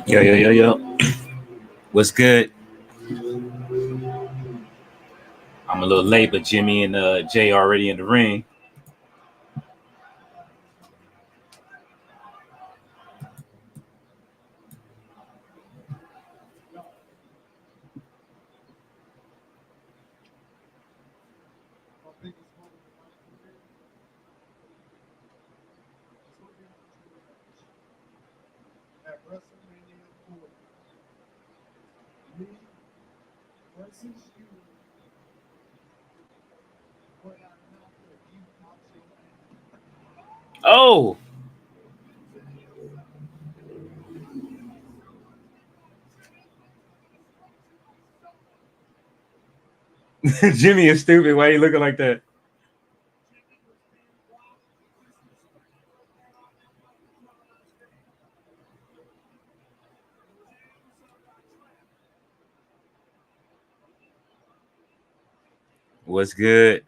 Yo. What's good? I'm a little late, but Jimmy and Jay already in the ring. At WrestleMania 40, me versus you. What I know that you watching. Oh, Jimmy is stupid. Why are you looking like that? What's good?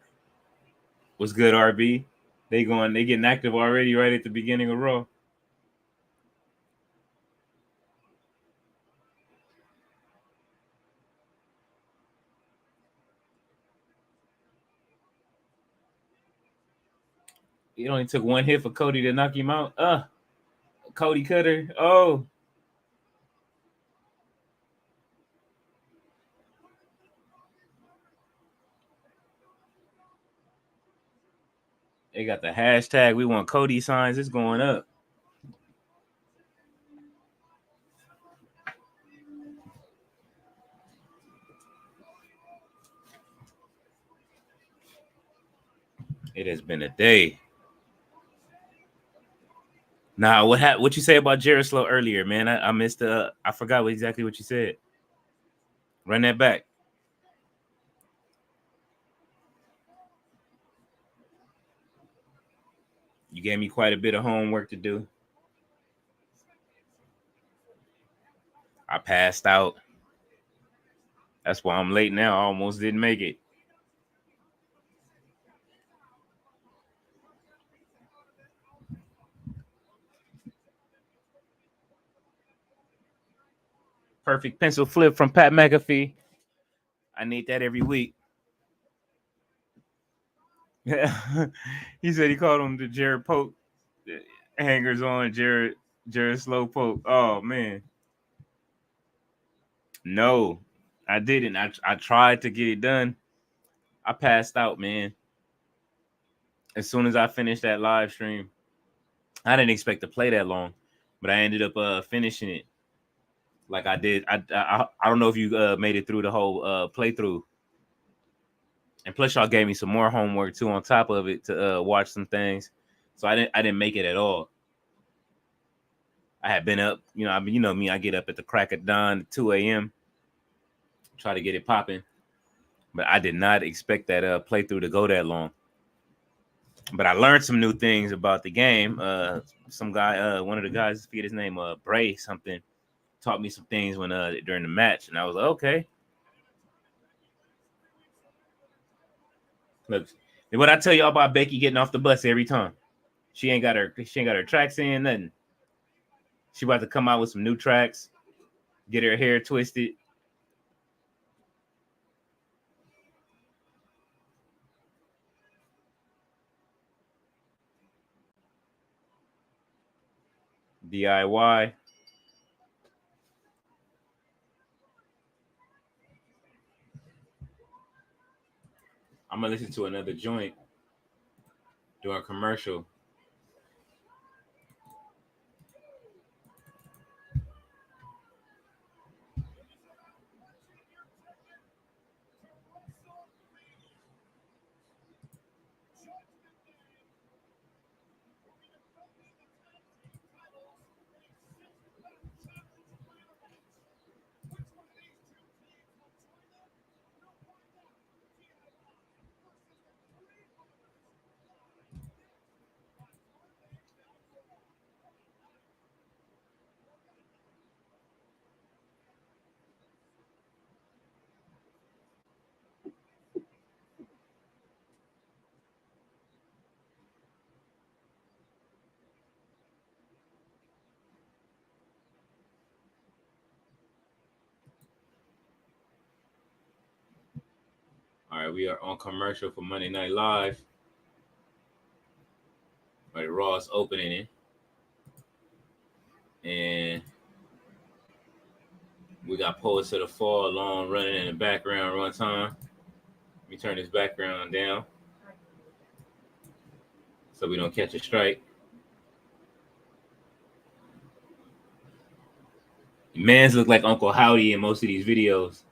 What's good, RB? They getting active already right at the beginning of Raw. It only took one hit for Cody to knock him out. Cody Cutter. Oh, they got the hashtag we want Cody signs. It's going up. It has been a day. Nah, what you say about Jared Slow earlier, man? I missed I forgot exactly what you said. Run that back. You gave me quite a bit of homework to do. I passed out. That's why I'm late now. I almost didn't make it. Perfect pencil flip from Pat McAfee. I need that every week. He said he called him the Jared Pope hangers on Jared Slow Pope. Oh man. No, I didn't. I tried to get it done. I passed out, man. As soon as I finished that live stream, I didn't expect to play that long, but I ended up finishing it like I did. I don't know if you made it through the whole playthrough, and plus y'all gave me some more homework too on top of it to watch some things. So I didn't make it at all. I had been up, you know me. I get up at the crack of dawn, 2 a.m. Try to get it popping, but I did not expect that playthrough to go that long. But I learned some new things about the game. Some guy, one of the guys, I forget his name, Bray something, taught me some things when during the match, and I was like, okay. Look, what I tell y'all about Becky getting off the bus every time. She ain't got her tracks in, nothing. She about to come out with some new tracks, get her hair twisted. DIY. I'm gonna listen to another joint during a commercial. right, we are on commercial for Monday Night Live. All right, Raw's opening it. And we got Poets of the Fall long running in the background one time. Let me turn this background down so we don't catch a strike. Mans look like Uncle Howdy in most of these videos.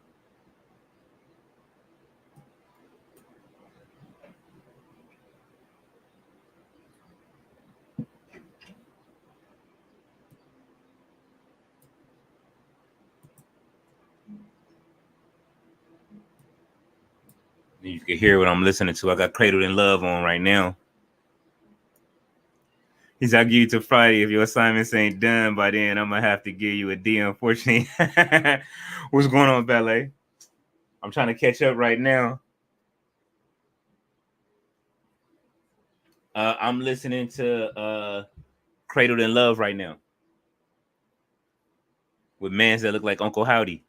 You can hear what I'm listening to. I got Cradled in Love on right now. He's I'll give you to Friday. If your assignments ain't done by then, I'm gonna have to give you a D, unfortunately. What's going on, Ballet? I'm trying to catch up right now. I'm listening to Cradled in Love right now with mans that look like Uncle Howdy.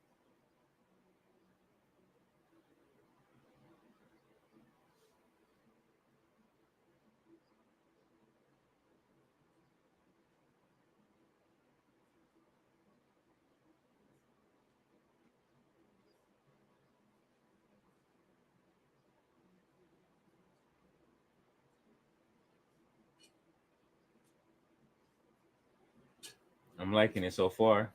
I'm liking it so far.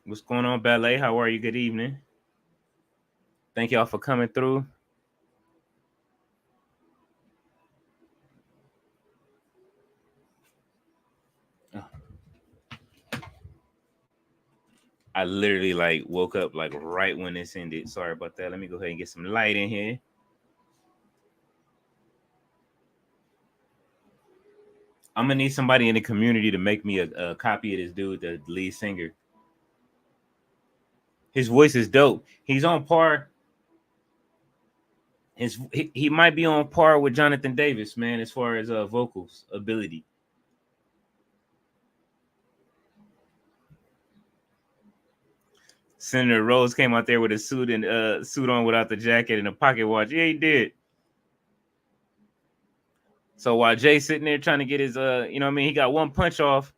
What's going on, Ballet? How are you? Good evening. Thank y'all for coming through. I literally like woke up like right when this ended. Sorry about that. Let me go ahead and get some light in here. I'm gonna need somebody in the community to make me a copy of this dude, the lead singer. His voice is dope. He's on par. He might be on par with Jonathan Davis, man, as far as vocals ability. Senator Rose came out there with a suit and suit on without the jacket and a pocket watch. Yeah, he did. So while Jay's sitting there trying to get his you know what I mean, he got one punch off.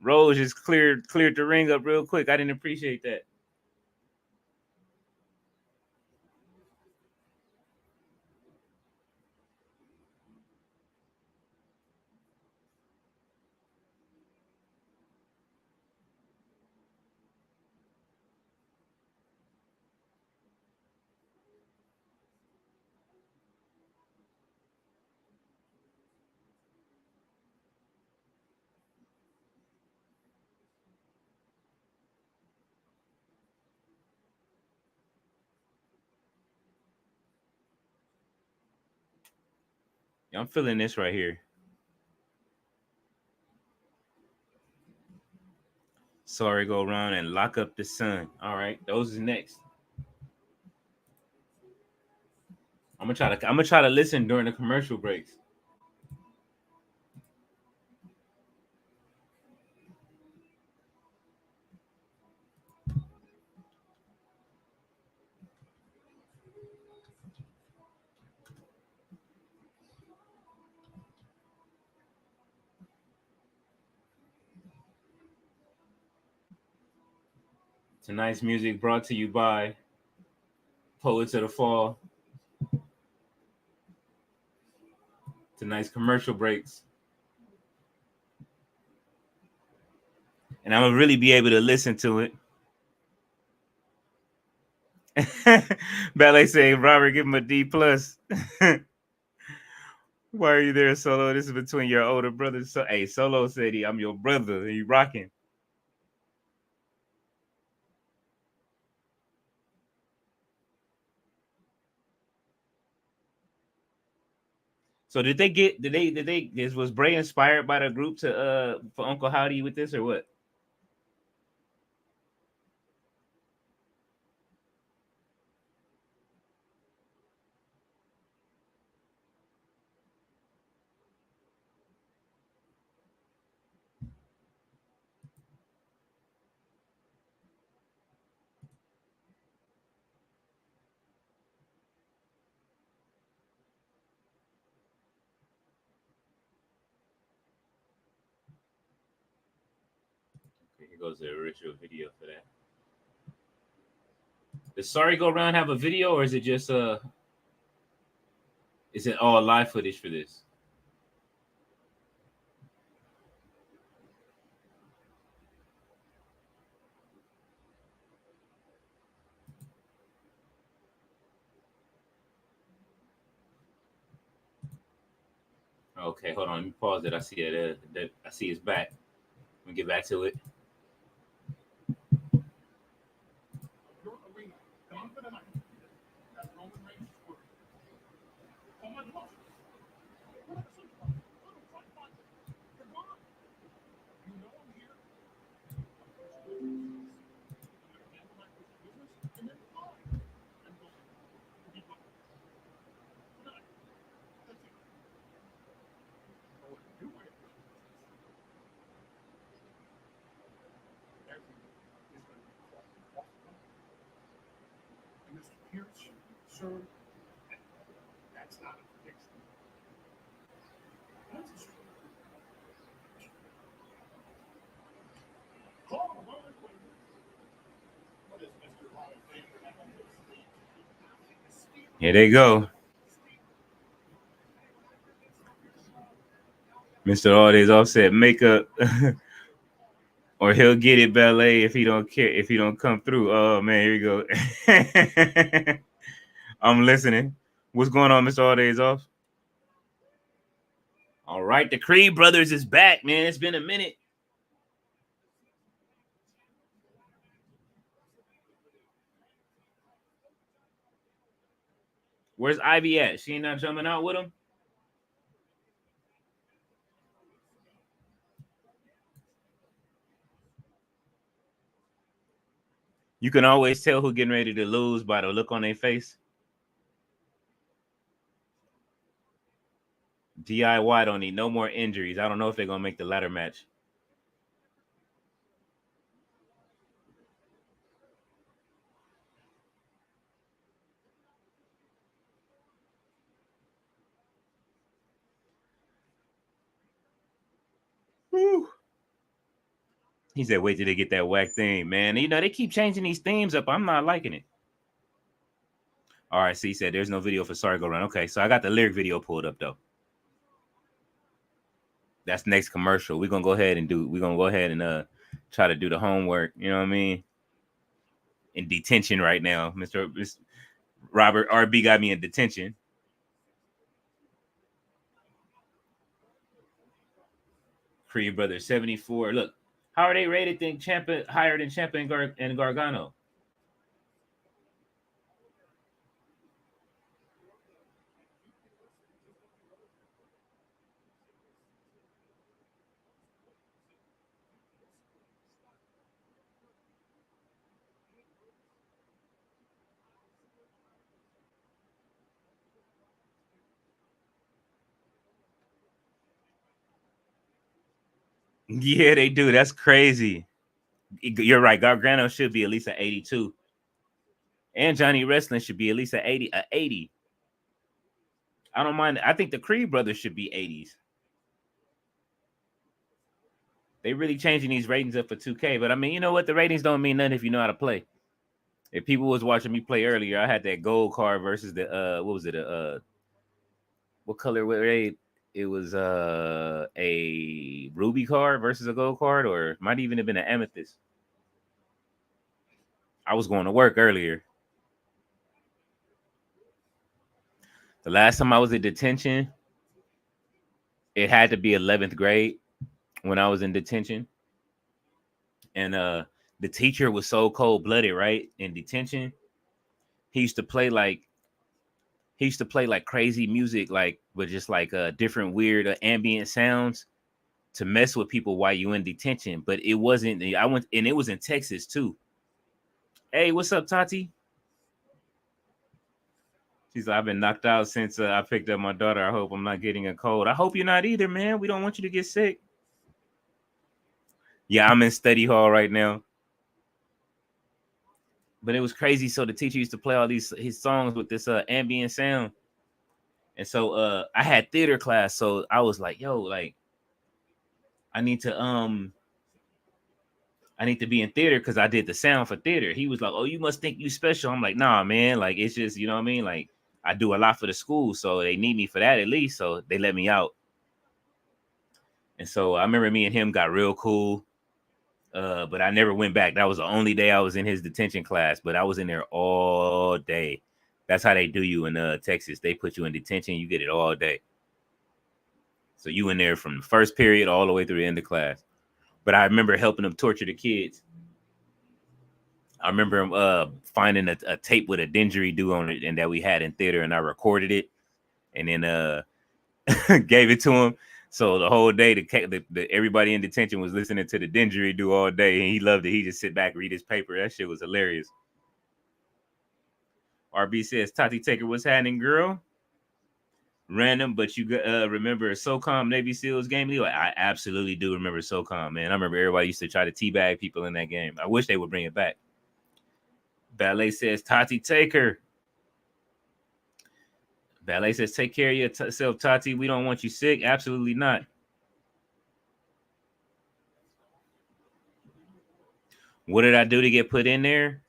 Rose just cleared the ring up real quick. I didn't appreciate that. Yeah, I'm feeling this right here. Sorry, go around and lock up the sun. All right, those is next. I'm gonna try to listen during the commercial breaks. Tonight's music brought to you by Poets of the Fall. Tonight's commercial breaks. And I'm gonna really be able to listen to it. Ballet saying, Robert, give him a D plus. Why are you there, Solo? This is between your older brothers. So, hey, Solo said I'm your brother. He rocking. So did they was Bray inspired by the group to for Uncle Howdy with this or what? goes the original video for that. Does Sorry Go Round have a video, or is it just is it all live footage for this? Okay, hold on. Let me pause it. I see it. I see it's back. Let me get back to it. Your arena, gone for the night. That Roman Reigns is working. Oh my God. What a superstar. What a fight fight. You're gone. You know I'm here. Handle my business, and then fine. I'm going. Be gone. Tonight. That's it. I want to do my business. Everything is going to be quite awesome. And Mr. Pierce, sir, that's not a prediction. That's a story. Call Roman Reigns. What is Mr. Hall of Famer have on his sleeve? Here they go. Mr. All Days Offset makeup. Or he'll get it ballet if he don't care, if he don't come through. Oh man, here we go. I'm listening. What's going on, Mr. All Days Off? All right, the Creed brothers is back, man. It's been a minute. Where's Ivy at? She ain't not jumping out with him? You can always tell who getting ready to lose by the look on their face. DIY don't need no more injuries. I don't know if they're going to make the ladder match. Woo. He said, wait till they get that whack theme, man. You know, they keep changing these themes up. I'm not liking it. All right, so he said there's no video for Sorry Go Round. Okay, so I got the lyric video pulled up, though. That's next commercial. We're gonna go ahead and try to do the homework. You know what I mean? In detention right now. Mr. Robert RB got me in detention. Creed Brothers 74. Look, how are they rated than Ciampa, higher than Ciampa and Gargano? Yeah, they do. That's crazy. You're right. Gargano should be at least an 82. And Johnny Wrestling should be at least an 80. A 80. I don't mind. I think the Creed brothers should be 80s. They really changing these ratings up for 2K. But I mean, you know what? The ratings don't mean nothing if you know how to play. If people was watching me play earlier, I had that gold card versus the what was it? What color were they? It was a ruby card versus a gold card, or might even have been an amethyst. I was going to work earlier. The last time I was in detention, it had to be 11th grade when I was in detention. And the teacher was so cold-blooded, right? In detention, he used to play like crazy music, like with just like different weird ambient sounds to mess with people while you in detention. But it wasn't. I went, and it was in Texas too. Hey, what's up, Tati? She's like, I've been knocked out since I picked up my daughter. I hope I'm not getting a cold. I hope you're not either, man. We don't want you to get sick. Yeah, I'm in study hall right now. But it was crazy. So the teacher used to play all his songs with this ambient sound. And so I had theater class. So I was like, yo, like, I need to I need to be in theater because I did the sound for theater. He was like, oh, you must think you special. I'm like, nah, man. Like, it's just, you know what I mean? Like, I do a lot for the school, so they need me for that at least. So they let me out. And so I remember me and him got real cool. But I never went back. That was the only day I was in his detention class, but I was in there all day. That's how they do you in Texas. They put you in detention, you get it all day. So you in there from the first period all the way through the end of class. But I remember helping them torture the kids. I remember finding a tape with a didgeridoo on it and that we had in theater, and I recorded it and then gave it to him. So the whole day, the everybody in detention was listening to the didgeridoo all day, and he loved it. He just sit back, read his paper. That shit was hilarious. RB says, Tati Taker, what's happening, girl? Random, but you remember SOCOM Navy SEALs game, Leo? I absolutely do remember SOCOM, man. I remember everybody used to try to teabag people in that game. I wish they would bring it back. Ballet says, Tati Taker. Ballet says, take care of yourself, Tati. We don't want you sick. Absolutely not. What did I do to get put in there?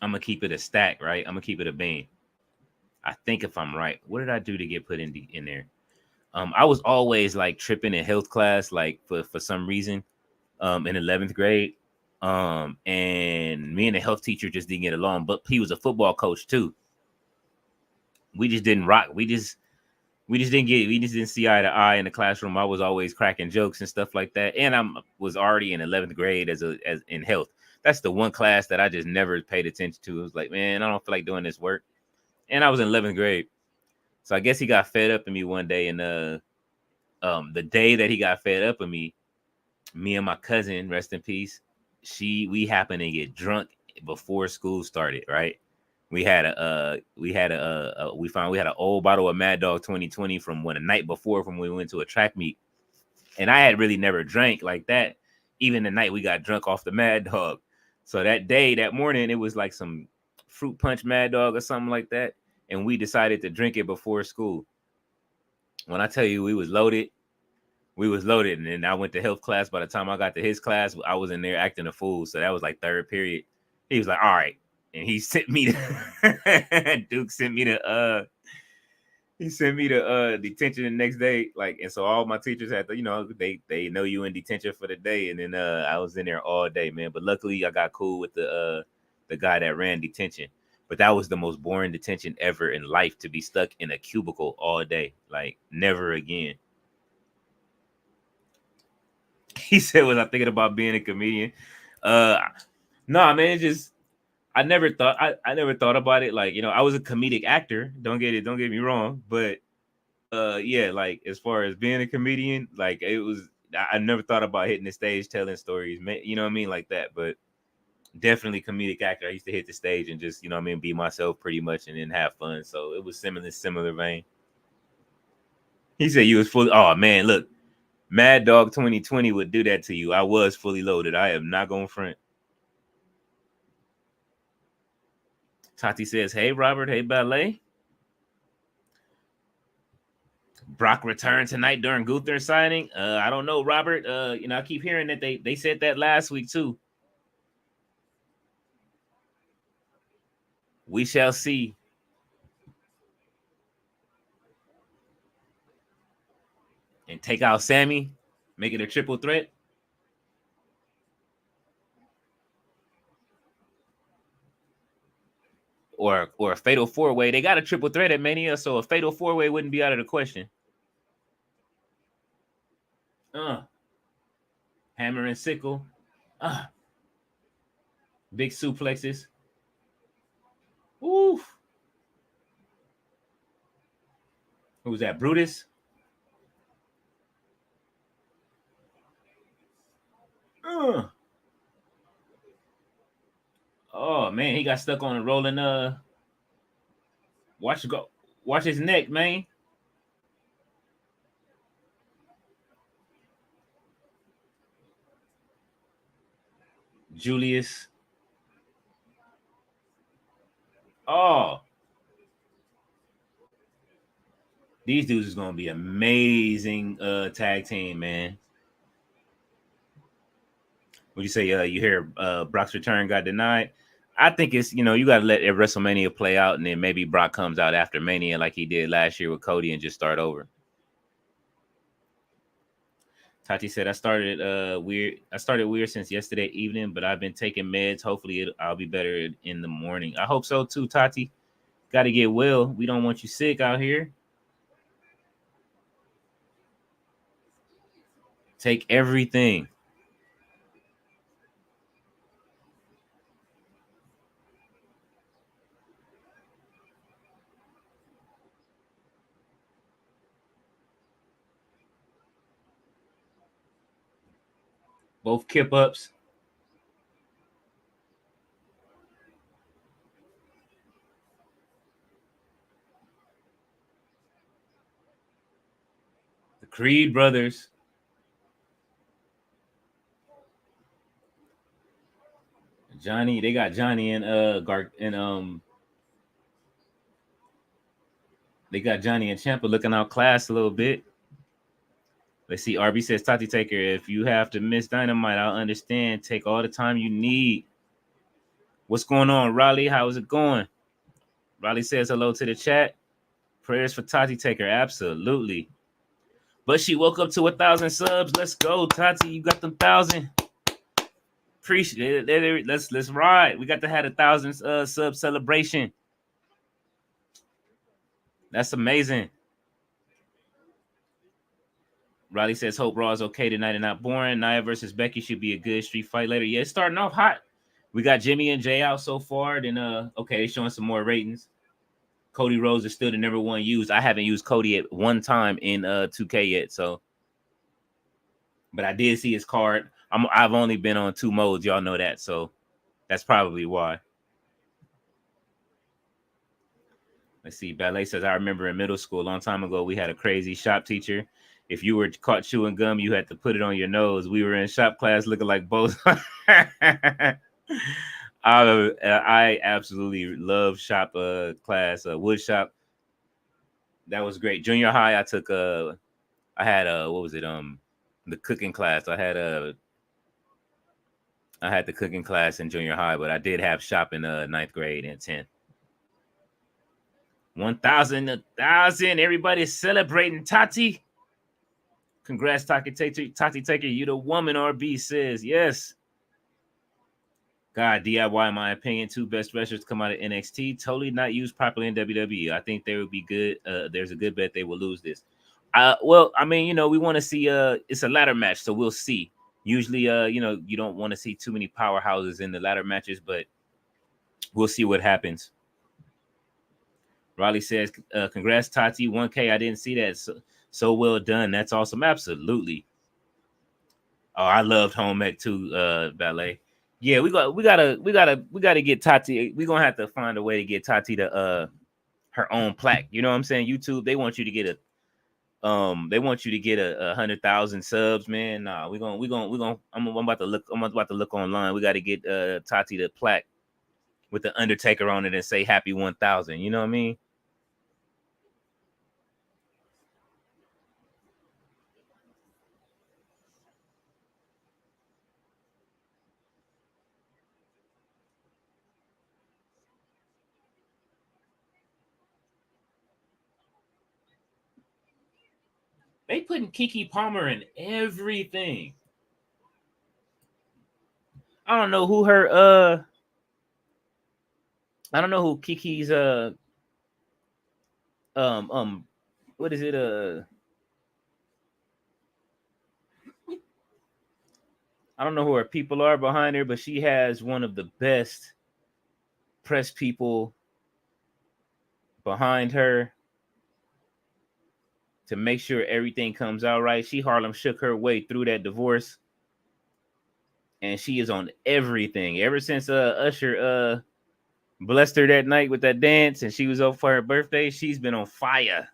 I'm gonna keep it a stack, right? I'm gonna keep it a bean. I think if I'm right, what did I do to get put in there? I was always like tripping in health class, like for some reason, in 11th grade. And me and the health teacher just didn't get along, but he was a football coach too. We just didn't rock. We just didn't see eye to eye in the classroom. I was always cracking jokes and stuff like that. And I was already in 11th grade as in health. That's the one class that I just never paid attention to. It was like, man, I don't feel like doing this work. And I was in 11th grade. So I guess he got fed up of me one day. And the day that he got fed up of me and my cousin, rest in peace, we happened to get drunk before school started, right? We had we found we had an old bottle of Mad Dog 2020 from a night before from when we went to a track meet. And I had really never drank like that. Even the night we got drunk off the Mad Dog. So that morning, it was like some fruit punch Mad Dog or something like that. And we decided to drink it before school. When I tell you we was loaded. And then I went to health class. By the time I got to his class, I was in there acting a fool. So that was like third period. He was like, all right. And he sent me to Duke sent me to detention the next day. Like, and so all my teachers had to, they know you in detention for the day. And then I was in there all day, man. But luckily I got cool with the guy that ran detention. But that was the most boring detention ever in life, to be stuck in a cubicle all day. Like, never again. He said, was I thinking about being a comedian? Nah, man, I never thought about it. Like, I was a comedic actor. Don't get me wrong. But yeah, like as far as being a comedian, like I never thought about hitting the stage telling stories, man, you know what I mean? Like that. But definitely comedic actor. I used to hit the stage and just, be myself pretty much and then have fun. So it was similar vein. He said you was fully, oh man, look. Mad Dog 2020 would do that to you. I was fully loaded. I am not going front. Tati says, hey, Robert. Hey, Ballet. Brock returned tonight during Gunther signing. I don't know, Robert. I keep hearing that they said that last week, too. We shall see. And take out Sammy. Make it a triple threat. Or a fatal four-way. They got a triple threat at Mania, so a fatal four-way wouldn't be out of the question. Hammer and sickle. Big suplexes. Oof. Who's that? Brutus? Oh man, he got stuck on a rolling watch his neck, man. Julius. Oh. These dudes is gonna be amazing tag team, man. Would you say you hear Brock's return got denied? I think it's, you got to let WrestleMania play out, and then maybe Brock comes out after Mania like he did last year with Cody and just start over. Tati said, I started weird since yesterday evening, but I've been taking meds. Hopefully I'll be better in the morning. I hope so too, Tati. Got to get well. We don't want you sick out here. Take everything. Both kip ups. The Creed brothers. Johnny, they got Johnny and they got Johnny and Ciampa looking out class a little bit. Let's see. RB says, Tati Taker, if you have to miss Dynamite, I'll understand. Take all the time you need. What's going on, Raleigh? How is it going? Raleigh says hello to the chat. Prayers for Tati Taker. Absolutely. But she woke up to 1,000 subs. Let's go, Tati. You got them 1,000. Appreciate it. Let's ride. We got to have 1,000 sub celebration. That's amazing. Riley says, hope Raw is okay tonight and not boring. Nia versus Becky should be a good street fight later. Yeah, it's starting off hot. We got Jimmy and Jay out so far. Then, okay, showing some more ratings. Cody Rhodes is still the number one used. I haven't used Cody at one time in 2K yet, so. But I did see his card. I've only been on 2 modes. Y'all know that, so that's probably why. Let's see. Ballet says, I remember in middle school a long time ago, we had a crazy shop teacher. If you were caught chewing gum, you had to put it on your nose. We were in shop class looking like both. I absolutely love shop class, wood shop. That was great. Junior high, I took I had what was it? The cooking class. I had the cooking class in junior high, but I did have shop in 9th grade and 10th. 1,000, 1,000. Everybody's celebrating Tati. Congrats, Tati Taker. You the woman, RB says. Yes. God, DIY, in my opinion, 2 best wrestlers to come out of NXT. Totally not used properly in WWE. I think they would be good. There's a good bet they will lose this. Well, I mean, we want to see it's a ladder match, so we'll see. Usually, you don't want to see too many powerhouses in the ladder matches, but we'll see what happens. Riley says, congrats, Tati. 1K. I didn't see that. So well done. That's awesome. Absolutely. Oh, I loved home ec too, Ballet. Yeah, we gotta get Tati. We're gonna have to find a way to get Tati to her own plaque. You know what I'm saying? YouTube, they want you to get a 100,000 subs, man. Nah, we're gonna I'm about to look online. We gotta get Tati the plaque with the Undertaker on it and say happy 1,000. You know what I mean? They putting Kiki Palmer in everything. I don't know who her I don't know who Kiki's what is it I don't know who her people are behind her, but she has one of the best press people behind her to make sure everything comes out right. She Harlem shook her way through that divorce, and she is on everything ever since Usher blessed her that night with that dance, and she was up for her birthday. She's been on fire.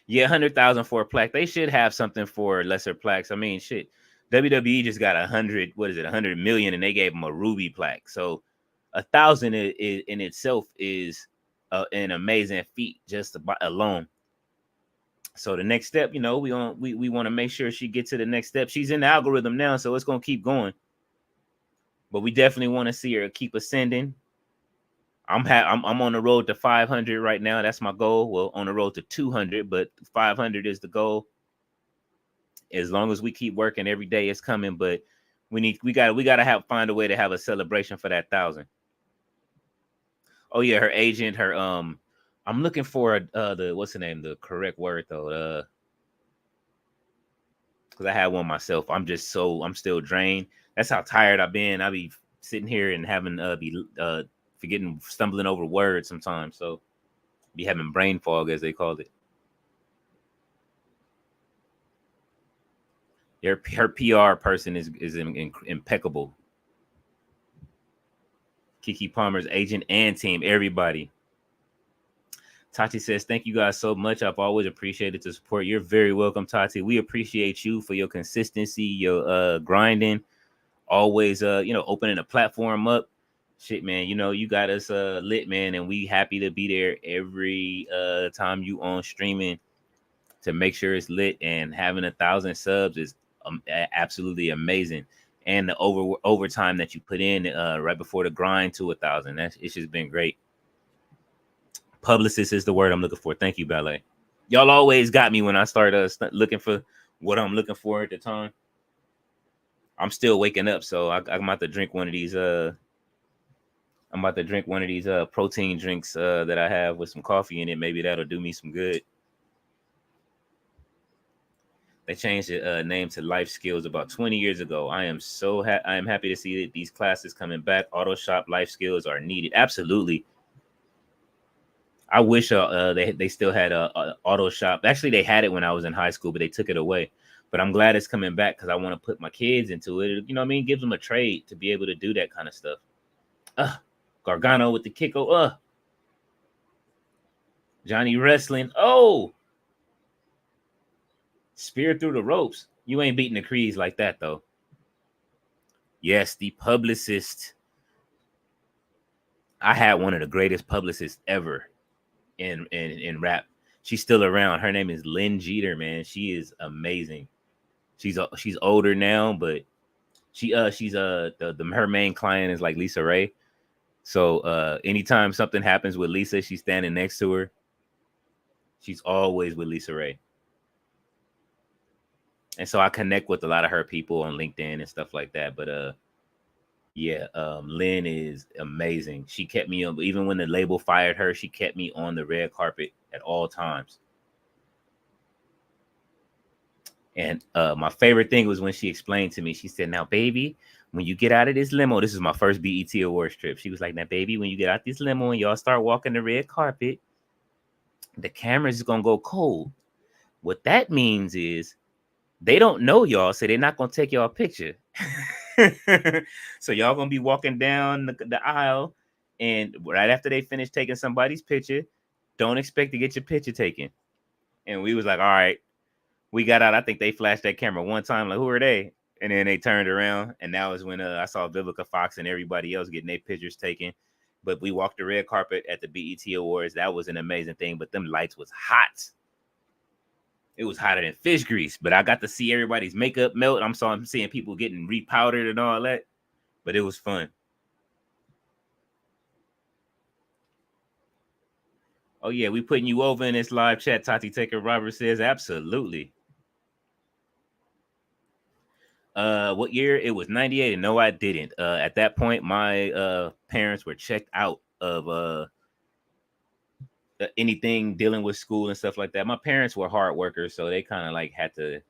Yeah, 100,000 for a plaque. They should have something for lesser plaques. I mean, shit. WWE just got 100. What is it? 100 million, and they gave them a ruby plaque. So 1,000 in itself is an amazing feat just alone. So the next step, we want to make sure she gets to the next step. She's in the algorithm now, so it's gonna keep going. But we definitely want to see her keep ascending. I'm on the road to 500 right now. That's my goal. Well, on the road to 200, but 500 is the goal. As long as we keep working every day, it's coming. But we gotta find a way to have a celebration for that 1,000. Oh yeah, her agent, I'm looking for the what's the name, the correct word though, because I had one myself. I'm still drained. That's how tired I've been. I be sitting here and having be forgetting, stumbling over words sometimes. So be having brain fog, as they call it. Her PR person is impeccable. Kiki Palmer's agent and team, everybody. Tati says, thank you guys so much. I've always appreciated the support. You're very welcome, Tati. We appreciate you for your consistency, your grinding, always opening a platform up. Shit, man, you got us lit, man, and we happy to be there every time you on streaming to make sure it's lit. And having 1,000 subs is absolutely amazing. And the overtime that you put in right before the grind to 1,000, it's just been great. Publicist is the word I'm looking for. Thank you, Ballet. Y'all always got me when I start looking for what I'm looking for at the time. I'm still waking up, so I'm about to drink one of these. Protein drinks that I have with some coffee in it. Maybe that'll do me some good. They changed the name to Life Skills about 20 years ago. I am happy to see that these classes coming back. Auto Shop Life Skills are needed. Absolutely. I wish they still had a auto shop. Actually, they had it when I was in high school, but they took it away. But I'm glad it's coming back because I want to put my kids into it. You know what I mean? Gives them a trade to be able to do that kind of stuff. Gargano with the kick. Johnny Wrestling. Oh, spear through the ropes. You ain't beating the Creeds like that, though. Yes, the publicist. I had one of the greatest publicists ever in rap. She's still around. Her name is Lynn Jeter, man. She is amazing. She's older now, but her main client is like Lisa Ray. So anytime something happens with Lisa, she's standing next to her. She's always with Lisa Ray. And so I connect with a lot of her people on LinkedIn and stuff like that. But Lynn is amazing. She kept me on, even when the label fired her, she kept me on the red carpet at all times. And my favorite thing was when she explained to me, she said, now, baby, when you get out of this limo, this is my first BET Awards trip. She was like, now, baby, when you get out this limo and y'all start walking the red carpet, the camera's going to go cold. What that means is they don't know y'all, so they're not going to take y'all a picture. So y'all going to be walking down the aisle, and right after they finish taking somebody's picture, don't expect to get your picture taken. And we was like, all right. We got out. I think they flashed that camera one time, like, who are they? And then they turned around, and that was when I saw Vivica Fox and everybody else getting their pictures taken. But we walked the red carpet at the BET Awards. That was an amazing thing. But them lights was hot. It was hotter than fish grease. But I got to see everybody's makeup melt. I'm seeing people getting repowdered and all that. But it was fun. Oh, yeah, we putting you over in this live chat. Tati Taker Roberts says, absolutely. What year? It was 98, and no, I didn't. At that point, my parents were checked out of anything dealing with school and stuff like that. My parents were hard workers, so they kind of like had to,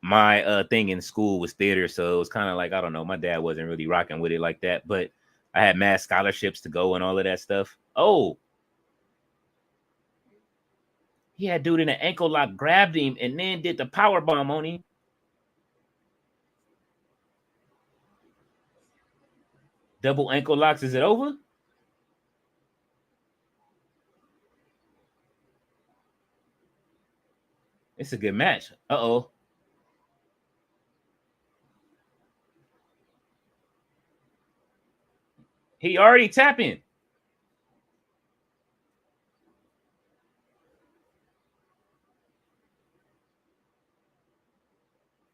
my thing in school was theater, so it was kind of like, I don't know, my dad wasn't really rocking with it like that, but I had mass scholarships to go and all of that stuff. Oh, he had dude in an ankle lock, grabbed him, and then did the power bomb on him. Double ankle locks. Is it over? It's a good match. Uh-oh. He already tapping.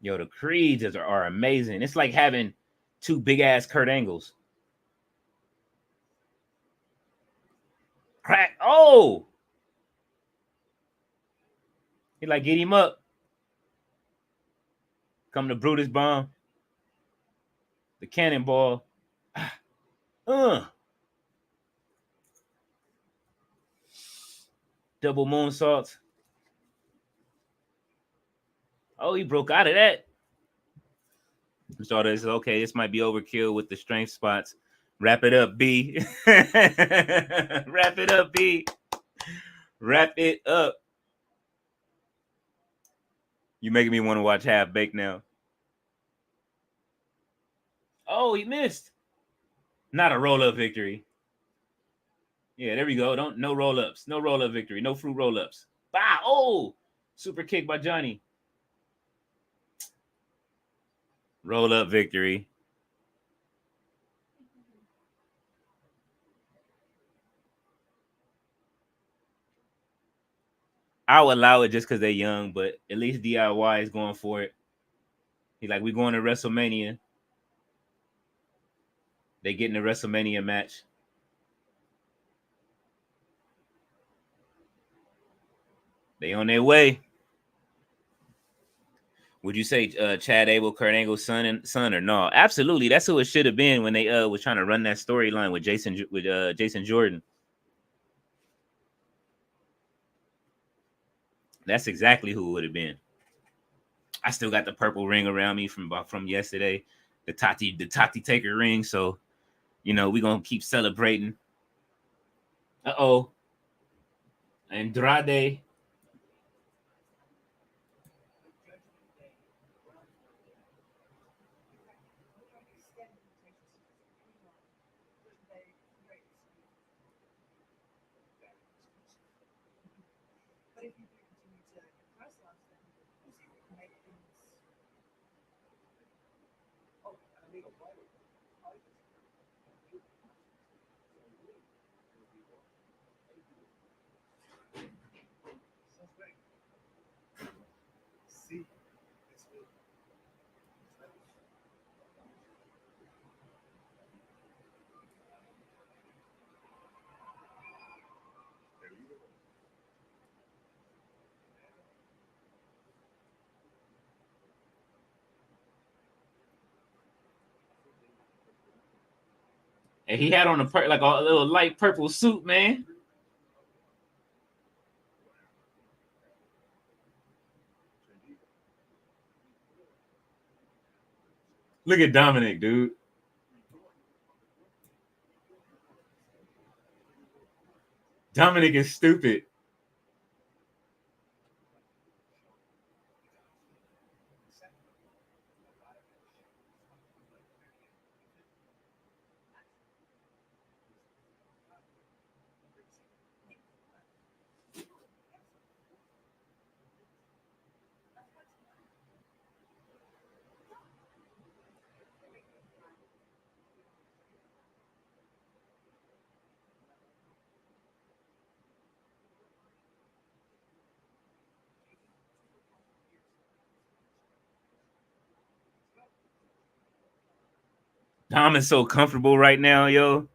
Yo, the creeds are amazing. It's like having two big ass Kurt Angles. Crack. Oh, he like get him up. Come to Brutus bomb. The cannonball. Double moonsaults. Oh, he broke out of that. So this okay. This might be overkill with the strength spots. Wrap it up, B. Wrap it up, B. Wrap it up. You making me want to watch Half Baked now. Oh, he missed. Not a roll-up victory. Yeah, there we go. No roll-ups. No roll-up victory. No fruit roll-ups. Bah! Oh! Super kick by Johnny. Roll-up victory. I'll allow it just because they're young, but at least DIY is going for it. He's like, we going to WrestleMania. They getting a WrestleMania match. They on their way. Would you say Chad Abel, Kurt Angle's son or no? Absolutely. That's who it should have been when they was trying to run that storyline with Jason Jordan. That's exactly who it would have been. I still got the purple ring around me from yesterday, the Tati Taker ring. So, we're gonna keep celebrating. Andrade. Seee. And he had on like a little light purple suit, man. Look at Dominic, dude. Dominic is stupid. Dom is so comfortable right now, yo.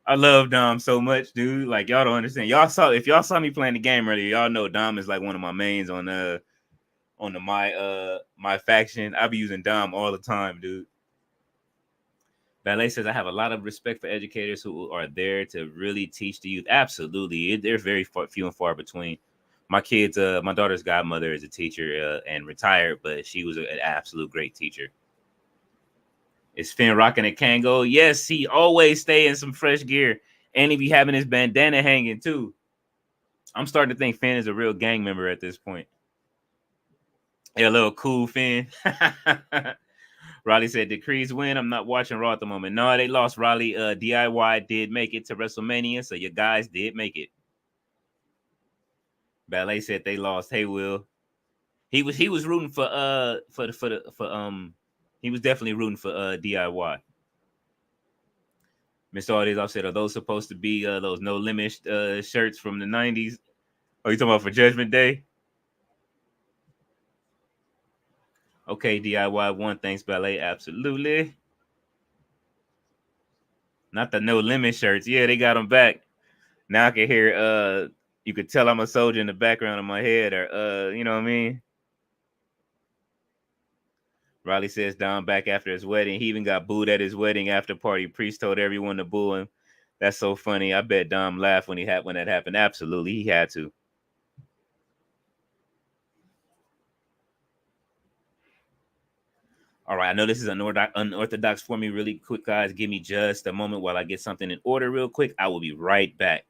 I love Dom so much, dude. Like y'all don't understand. If y'all saw me playing the game earlier, y'all know Dom is like one of my mains on my faction. I be using Dom all the time, dude. Ballet says I have a lot of respect for educators who are there to really teach the youth. Absolutely, they're very few and far between. My daughter's godmother is a teacher and retired, but she was an absolute great teacher. Is Finn rocking a Kango? Yes, he always stay in some fresh gear, and he be having his bandana hanging too. I'm starting to think Finn is a real gang member at this point. Yeah, a little cool Finn. Raleigh said, "Did Creeds win? I'm not watching Raw at the moment." No, they lost. Raleigh, DIY did make it to WrestleMania, so your guys did make it. Ballet said they lost. Hey, Will. He was rooting for he was definitely rooting for DIY. Mr. Audience offset, are those supposed to be those no limit shirts from the 90s? Oh, you talking about for Judgment Day? Okay, DIY1, thanks, Ballet. Absolutely. Not the No Limit shirts. Yeah, they got them back. Now I can hear, you could tell I'm a soldier in the background of my head, or, you know what I mean? Riley says down back after his wedding. He even got booed at his wedding after party. Priest told everyone to boo him. That's so funny. I bet Dom laughed when that happened. Absolutely, he had to. All right, I know this is unorthodox for me. Really quick, guys. Give me just a moment while I get something in order real quick. I will be right back.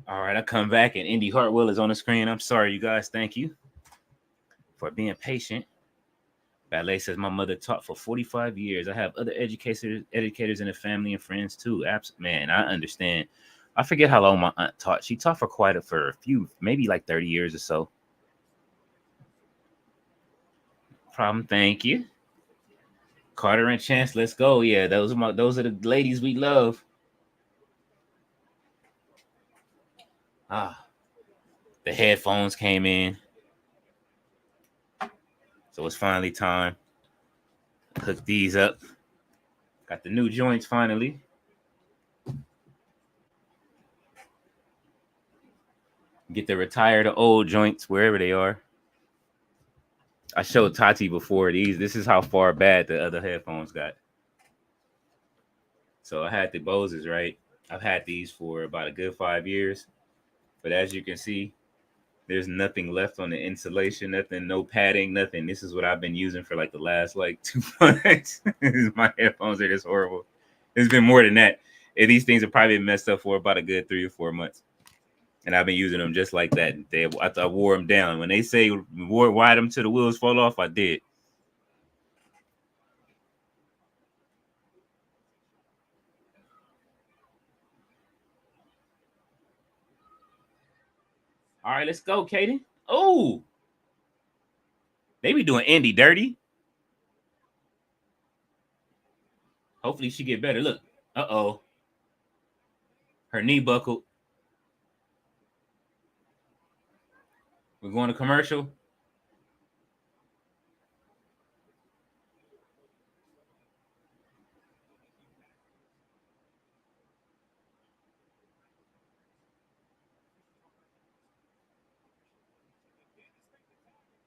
All right, I come back and Indy Hartwell is on the screen. I'm sorry, you guys. Thank you for being patient. Ballet says my mother taught for 45 years. I have other educators in the family and friends too. Man, I understand. I forget how long my aunt taught. She taught for a few, maybe like 30 years or so. Problem. Thank you. Carter and Chance, let's go. Yeah, those are the ladies we love. Ah, the headphones came in. So it's finally time. Hook these up. Got the new joints finally. Get the retire the old joints wherever they are. I showed Tati before these. This is how far bad the other headphones got. So I had the Boses, right? I've had these for about a good 5 years. But as you can see, there's nothing left on the insulation, nothing, no padding, nothing. This is what I've been using for like the last like 2 months. My headphones are just horrible. It's been more than that. And these things have probably been messed up for about a good 3 or 4 months. And I've been using them just like that. I wore them down. When they say ride them till the wheels fall off, I did. All right, let's go, Kaden. Oh, they be doing Indy dirty. Hopefully she get better. Look, uh-oh. Her knee buckled. We're going to commercial.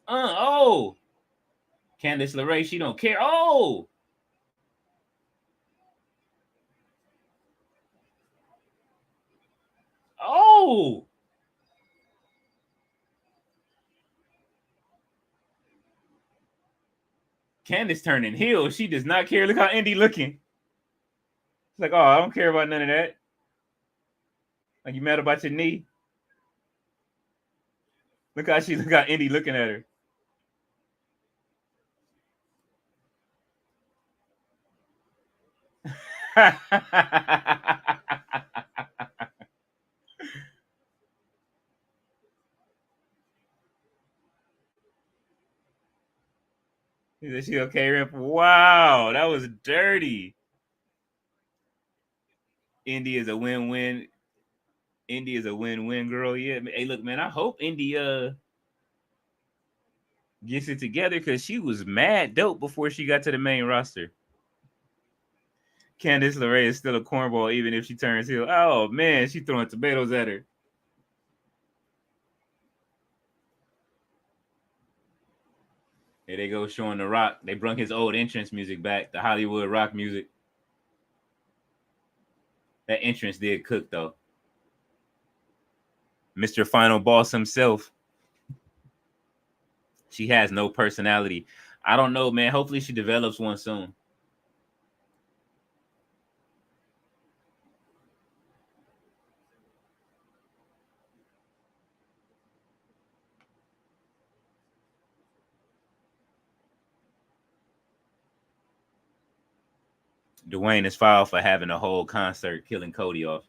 Oh. Candice LeRae, she don't care. Oh. Oh. Candice turning heel. She does not care. Look how Indy looking. It's like, oh, I don't care about none of that. Like, you mad about your knee? Look how Indy looking at her. Is she okay, Rip? Wow, that was dirty. Indy is a win-win. Indy is a win-win, girl. Yeah. Hey, look, man. I hope Indy gets it together because she was mad dope before she got to the main roster. Candice LeRae is still a cornball even if she turns heel. Oh man, she throwing tomatoes at her. Here they go showing The Rock. They brought his old entrance music back, the Hollywood rock music. That entrance did cook though. Mr. Final Boss himself. She has no personality. I don't know, man. Hopefully she develops one soon. Dwayne is filed for having a whole concert killing Cody off.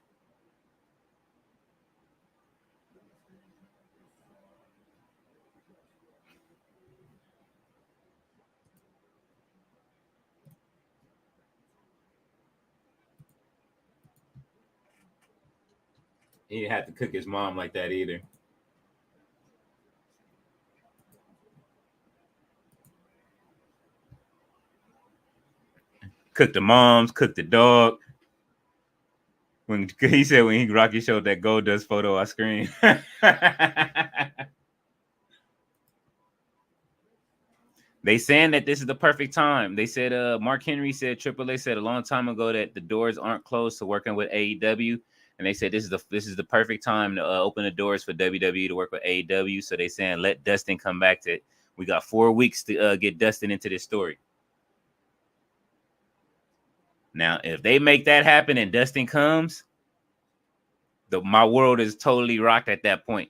He didn't have to cook his mom like that either. Cook the moms, cook the dog. When he said when Rocky showed that Goldust photo, I screamed. They saying that this is the perfect time. They said Mark Henry said Triple A said a long time ago that the doors aren't closed to working with AEW, and they said this is the perfect time to open the doors for WWE to work with AEW. So they saying let Dustin come back to it. We got 4 weeks to get Dustin into this story. Now, if they make that happen and Dustin comes, my world is totally rocked at that point.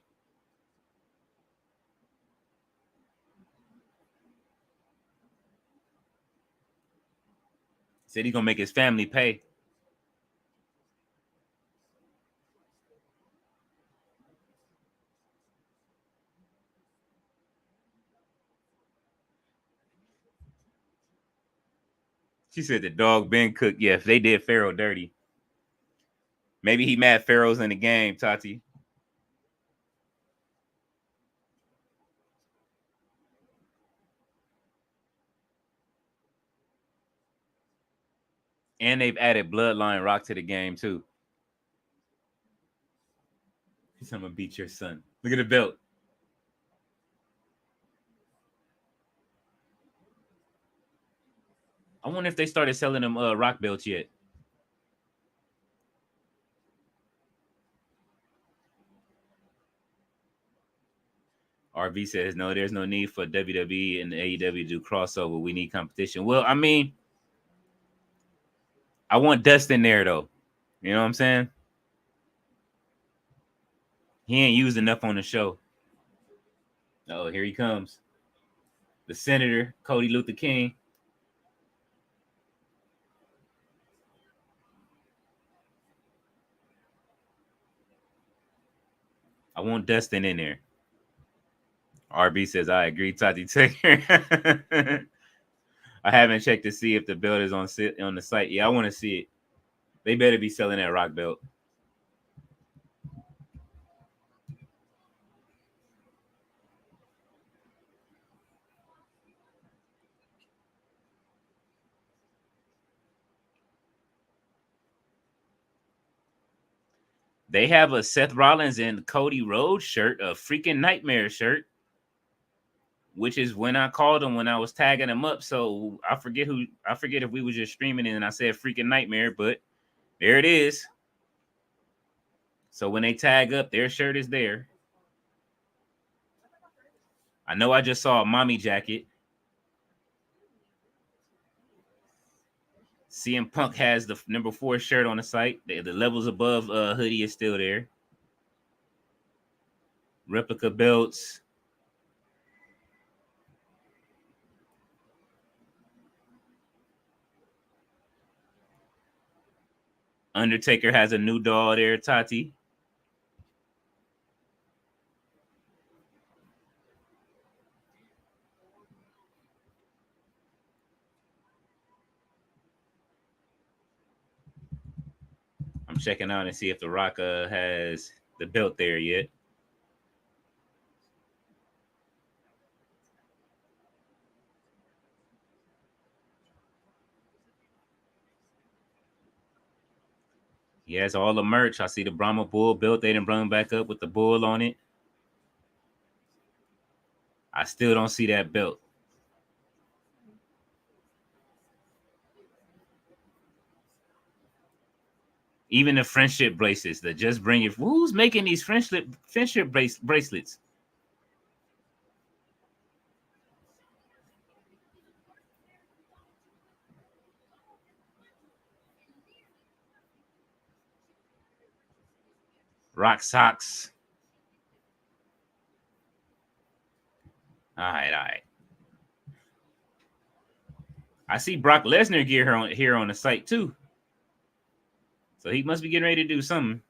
Said he's gonna make his family pay. She said the dog been cooked. Yes, they did Pharaoh dirty. Maybe he mad Pharaoh's in the game, Tati. And they've added Bloodline Rock to the game too. He's gonna beat your son. Look at the belt. I wonder if they started selling them Rock belts yet. RV says no, there's no need for WWE and AEW to do crossover. We need competition. Well, I mean, I want Dustin there though. You know what I'm saying? He ain't used enough on the show. Oh, here he comes. The Senator, Cody Luther King. I want Dustin in there. RB says, I agree, Tati Taker. I haven't checked to see if the belt is on the site. Yeah, I want to see it. They better be selling that Rock belt. They have a Seth Rollins and Cody Rhodes shirt, a freaking Nightmare shirt, which is when I called him when I was tagging him up. So I forget if we were just streaming it and I said freaking Nightmare, but there it is. So when they tag up, their shirt is there. I know I just saw a mommy jacket. CM Punk has the number 4 shirt on the site. The levels above hoodie is still there. Replica belts. Undertaker has a new doll there, Tati. I'm checking out and see if The Rock has the belt there yet. He has all the merch. I see the Brahma Bull belt. They didn't bring him back up with the bull on it. I still don't see that belt. Even the friendship bracelets that just bring it. Who's making these friendship bracelets? Rock socks. All right. I see Brock Lesnar gear here on the site too. So he must be getting ready to do something.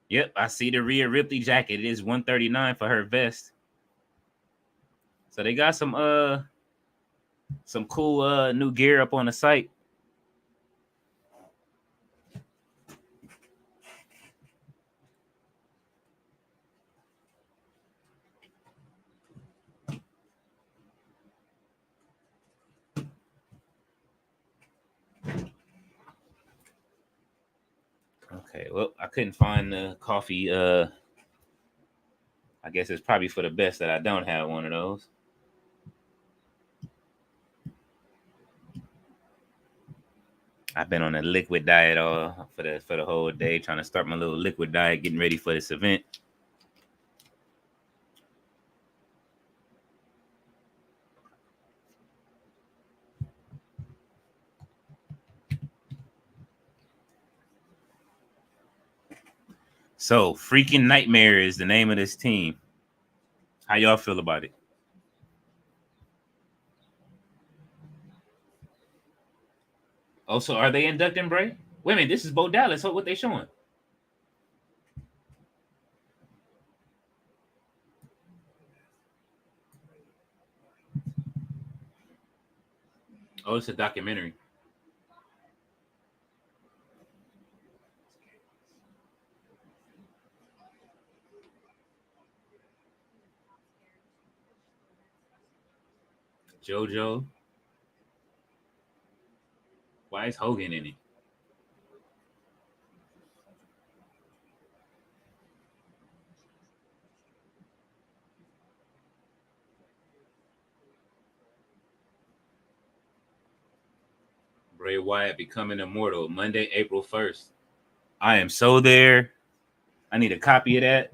Yep, I see the Rhea Ripley jacket. It is $139 for her vest. So they got some cool new gear up on the site. Okay, well, I couldn't find the coffee. I guess it's probably for the best that I don't have one of those. I've been on a liquid diet all for the whole day, trying to start my little liquid diet, getting ready for this event. So, Freaking Nightmare is the name of this team. How y'all feel about it? Also, are they inducting Bray? Wait a minute, this is Bo Dallas. So what they showing? Oh, it's a documentary. JoJo. Why is Hogan in it? Bray Wyatt becoming immortal, Monday, April 1st. I am so there. I need a copy of that.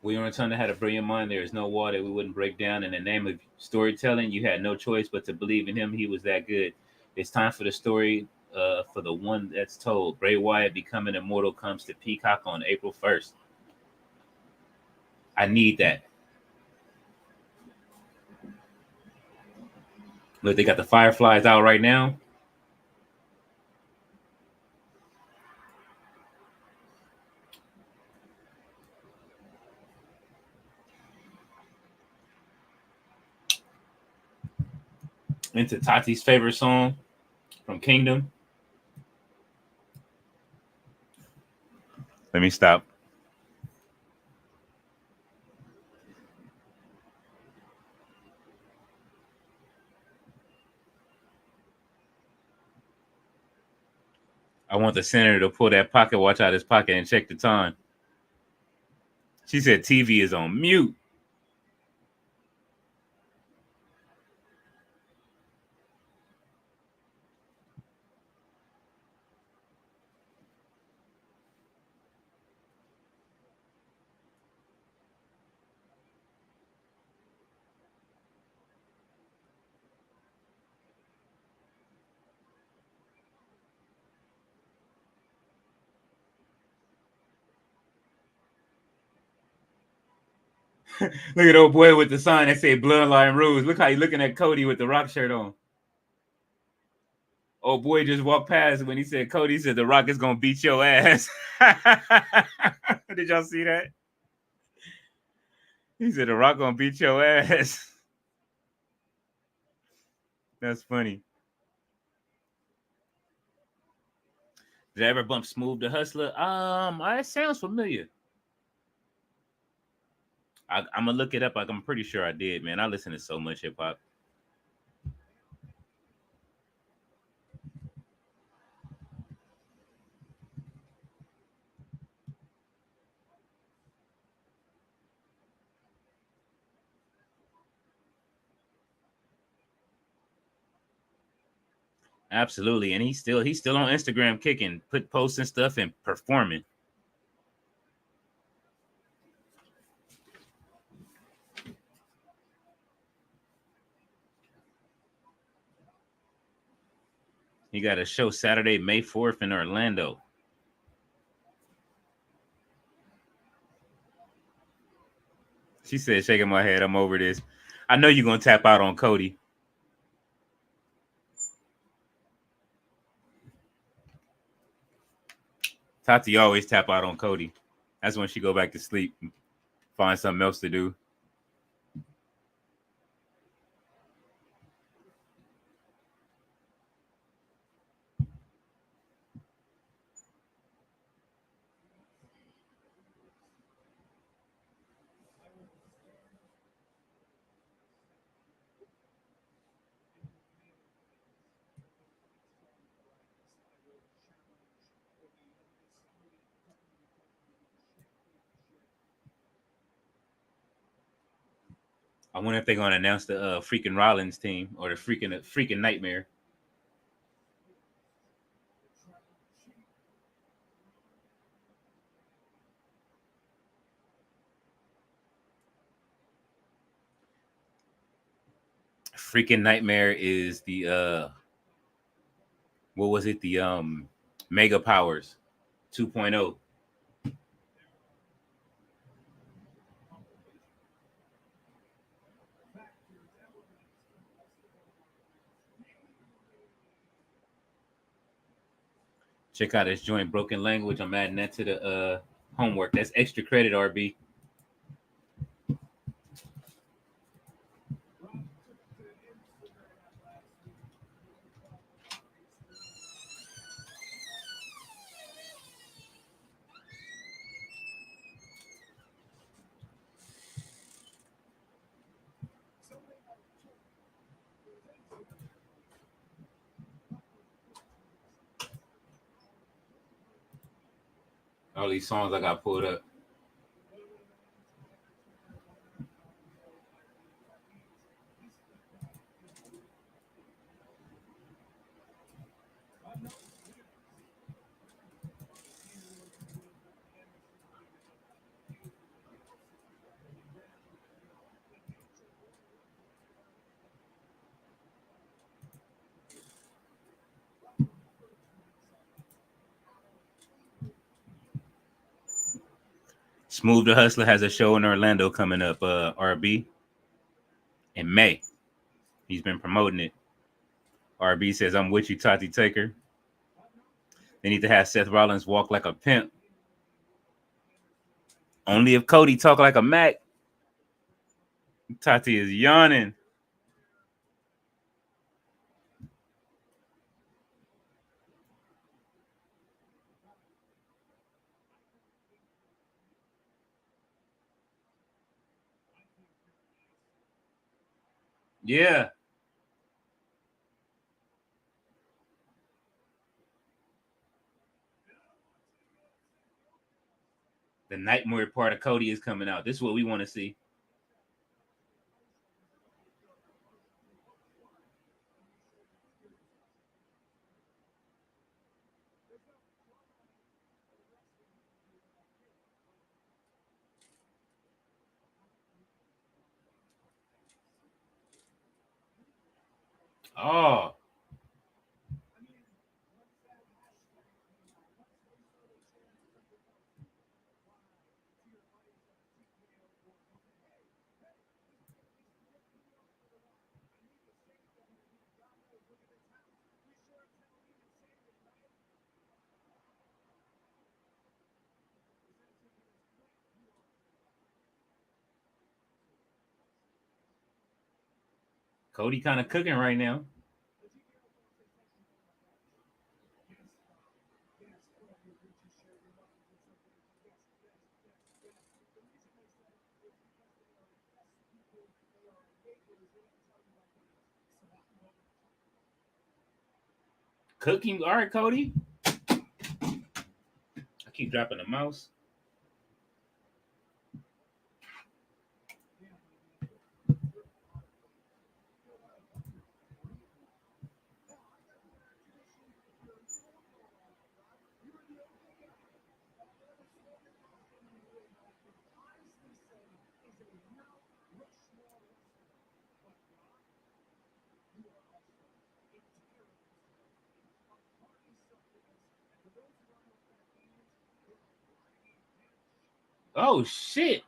We on Return had a brilliant mind. There is no wall that we wouldn't break down. In the name of storytelling, you had no choice but to believe in him. He was that good. It's time for the story for the one that's told. Bray Wyatt becoming immortal comes to Peacock on April 1st. I need that. Look, they got the Fireflies out right now. Into Tati's favorite song from Kingdom. Let me stop. I want the senator to pull that pocket watch out of his pocket and check the time. She said TV is on mute. Look at old boy with the sign that say Bloodline Rules. Look how he looking at Cody with the Rock shirt on. Old boy just walked past when he said Cody said the Rock is gonna beat your ass. Did y'all see that? He said the Rock gonna beat your ass. That's funny. Did I ever bump Smooth the Hustler? It sounds familiar. I'm gonna look it up. Like, I'm pretty sure I did, man. I listen to so much hip hop. Absolutely, and he's still on Instagram kicking, posting stuff and performing. He got a show Saturday, May 4th in Orlando. She said, shaking my head, I'm over this. I know you're going to tap out on Cody. Tati always tap out on Cody. That's when she go back to sleep and find something else to do. I wonder if they're going to announce the freaking Rollins team or the freaking Nightmare. Freaking Nightmare is the what was it? The Mega Powers 2.0. Check out this joint, Broken Language. I'm adding that to the homework. That's extra credit, RB. All these songs I got pulled up. Smooth the Hustler has a show in Orlando coming up, RB, in May. He's been promoting it. RB says, I'm with you, Tati Taker. They need to have Seth Rollins walk like a pimp. Only if Cody talk like a Mac. Tati is yawning. Yeah. The nightmare part of Cody is coming out. This is what we want to see. Oh. Cody kind of cooking right now. Cooking. All right, Cody. I keep dropping the mouse. Oh, shit.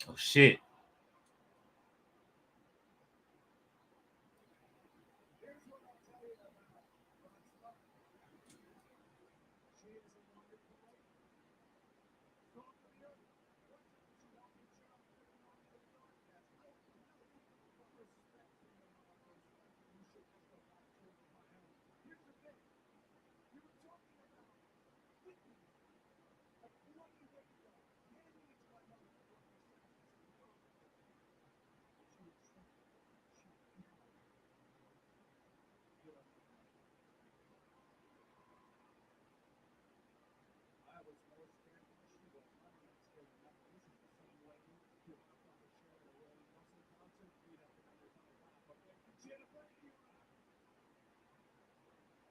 Oh, shit.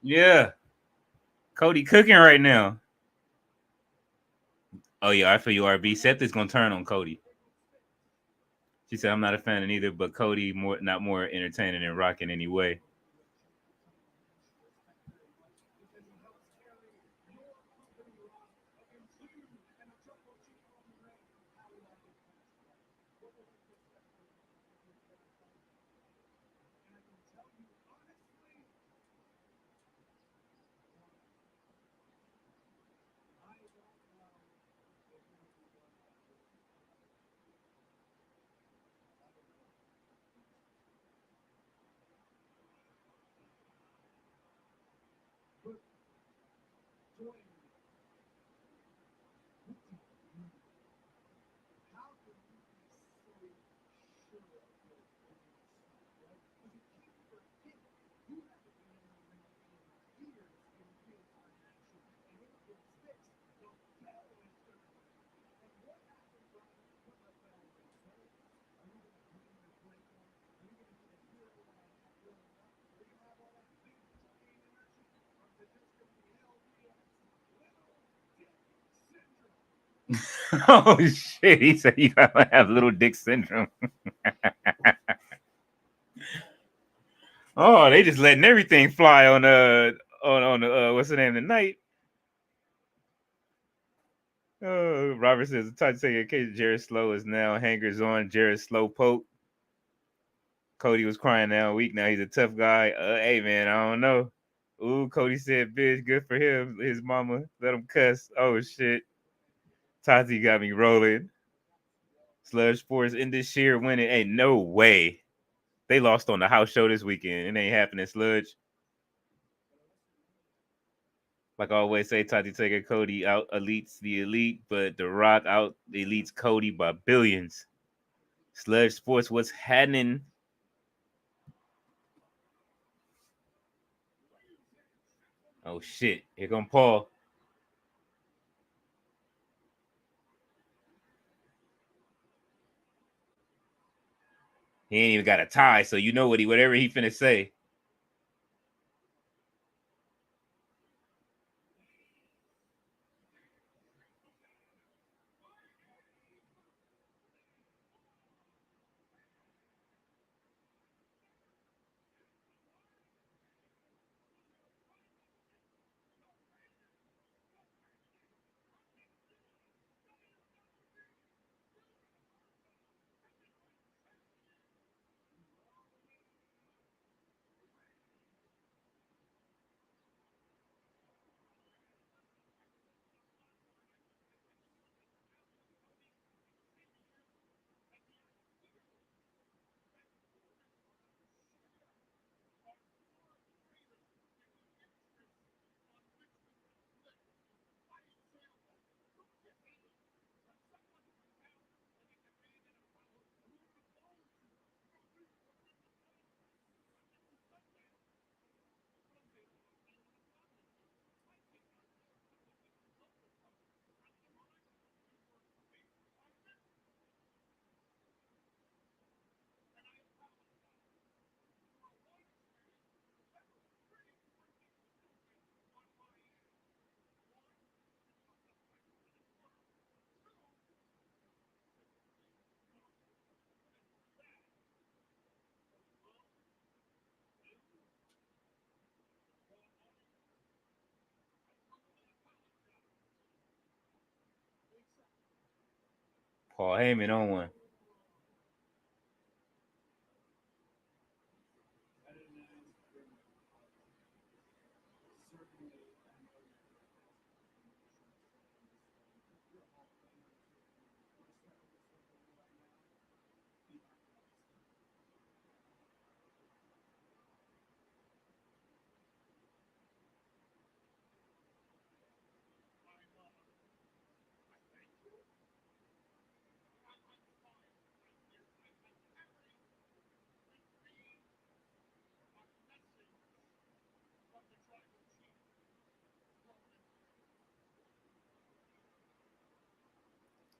Yeah. Cody cooking right now. Oh, yeah. I feel you, RB. Seth is going to turn on Cody. She said, I'm not a fan of neither, but Cody not more entertaining than Rock in any way. Oh shit! He said you gotta have little dick syndrome. Oh, they just letting everything fly on the what's the name tonight? Robert says the touch taking occasion. Jared Slow is now hangers on. Jared Slow poke. Cody was crying now week. Now he's a tough guy. Hey man, I don't know. Ooh, Cody said, "Bitch, good for him." His mama let him cuss. Oh shit. Tati got me rolling. Sludge Sports in this year winning. Ain't no way. They lost on the house show this weekend. It ain't happening, Sludge. Like I always say, Tati Taker Cody out elites the elite, but The Rock out elites Cody by billions. Sludge Sports, what's happening? Oh shit. Here come Paul. He ain't even got a tie, so you know whatever he finna say. Paul Heyman on one.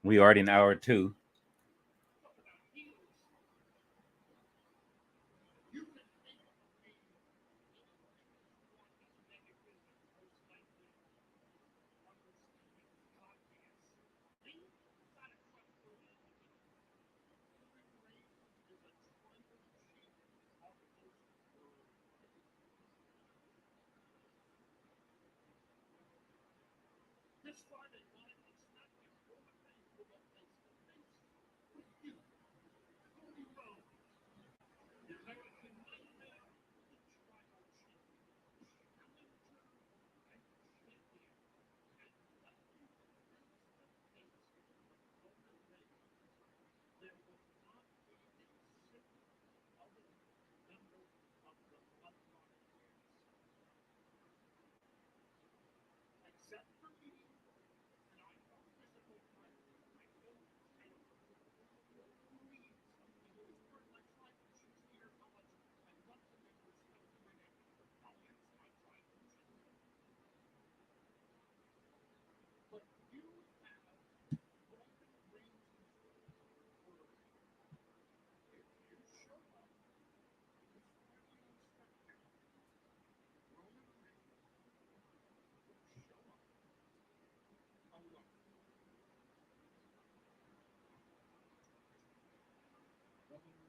We already in hour two.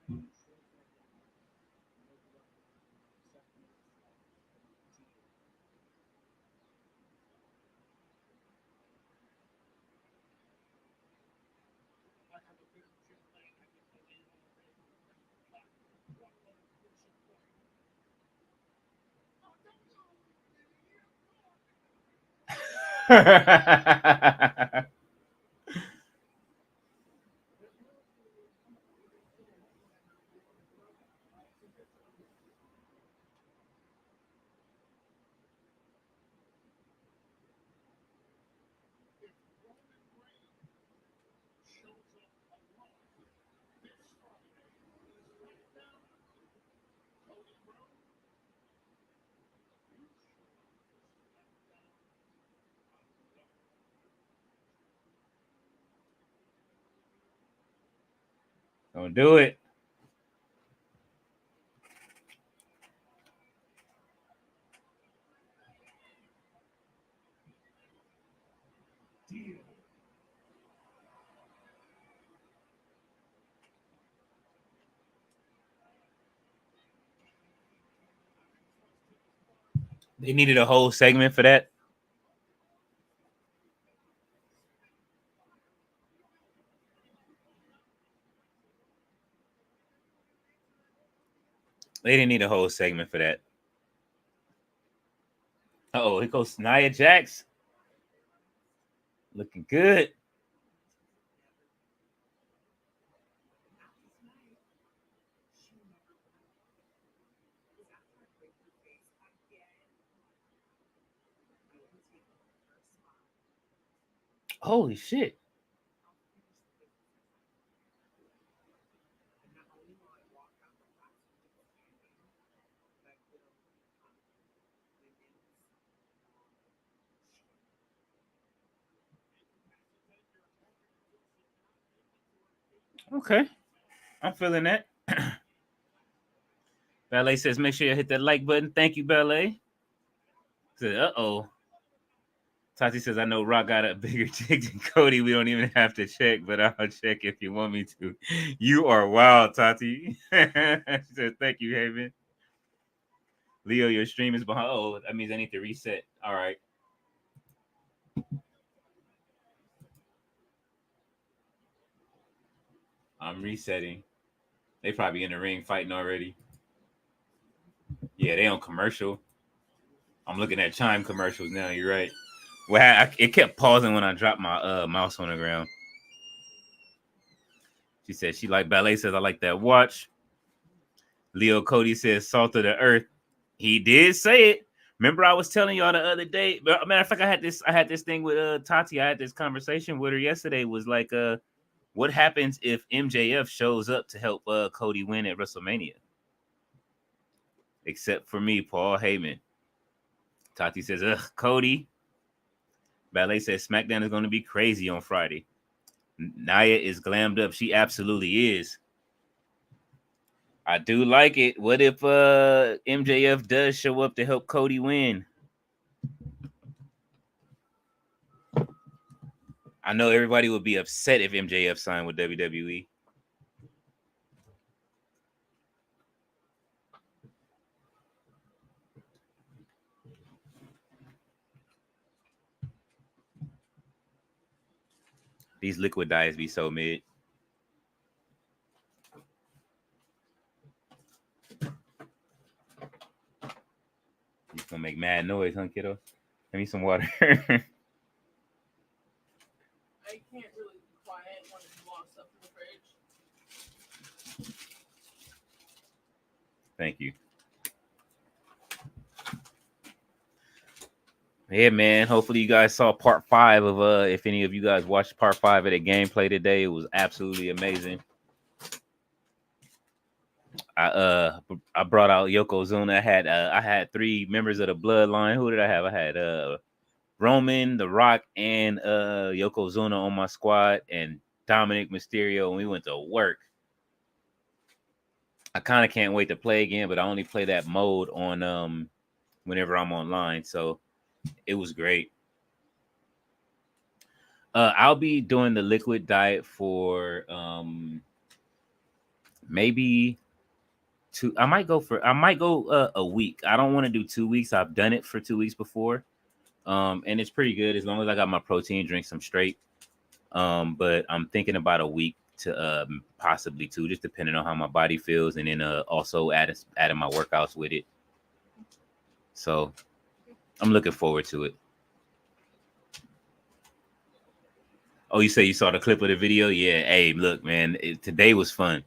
I have a very clear plan. I can tell you on a radio. But what a crucial point. Oh, don't know. If Roman Reigns shows up alone this Friday on SmackDown, Cody Rhodes, you show up to SmackDown alone. Don't do it. Deal. They needed a whole segment for that. They didn't need a whole segment for that. Oh, here goes Nia Jax. Looking good. Holy shit. Okay. I'm feeling that. Ballet says, make sure you hit that like button. Thank you, Ballet. Said, uh-oh. Tati says, I know Rock got a bigger dick than Cody. We don't even have to check, but I'll check if you want me to. You are wild, Tati. She says, thank you, Haven. Leo, your stream is behind. Oh, that means I need to reset. All right. I'm resetting. They probably in the ring fighting already. Yeah, they on commercial. I'm looking at chime commercials now. You're right. Well, it kept pausing when I dropped my mouse on the ground. She said she like ballet. Says I like that watch. Leo Cody says salt of the earth. He did say it. Remember, I was telling y'all the other day. But matter of fact, I had this thing with Tati. I had this conversation with her yesterday. Was like, what happens if MJF shows up to help Cody win at WrestleMania? Except for me, Paul Heyman. Tati says, ugh, Cody. Ballet says SmackDown is going to be crazy on Friday. Nia is glammed up. She absolutely is. I do like it. What if MJF does show up to help Cody win? I know everybody would be upset if MJF signed with WWE. These liquid diets be so mid. You gonna make mad noise, huh, kiddo? Give me some water. I can't really be quiet when there's a lot of stuff in the fridge. Thank you. Yeah, man. Hopefully you guys saw part 5 of if any of you guys watched part 5 of the gameplay today. It was absolutely amazing. I brought out Yokozuna. I had 3 members of the bloodline. Who did I have? I had Roman, The Rock, and Yokozuna on my squad, and Dominic Mysterio, and we went to work. I kind of can't wait to play again, but I only play that mode on whenever I'm online. So it was great. I'll be doing the liquid diet for maybe two. I might go a week. I don't want to do 2 weeks. I've done it for 2 weeks before. And it's pretty good as long as I got my protein drinks, I'm straight. But I'm thinking about a week to possibly 2, just depending on how my body feels, and then also adding my workouts with it. So I'm looking forward to it. Oh, you say you saw the clip of the video? Yeah. Hey, look, man, today was fun.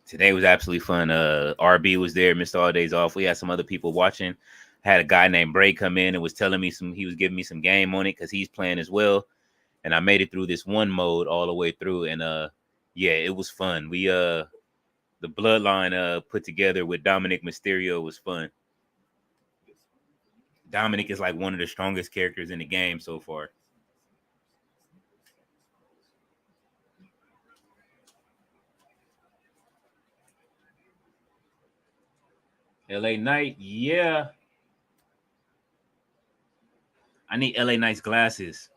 Today was absolutely fun. RB was there, missed all days off. We had some other people watching. Had a guy named Bray come in and was telling me he was giving me some game on it because he's playing as well. And I made it through this one mode all the way through. And yeah, it was fun. We the bloodline put together with Dominic Mysterio was fun. Dominic is like one of the strongest characters in the game so far. LA Knight, yeah. I need LA Knight's glasses.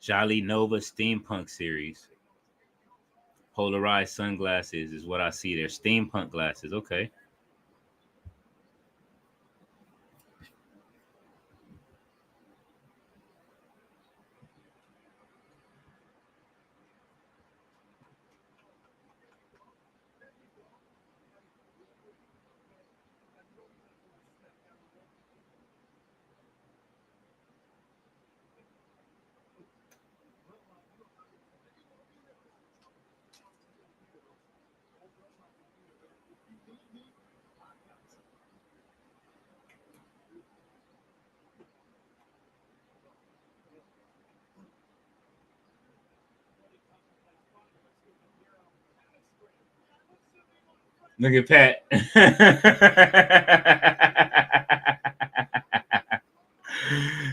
Jolly Nova Steampunk series. Polarized sunglasses is what I see there. Steampunk glasses. Okay. Look at Pat.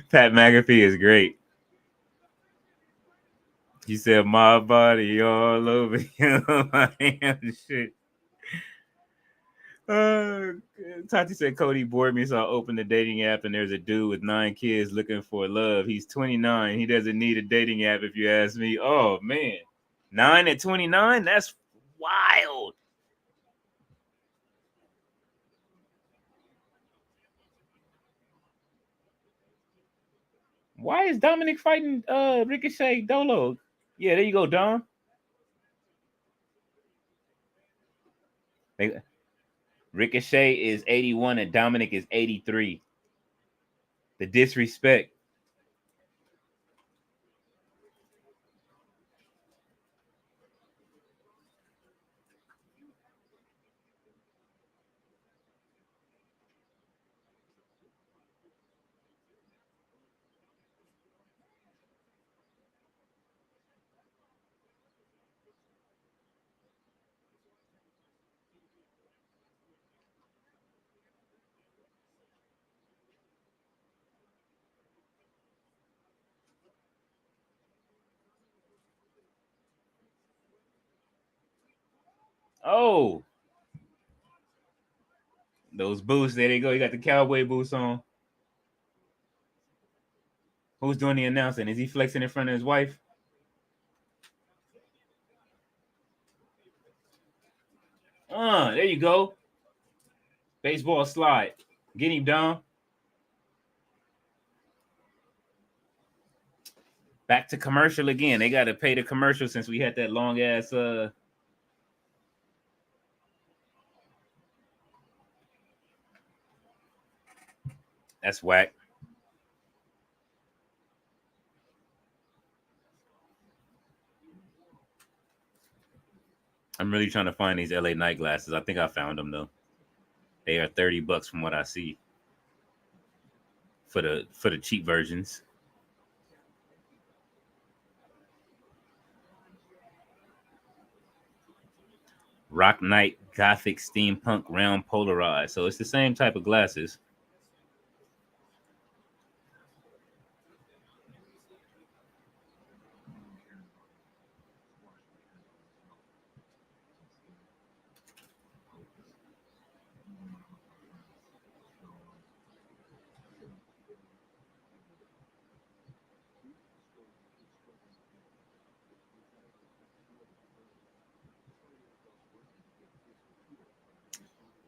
Pat McAfee is great. He said, "My body all over you." Shit. Tati said Cody bored me, so I opened the dating app, and there's a dude with 9 kids looking for love. He's 29. He doesn't need a dating app, if you ask me. Oh man, 9 at 29? That's wild. Why is Dominic fighting Ricochet Dolo? Yeah, there you go, Dom. Ricochet is 81 and Dominic is 83. The disrespect. Oh, those boots. There they go. You got the cowboy boots on. Who's doing the announcing? Is he flexing in front of his wife? There you go. Baseball slide. Get him down. Back to commercial again. They got to pay the commercial since we had that long ass. That's whack. I'm really trying to find these LA Night glasses. I think I found them though. They are $30 from what I see. for the cheap versions. Rock Knight Gothic Steampunk Round Polarized. So it's the same type of glasses.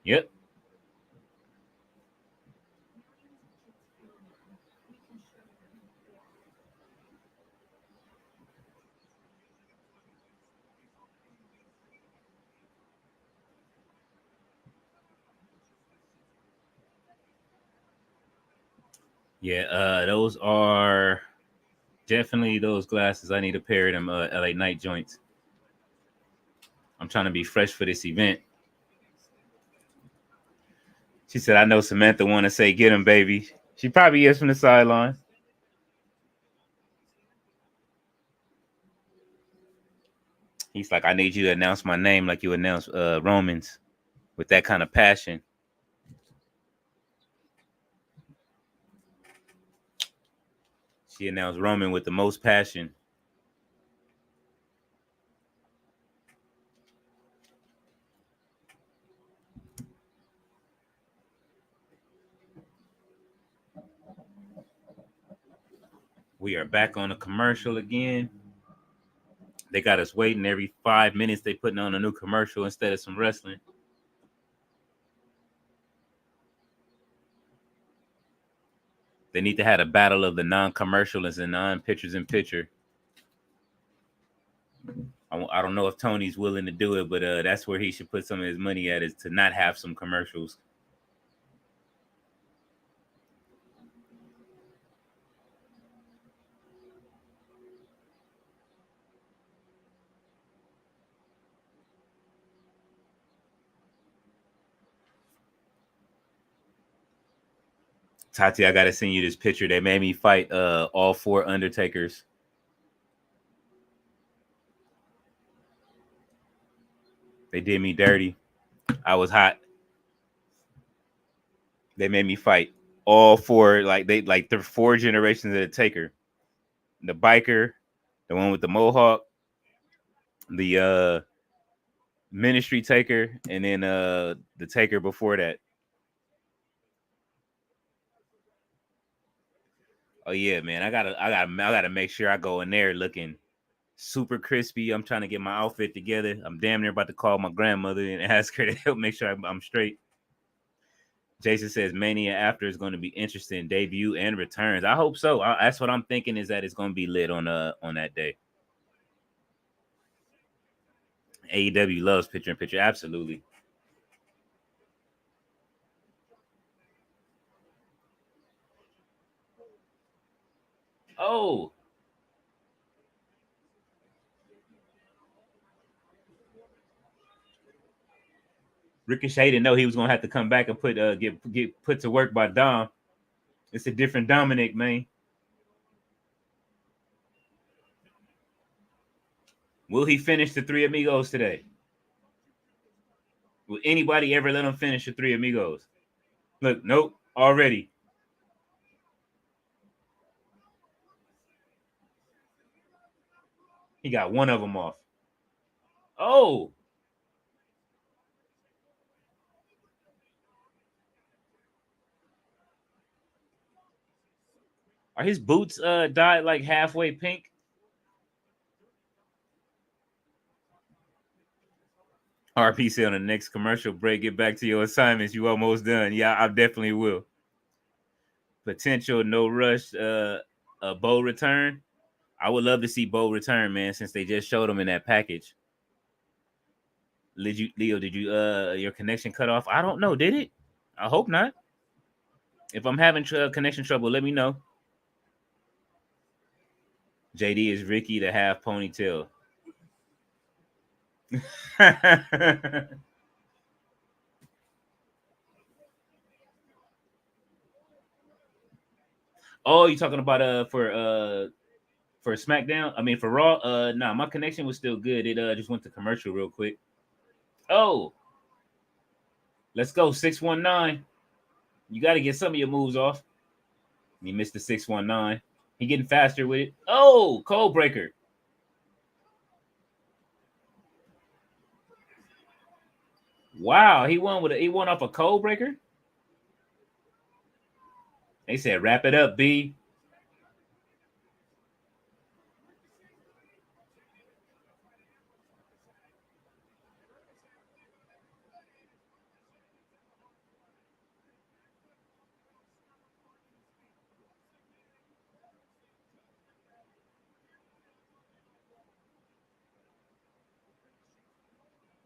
Yep. Yeah, those are definitely those glasses. I need a pair of them LA Night joints. I'm trying to be fresh for this event. She said, I know Samantha want to say, get him, baby. She probably is from the sideline. He's like, I need you to announce my name like you announce Romans with that kind of passion. She announced Roman with the most passion. We are back on a commercial again. They got us waiting every 5 minutes. They putting on a new commercial instead of some wrestling. They need to have a battle of the non-commercialists and non-pictures in picture. I don't know if Tony's willing to do it, but that's where he should put some of his money at, is to not have some commercials. Tati, I gotta send you this picture. They made me fight all 4 Undertakers. They did me dirty. I was hot. They made me fight all 4, like the 4 generations of the Taker. The biker, the one with the mohawk, the ministry Taker, and then the Taker before that. Oh yeah, man. I gotta make sure I go in there looking super crispy. I'm trying to get my outfit together. I'm damn near about to call my grandmother and ask her to help make sure I'm straight. Jason says Mania after is going to be interesting, debut and returns. I hope so. That's what I'm thinking, is that it's going to be lit on that day. AEW loves picture in picture, absolutely. Oh, Ricochet didn't know he was going to have to come back and get put to work by Dom. It's a different Dominic, man. Will he finish the Three Amigos today? Will anybody ever let him finish the Three Amigos? Look, nope, already. He got one of them off. Oh, are his boots dyed like halfway pink? RPC on the next commercial break. Get back to your assignments. You almost done. Yeah, I definitely will. Potential no rush a Bo return. I would love to see Bo return, man, since they just showed him in that package. Leo, did you your connection cut off? I don't know. Did it? I hope not. If I'm having connection trouble, let me know. JD is Ricky the half ponytail. Oh, you talking about for SmackDown? I mean for Raw? Nah, my connection was still good. It just went to commercial real quick. Oh, let's go 619. You got to get some of your moves off. He missed the 619. He getting faster with it. Oh, cold breaker. Wow, he won off a cold breaker. They said wrap it up, B.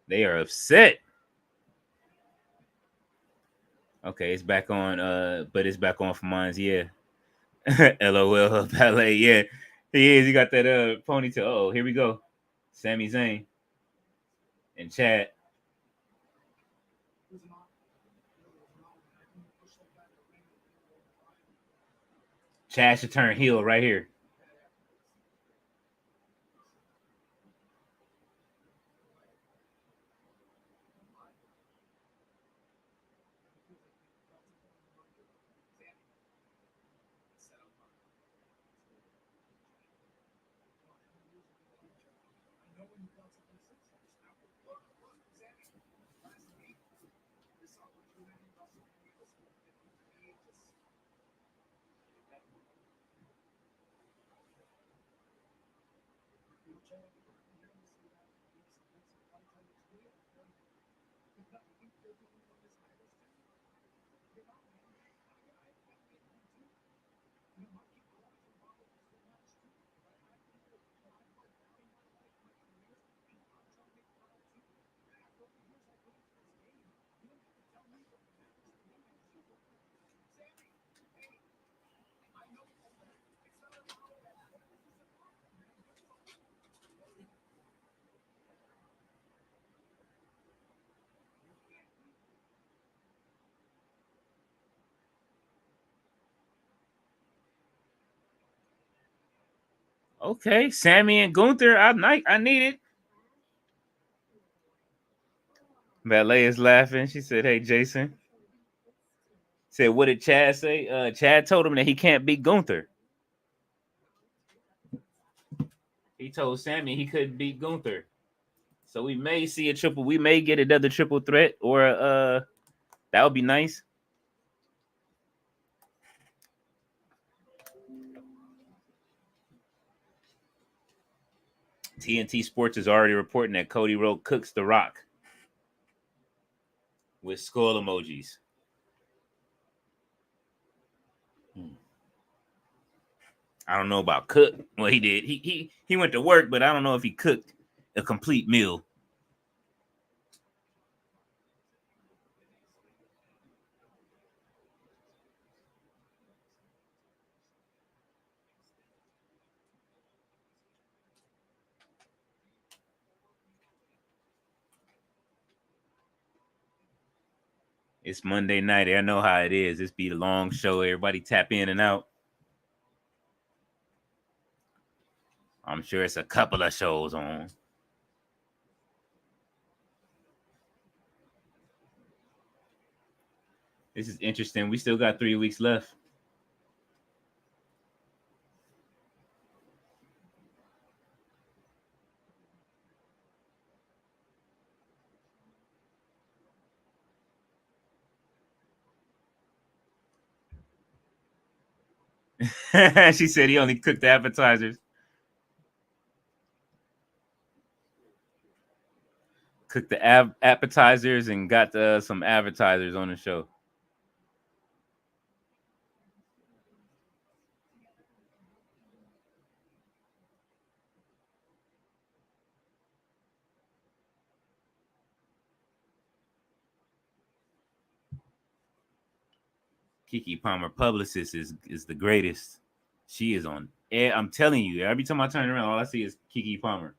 They are upset. Okay, it's back on. But it's back on for mine. Yeah. LOL ballet. Yeah, he is. He got that ponytail. Oh, here we go. Sami Zayn and Chad. Chad should turn heel right here. Okay, Sammy and Gunther. I need it. Ballet is laughing. She said, "Hey, Jason." Said, "What did Chad say?" Chad told him that he can't beat Gunther. He told Sammy he couldn't beat Gunther. So we may see a triple. We may get another triple threat, or that would be nice. TNT Sports is already reporting that Cody Rhodes cooks The Rock with skull emojis. I don't know about cook. Well, he did. He went to work, but I don't know if he cooked a complete meal. It's Monday night. I know how it is. This be a long show. Everybody tap in and out. I'm sure it's a couple of shows on. This is interesting. We still got 3 weeks left. She said he only cooked the appetizers. Cooked the appetizers and got some advertisers on the show. Kiki Palmer publicist is the greatest. She is on air. I'm telling you, every time I turn around, all I see is Kiki Palmer.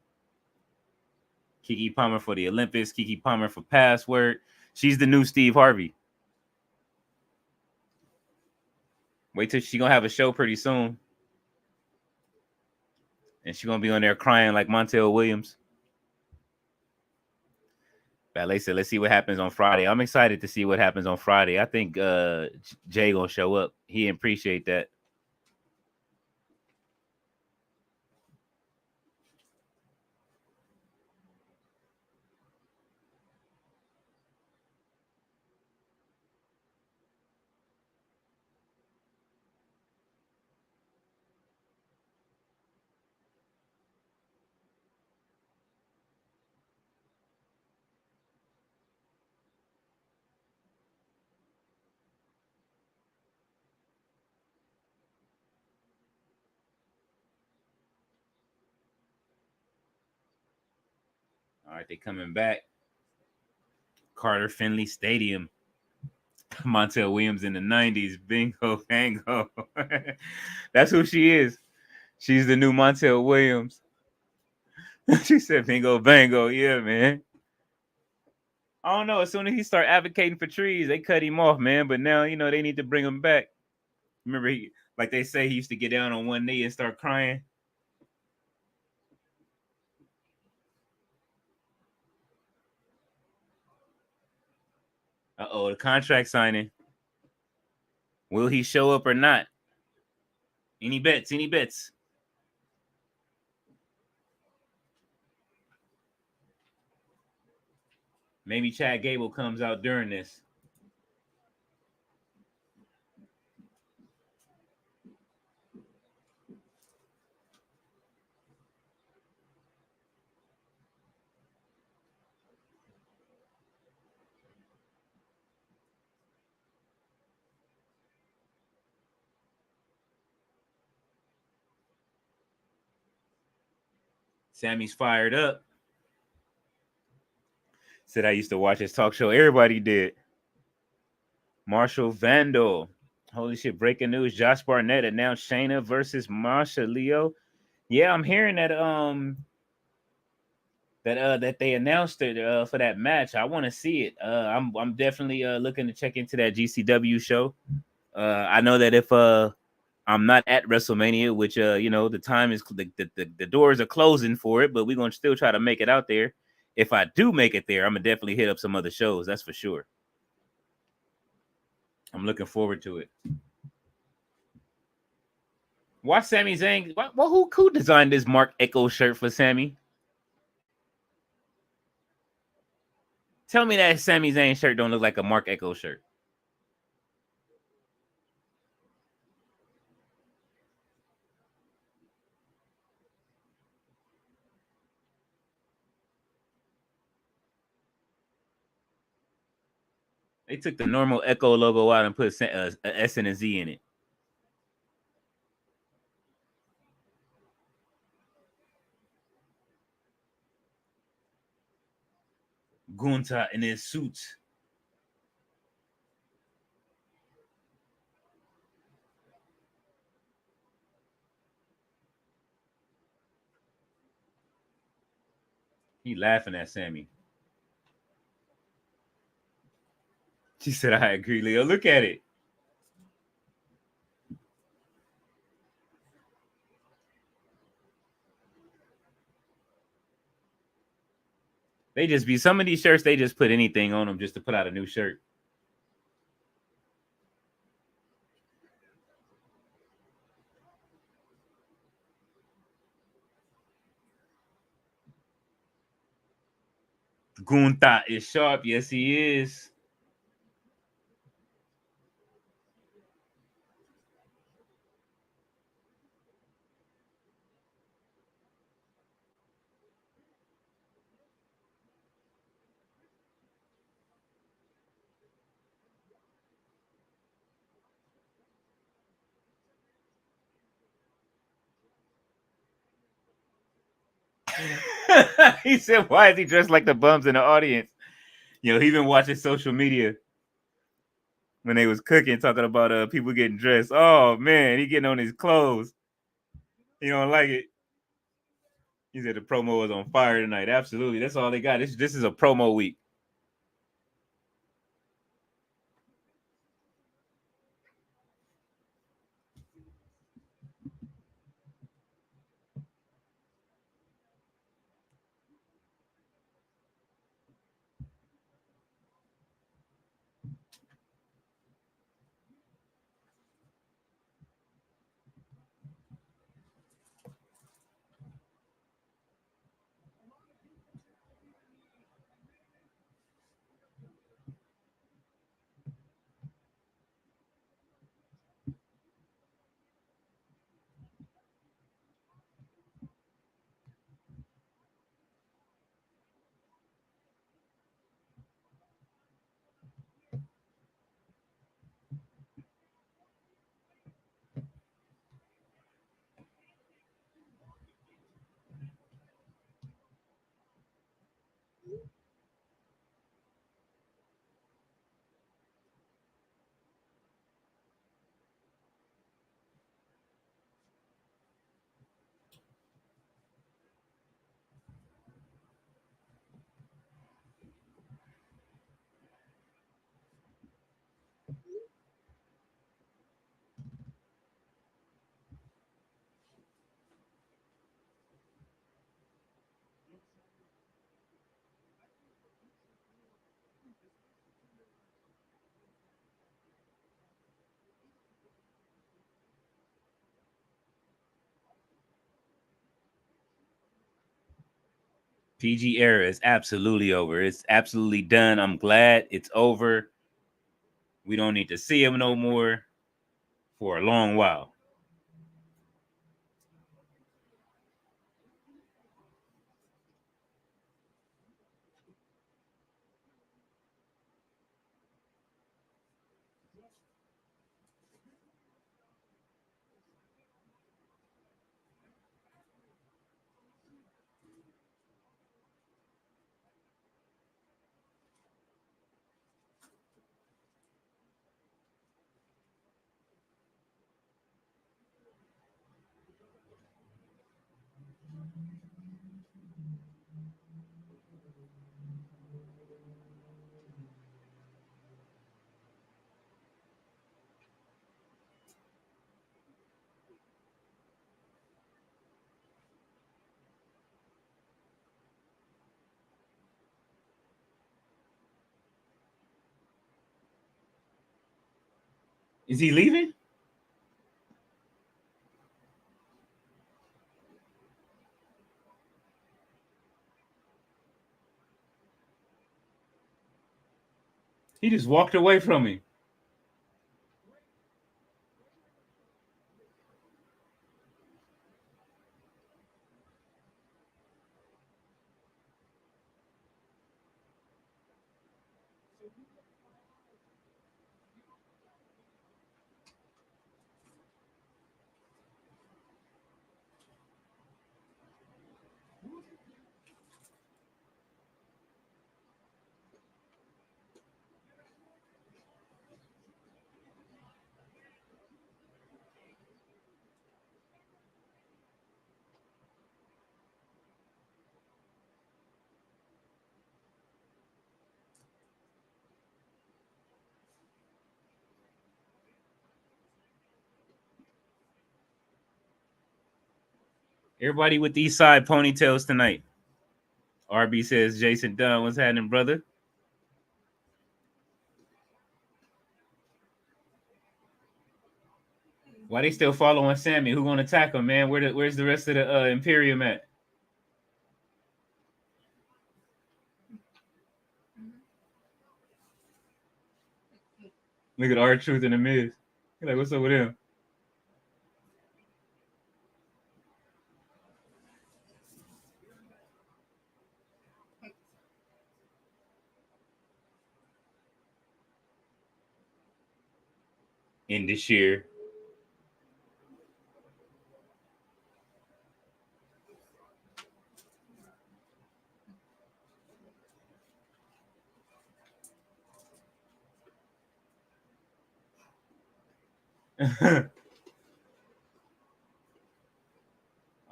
Kiki Palmer for the Olympics. Kiki Palmer for Password. She's the new Steve Harvey. Wait till she gonna have a show pretty soon. And she gonna be on there crying like Montel Williams. Ballet said, let's see what happens on Friday. I'm excited to see what happens on Friday. I think Jay gonna show up. He appreciate that. All right, they coming back. Carter Finley Stadium. Montel Williams in the 90s. Bingo, bango. That's who she is. She's the new Montel Williams. She said bingo, bango. Yeah, man. I don't know. As soon as he start advocating for trees, they cut him off, man. But now, they need to bring him back. Remember, like they say, he used to get down on one knee and start crying. Uh-oh, the contract signing. Will he show up or not? Any bets? Any bets? Maybe Chad Gable comes out during this. Sammy's fired up. Said I used to watch his talk show. Everybody did. Marshall Vandal. Holy shit, breaking news. Josh Barnett announced Shayna versus Marsha Leo. Yeah, I'm hearing that that they announced it for that match. I want to see it. I'm definitely looking to check into that GCW show. I know that if I'm not at WrestleMania, which the time is the doors are closing for it, but we're gonna still try to make it out there. If I do make it there, I'm gonna definitely hit up some other shows. That's for sure. I'm looking forward to it. Why Sami Zayn? Well, who designed this Mark Echo shirt for Sammy? Tell me that Sami Zayn shirt don't look like a Mark Echo shirt. They took the normal Echo logo out and put a S and a Z in it. Gunta in his suits. He laughing at Sammy. She said, I agree, Leo. Look at it. They just be some of these shirts, they just put anything on them just to put out a new shirt. Gunther is sharp. Yes, he is. He said, why is he dressed like the bums in the audience? He been watching social media when they was cooking, talking about people getting dressed. Oh, man, he getting on his clothes. He don't like it. He said the promo was on fire tonight. Absolutely. That's all they got. This is a promo week. PG era is absolutely over. It's absolutely done. I'm glad it's over. We don't need to see him no more for a long while. Is he leaving? He just walked away from me. Everybody with these side ponytails tonight. RB says, Jason Dunn, what's happening, brother? Why they still following Sammy? Who gonna attack him, man? Where's the rest of the Imperium at? Look at R-Truth and the Miz. You're like, what's up with him? In this year.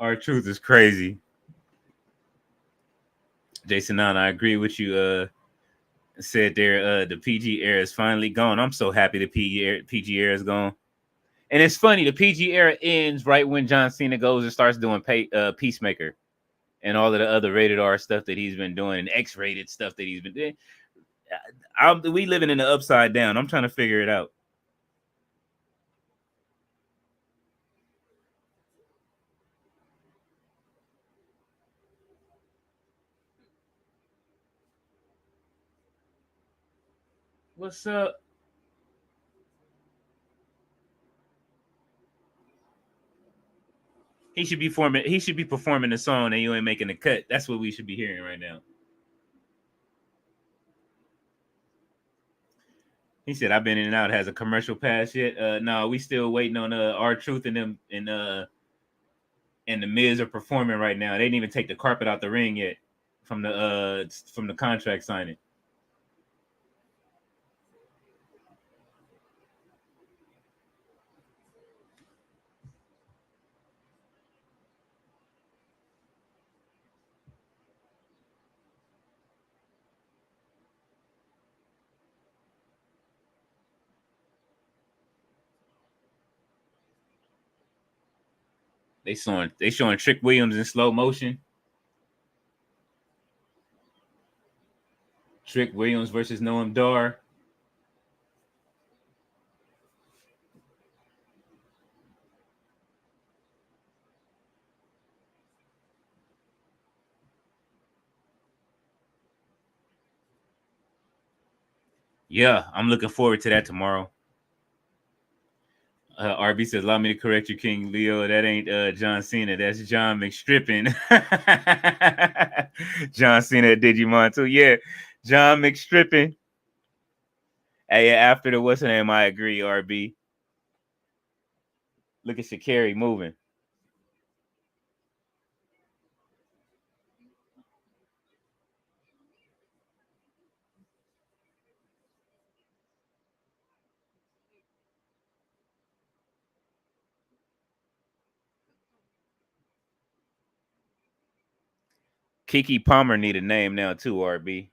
R-Truth is crazy. Jason Nana, I agree with you. Said there, the PG era is finally gone. I'm so happy the PG era is gone. And it's funny, the PG era ends right when John Cena goes and starts doing Peacemaker and all of the other rated R stuff that he's been doing and X-rated stuff that he's been doing. We living in the upside down. I'm trying to figure it out. What's up? He should be performing the song and you ain't making the cut. That's what we should be hearing right now. He said, I've been in and out. Has a commercial pass yet? No, we still waiting on R-Truth and them and the Miz are performing right now. They didn't even take the carpet out the ring yet from the contract signing. They showing Trick Williams in slow motion. Trick Williams versus Noam Dar. Yeah, I'm looking forward to that tomorrow. RB says, allow me to correct you, King Leo. That ain't John Cena. That's John McStrippin. John Cena at Digimon too. Yeah, John McStrippin. Hey, after the what's her name, I agree, RB. Look at Sha'Carri moving. Kiki Palmer need a name now too, RB.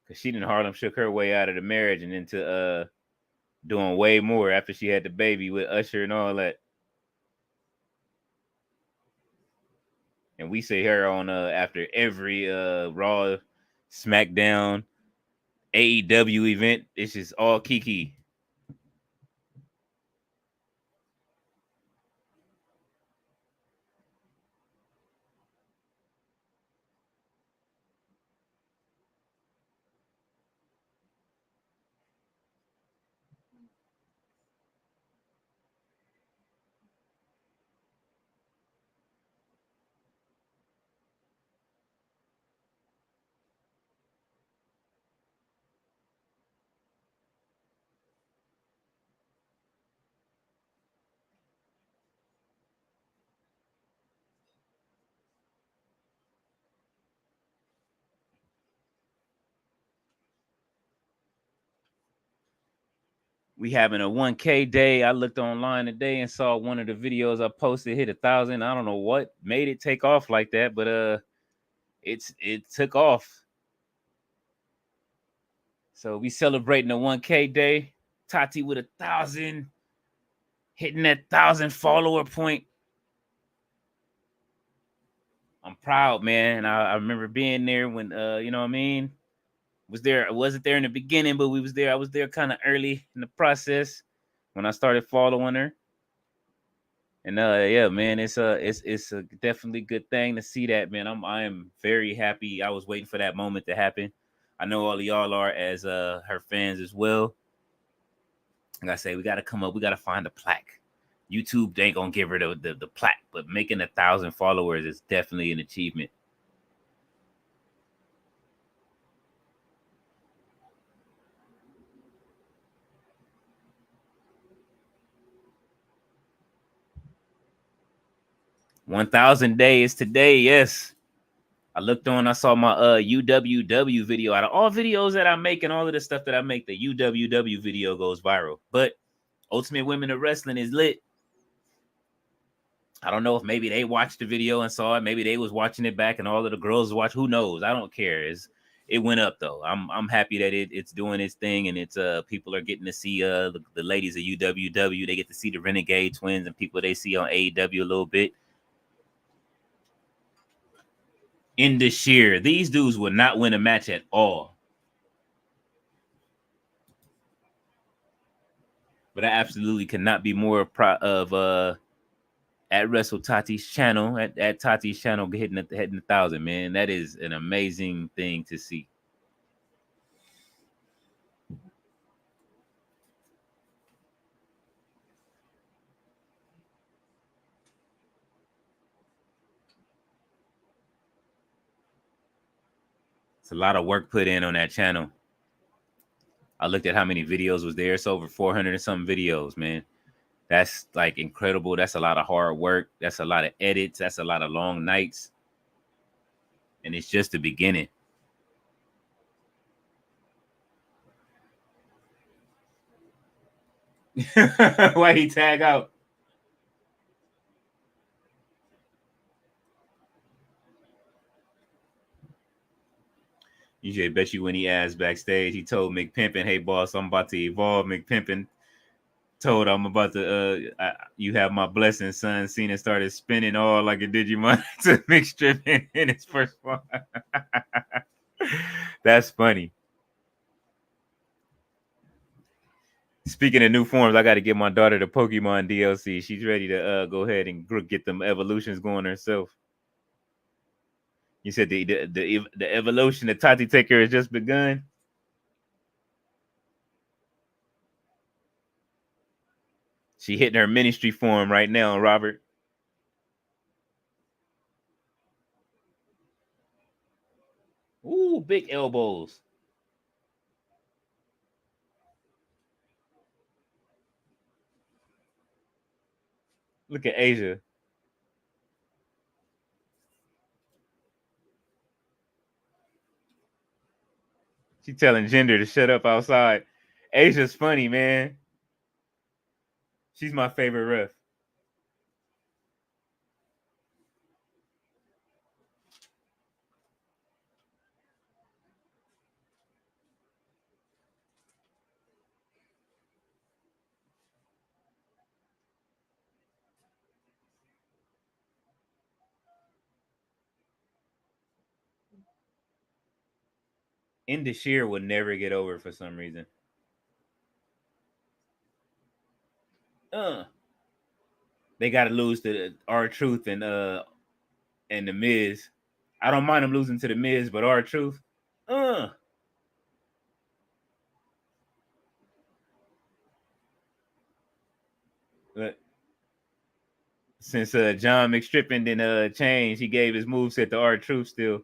Cause she didn't Harlem shook her way out of the marriage and into doing way more after she had the baby with Usher and all that. And we see her on after every Raw, SmackDown, AEW event. It's just all Kiki. We having a 1K day. I looked online today and saw one of the videos I posted hit 1,000. I don't know what made it take off like that, but it took off. So we celebrating the 1K day. Tati with 1,000, hitting that 1,000 follower point. I'm proud, man. I remember being there when you know what I mean. I wasn't there in the beginning, but we was there. I was there kind of early in the process when I started following her. And yeah, man, it's a definitely good thing to see that, man. I am very happy. I was waiting for that moment to happen. I know all of y'all are as her fans as well. Like I say, we gotta come up, we gotta find a plaque. YouTube ain't gonna give her the plaque, but making 1,000 followers is definitely an achievement. $1,000 days today, yes. I looked on, I saw my UWW video. Out of all videos that I make and all of the stuff that I make, the UWW video goes viral. But Ultimate Women of Wrestling is lit. I don't know if maybe they watched the video and saw it. Maybe they was watching it back and all of the girls watch. Who knows? I don't care. It went up though. I'm happy that it's doing its thing and it's people are getting to see the ladies of UWW. They get to see the Renegade Twins and people they see on AEW a little bit. In this year, these dudes would not win a match at all. But I absolutely cannot be more proud of at Wrestle Tati's channel, at Tati's channel hitting 1,000, man. That is an amazing thing to see. It's a lot of work put in on that channel. I looked at how many videos was there. It's over 400 and some videos, man. That's like incredible. That's a lot of hard work. That's a lot of edits. That's a lot of long nights. And it's just the beginning. Why he tag out? UJ bet you when he asked backstage, he told McPimpin, "Hey boss, I'm about to evolve." McPimpin told I'm about to you have my blessing, son. Cena started spinning all like a Digimon to McStrippin in his first one. That's funny. Speaking of new forms, I got to get my daughter the Pokemon DLC. She's ready to go ahead and get them evolutions going herself. You said the evolution of Tati Taker has just begun. She hitting her ministry form right now, Robert. Ooh, big elbows. Look at Asia. She telling Gender to shut up outside. Asia's funny, man. She's my favorite ref. Indashir would never get over for some reason. They gotta lose to R-Truth and the Miz. I don't mind them losing to the Miz, but R-Truth. But since John McStrippin didn't change, he gave his moveset to R-Truth still.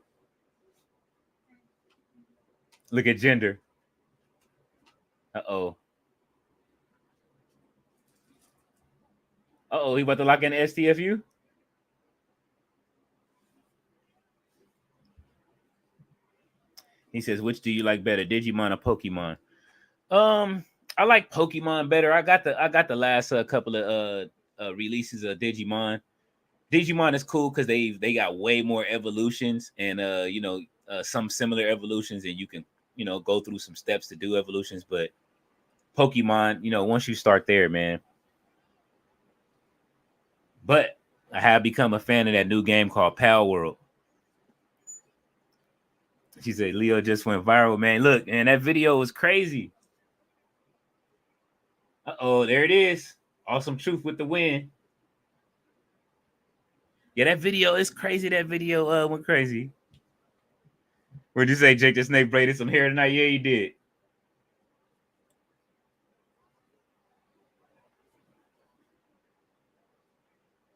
Look at Gender. Uh-oh. Uh-oh, he about to lock in STFU? He says, which do you like better, Digimon or Pokemon? I like Pokemon better. I got the last couple of releases of Digimon. Digimon is cool because they got way more evolutions and some similar evolutions, and you can go through some steps to do evolutions. But Pokemon, once you start there, man. But I have become a fan of that new game called Pal World. She said Leo just went viral, man. Look, and that video was crazy. Uh-oh, there it is. Awesome Truth with the win. Yeah, that video is crazy. That video went crazy. What'd you say, Jake the Snake braided some hair tonight? Yeah, he did.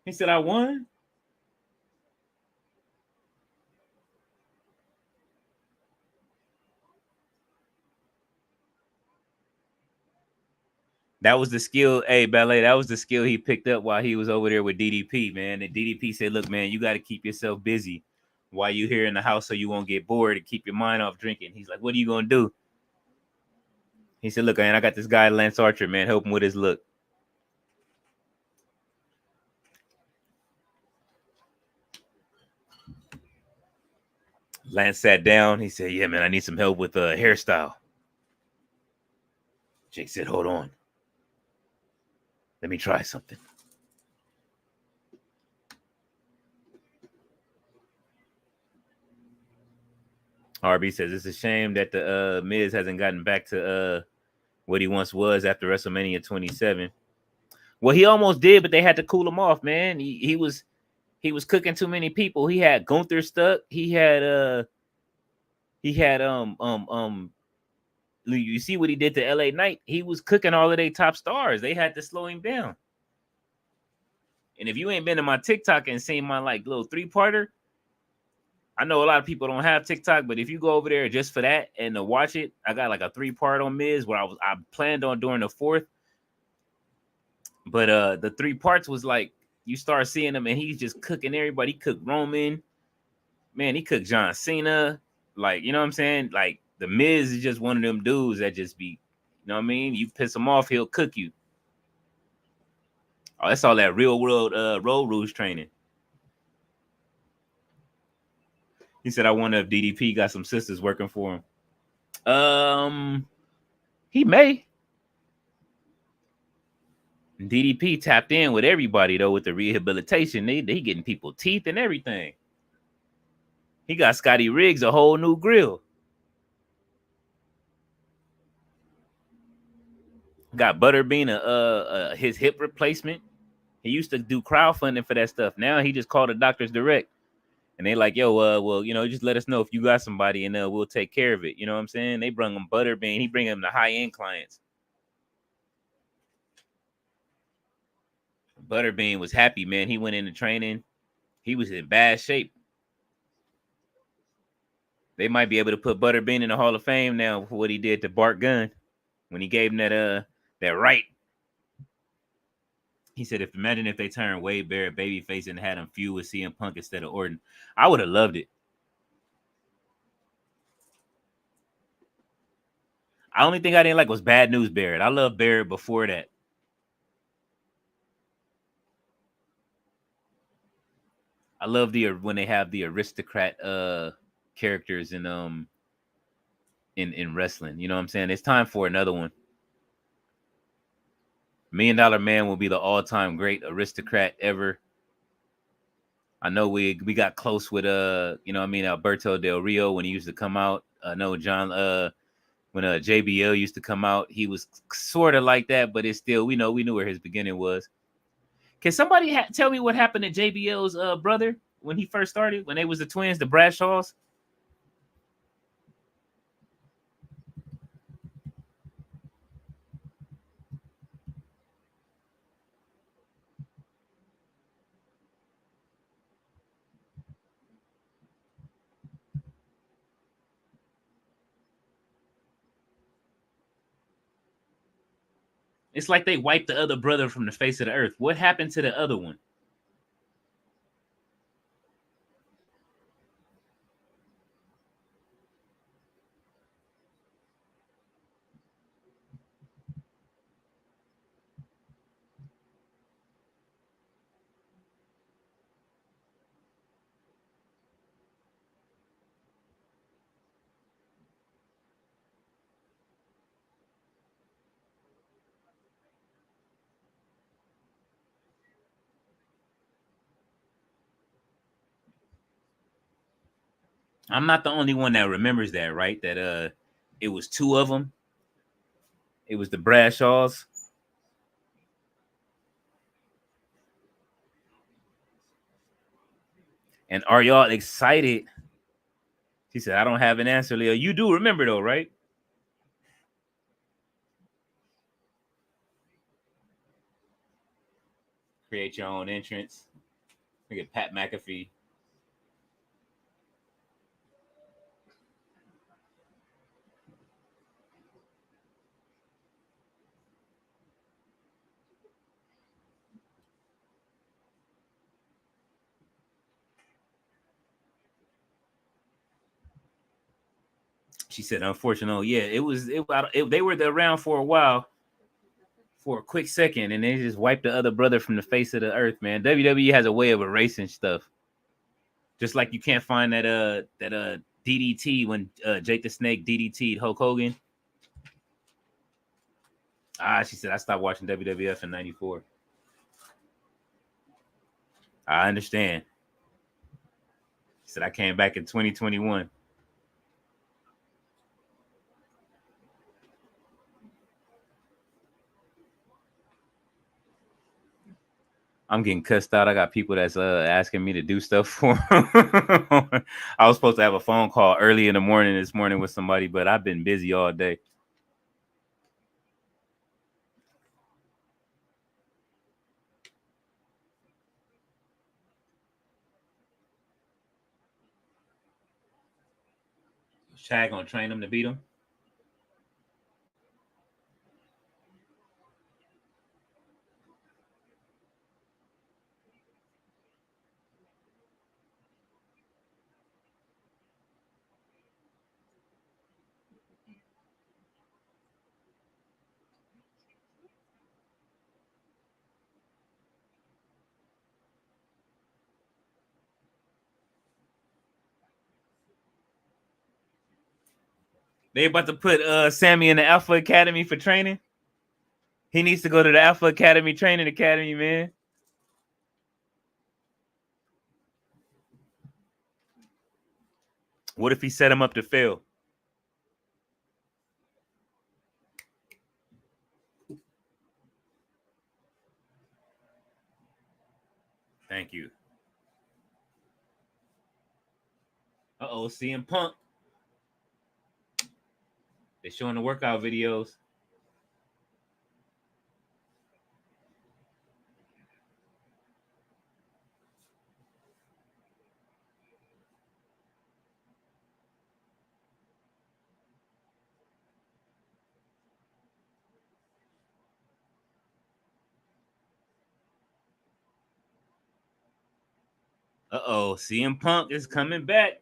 He said, I won? That was the skill. Hey, Ballet, that was the skill he picked up while he was over there with DDP, man. And DDP said, look, man, you got to keep yourself busy while you're here in the house so you won't get bored and keep your mind off drinking. He's like, what are you going to do? He said, look, man, I got this guy, Lance Archer, man. Help him with his look. Lance sat down. He said, yeah, man, I need some help with hairstyle. Jake said, hold on. Let me try something. RB says, it's a shame that the Miz hasn't gotten back to what he once was after WrestleMania 27. Well, he almost did, but they had to cool him off, man. He was cooking too many people. He had Gunther stuck. He had you see what he did to LA Knight? He was cooking all of their top stars. They had to slow him down. And if you ain't been to my TikTok and seen my like little 3-parter, I know a lot of people don't have TikTok, but if you go over there just for that and to watch it, I got like a 3-part on Miz where I planned on doing the 4th. But the 3 parts was like you start seeing him and he's just cooking everybody. He cooked Roman. Man, he cooked John Cena. Like, you know what I'm saying? Like the Miz is just one of them dudes that just be, you know what I mean? You piss him off, he'll cook you. Oh, that's all that real world road rules training. He said, I wonder if DDP got some sisters working for him. He may. DDP tapped in with everybody though with the rehabilitation. They getting people teeth and everything. He got Scotty Riggs a whole new grill. Got Butterbean his hip replacement. He used to do crowdfunding for that stuff. Now he just called the doctors direct. And they like, yo, well, just let us know if you got somebody and we'll take care of it. You know what I'm saying? They bring him Butterbean. He bring him the high-end clients. Butterbean was happy, man. He went into training. He was in bad shape. They might be able to put Butterbean in the Hall of Fame now for what he did to Bart Gunn when he gave him that right. He said, imagine if they turned Wade Barrett babyface and had him feud with CM Punk instead of Orton. I would have loved it. The only thing I didn't like was Bad News Barrett. I loved Barrett before that. I love when they have the aristocrat characters in wrestling. You know what I'm saying? It's time for another one. $1 Million Man will be the all-time great aristocrat ever. I know we got close with Alberto Del Rio when he used to come out. I know John when JBL used to come out, he was sort of like that, but it's still we knew where his beginning was. Can somebody tell me what happened to JBL's brother when he first started, when they was the twins, the Bradshaws? It's like they wiped the other brother from the face of the earth. What happened to the other one? I'm not the only one that remembers that, right? That it was two of them. It was the Bradshaws. And are y'all excited? She said, I don't have an answer, Leo. You do remember though, right? Create your own entrance. Look at Pat McAfee. She said, unfortunately, yeah, they were around for a while, for a quick second, and they just wiped the other brother from the face of the earth, man. WWE has a way of erasing stuff. Just like you can't find that DDT when Jake the Snake DDT'd Hulk Hogan. She said, I stopped watching WWF in 94. I understand. She said, I came back in 2021. I'm getting cussed out. I got people that's asking me to do stuff for them. I was supposed to have a phone call early in the morning this morning with somebody, but I've been busy all day. Shaq gonna train them to beat them? They about to put Sammy in the Alpha Academy for training. He needs to go to the Alpha Academy training academy, man. What if he set him up to fail? Thank you. CM Punk. They're showing the workout videos. CM Punk is coming back.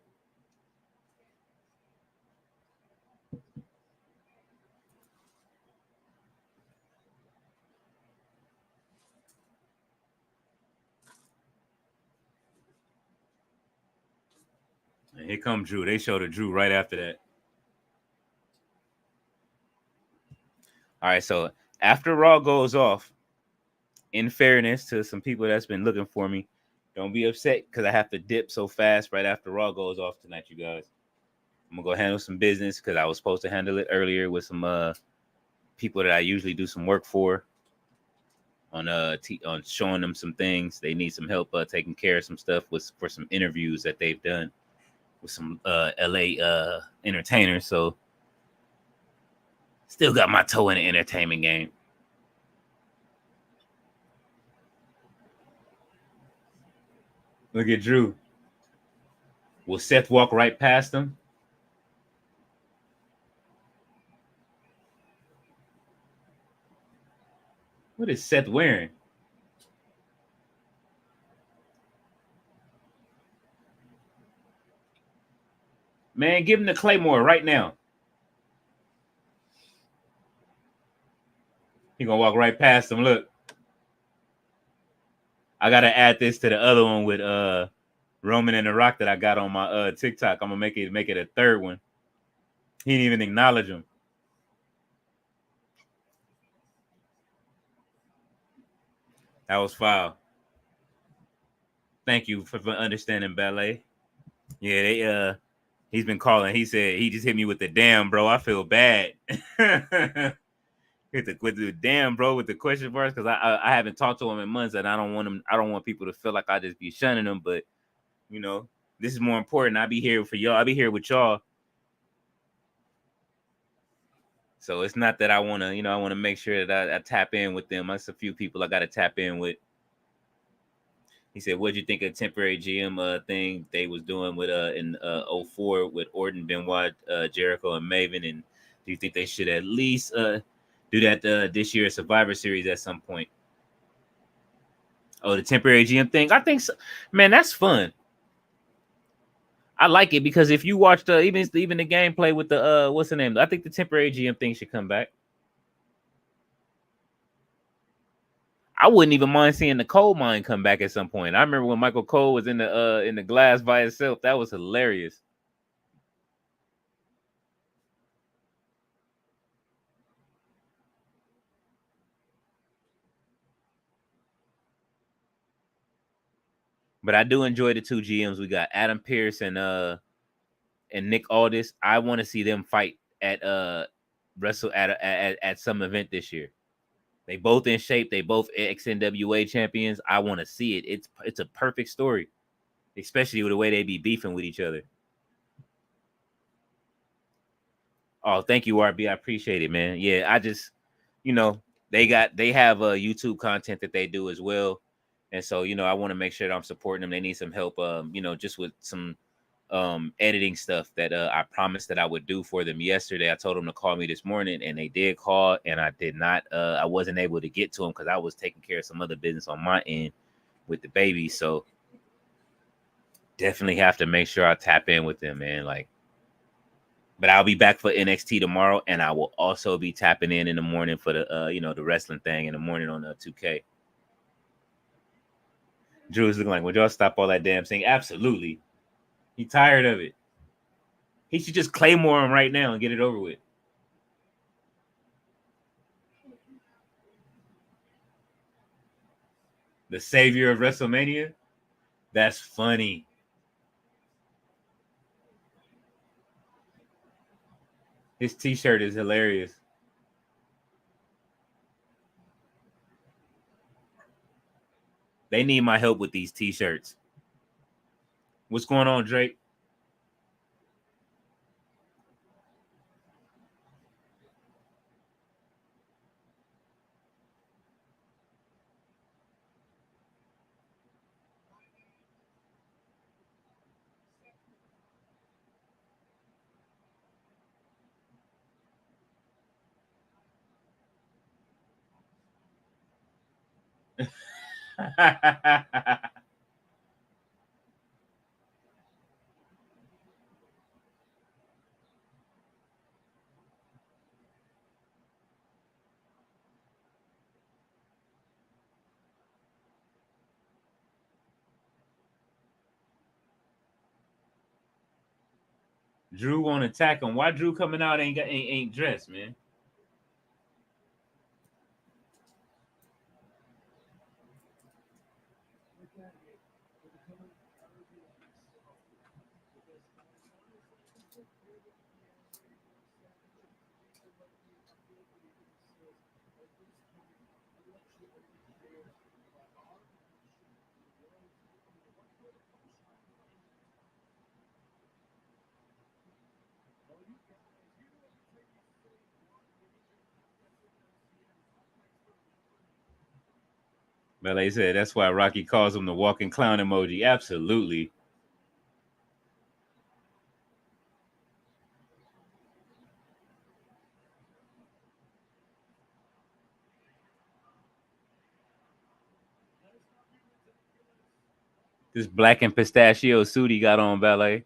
And here come Drew. They showed a Drew right after that. All right, so after Raw goes off, in fairness to some people that's been looking for me, don't be upset because I have to dip so fast right after Raw goes off tonight, you guys. I'm gonna go handle some business because I was supposed to handle it earlier with some people that I usually do some work for on showing them some things. They need some help taking care of some stuff for some interviews that they've done with some LA entertainers. So still got my toe in the entertainment game. Look at Drew. Will Seth walk right past him? What is Seth wearing? Man, give him the Claymore right now. He gonna walk right past him. Look. I gotta add this to the other one with Roman and The Rock that I got on my TikTok. I'm gonna make it a third one. He didn't even acknowledge him. That was foul. Thank you for understanding, Ballet. Yeah, they he's been calling. He said he just hit me with the damn, bro. I feel bad. with the damn, bro, with the question marks because I haven't talked to him in months and I don't want him. I don't want people to feel like I just be shunning them. But you know, this is more important. I be here for y'all. I be here with y'all. So it's not that I want to, I want to make sure that I tap in with them. That's a few people I got to tap in with. He said, "What'd you think of temporary GM thing they was doing with in 04 with Orton, Benoit, Jericho, and Maven? And do you think they should at least do that this year Survivor Series at some point?" Oh, the temporary GM thing. I think so. Man, that's fun. I like it because if you watch the even the gameplay with the what's the name? I think the temporary GM thing should come back. I wouldn't even mind seeing the coal mine come back at some point. I remember when Michael Cole was in the glass by itself. That was hilarious. But I do enjoy the two GMs. We got Adam Pearce and Nick Aldis. I want to see them fight at wrestle at some event this year. They both in shape. They both ex-NWA champions. I want to see it. It's a perfect story, especially with the way they be beefing with each other. Oh, thank you, RB. I appreciate it, man. Yeah, I just, they have YouTube content that they do as well, and so I want to make sure that I'm supporting them. They need some help, just with some editing stuff that I promised that I would do for them yesterday. I told them to call me this morning, and they did call, and I did not. I wasn't able to get to them because I was taking care of some other business on my end with the baby. So definitely have to make sure I tap in with them, man. Like. But I'll be back for NXT tomorrow, and I will also be tapping in the morning for the the wrestling thing in the morning on 2K. Drew is looking like, would y'all stop all that damn thing? Absolutely. He tired of it. He should just claymore him right now and get it over with. The savior of WrestleMania? That's funny. His t-shirt is hilarious. They need my help with these t-shirts. What's going on, Drake? Drew won't attack him. Why Drew coming out ain't dressed, man? Melee said that's why Rocky calls him the walking clown emoji. Absolutely. This black and pistachio suit he got on, Ballet.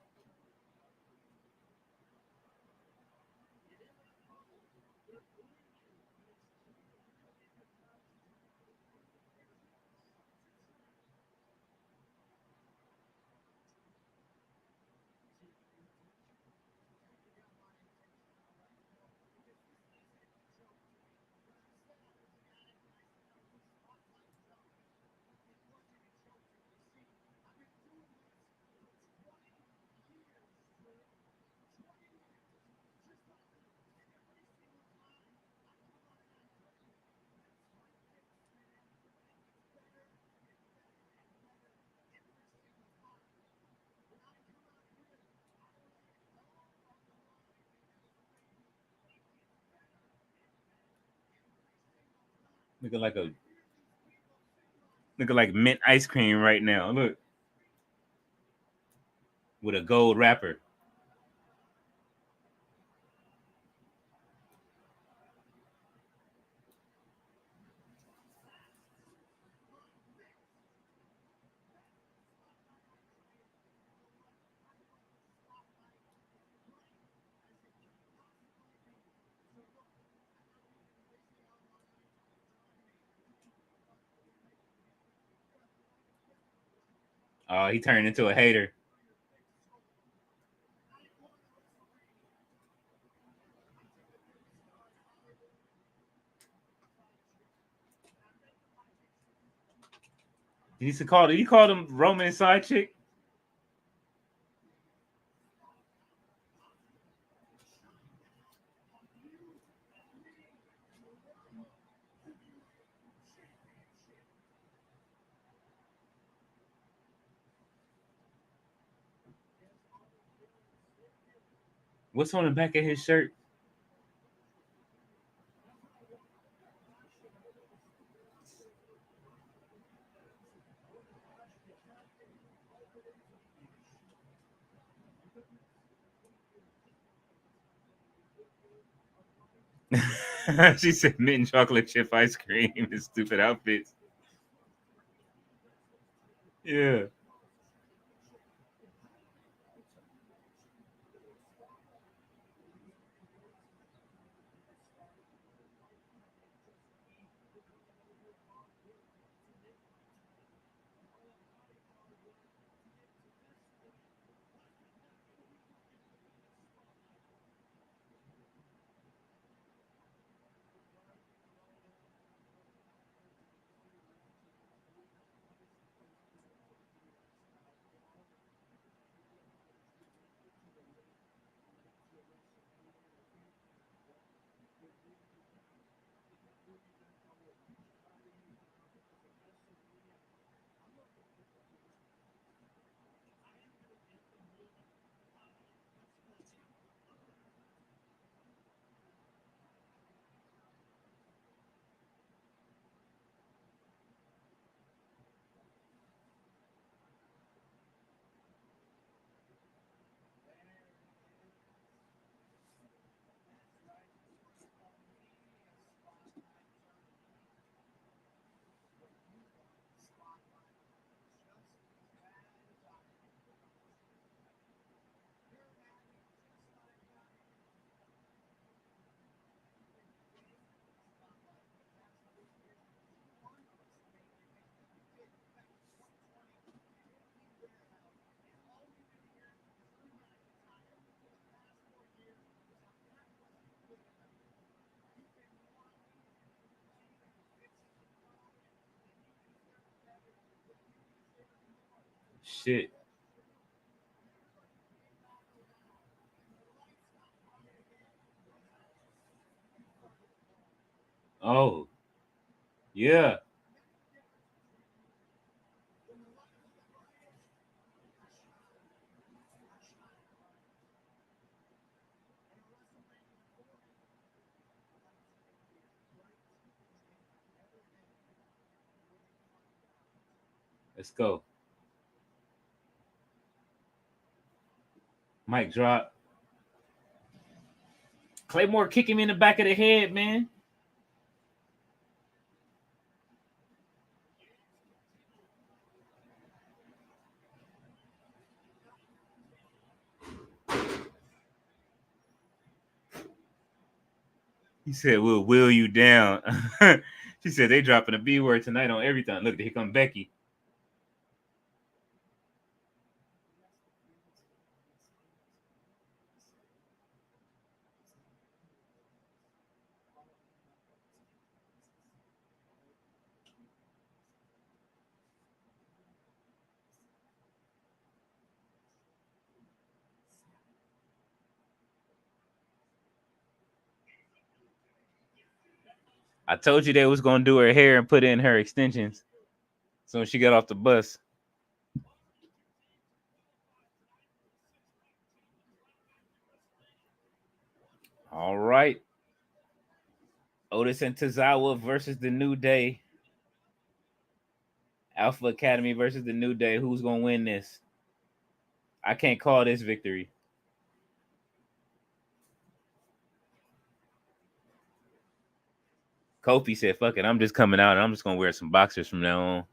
Looking like mint ice cream right now. Look. With a gold wrapper. Oh, he turned into a hater. Did he call him Roman side chick? What's on the back of his shirt? She said mint chocolate chip ice cream and stupid outfits. Yeah. Shit. Oh, yeah. Let's go. Mic drop. Claymore kick him in the back of the head, man. He said, "We'll wheel you down." She said they dropping a B word tonight on everything. Look, here come Becky. I told you they was gonna do her hair and put in her extensions. So when she got off the bus. All right. Otis and Tozawa versus the New Day. Alpha Academy versus the New Day. Who's gonna win this? I can't call this victory. Kofi said, "Fuck it, I'm just coming out and I'm just gonna wear some boxers from now on."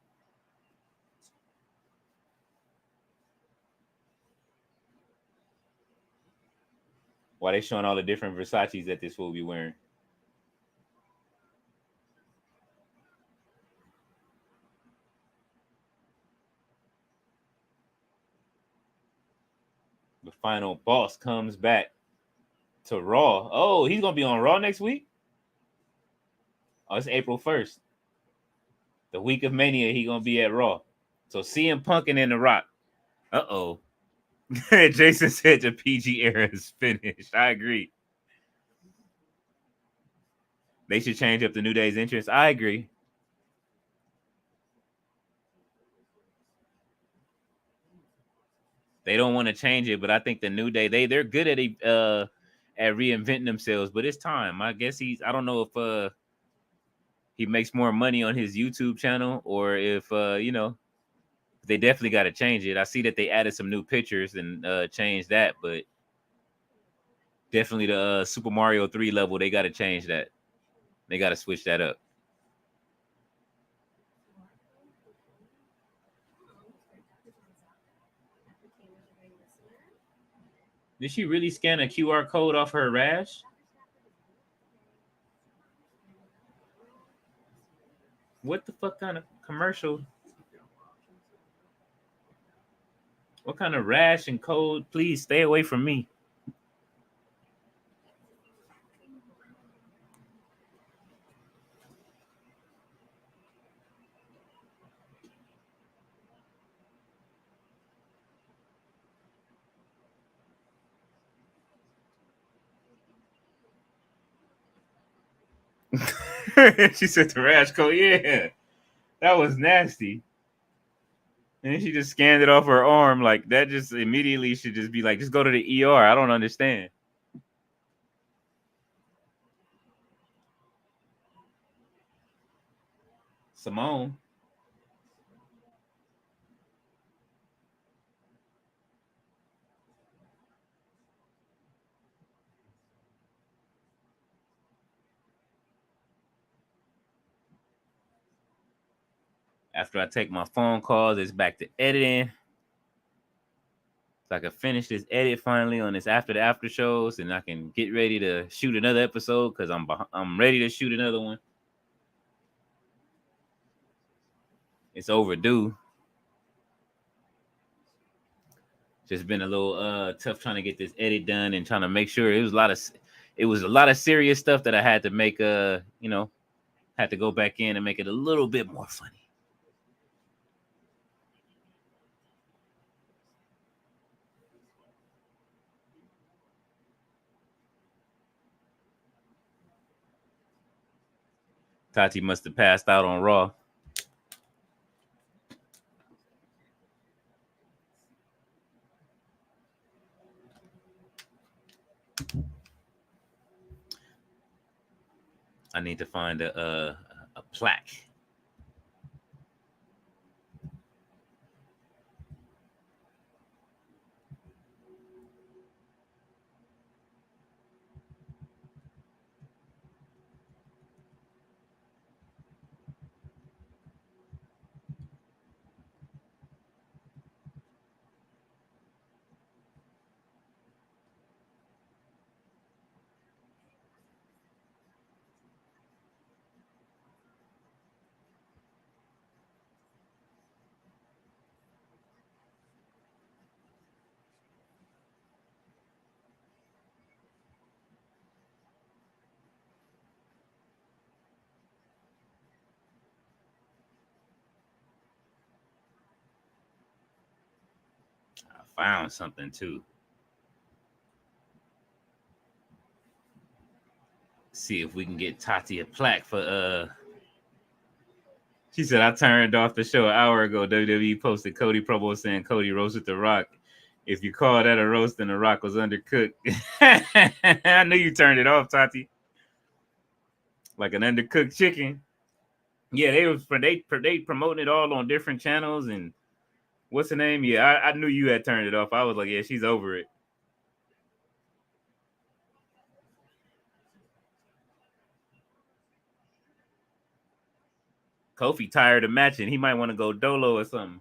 Why they showing all the different Versace's that this will be wearing? The final boss comes back to Raw. Oh, he's gonna be on Raw next week. Oh, it's April 1st. The week of Mania, he gonna be at Raw. So CM Punk and then The Rock. Uh-oh. Jason said the PG era is finished. I agree. They should change up the New Day's entrance. I agree. They don't want to change it, but I think the New Day, they're good at reinventing themselves, but it's time. I guess I don't know if he makes more money on his YouTube channel or if they definitely got to change it. I see that they added some new pictures and changed that, but definitely the Super Mario 3 level, they got to change that. They got to switch that up. Did she really scan a QR code off her rash? What the fuck kind of commercial? What kind of rash and code? Please stay away from me. She said the rash code. Yeah, that was nasty. And then she just scanned it off her arm. Like that just immediately should just be like, just go to the ER. I don't understand. Simone. After I take my phone calls, it's back to editing. So I can finish this edit finally on this after the after shows, and I can get ready to shoot another episode because I'm ready to shoot another one. It's overdue. Just been a little tough trying to get this edit done and trying to make sure it was a lot of serious stuff that I had to make had to go back in and make it a little bit more funny. Tati must have passed out on Raw. I need to find a plaque. I found something too. See if we can get Tati a plaque for She said I turned off the show an hour ago. WWE posted Cody promo saying Cody roasted The Rock. If you call that a roast, then The Rock was undercooked. I knew you turned it off, Tati. Like an undercooked chicken. Yeah, they promoting it all on different channels and what's the name? Yeah, I knew you had turned it off. I was like, yeah, she's over it. Kofi tired of matching. He might want to go dolo or something.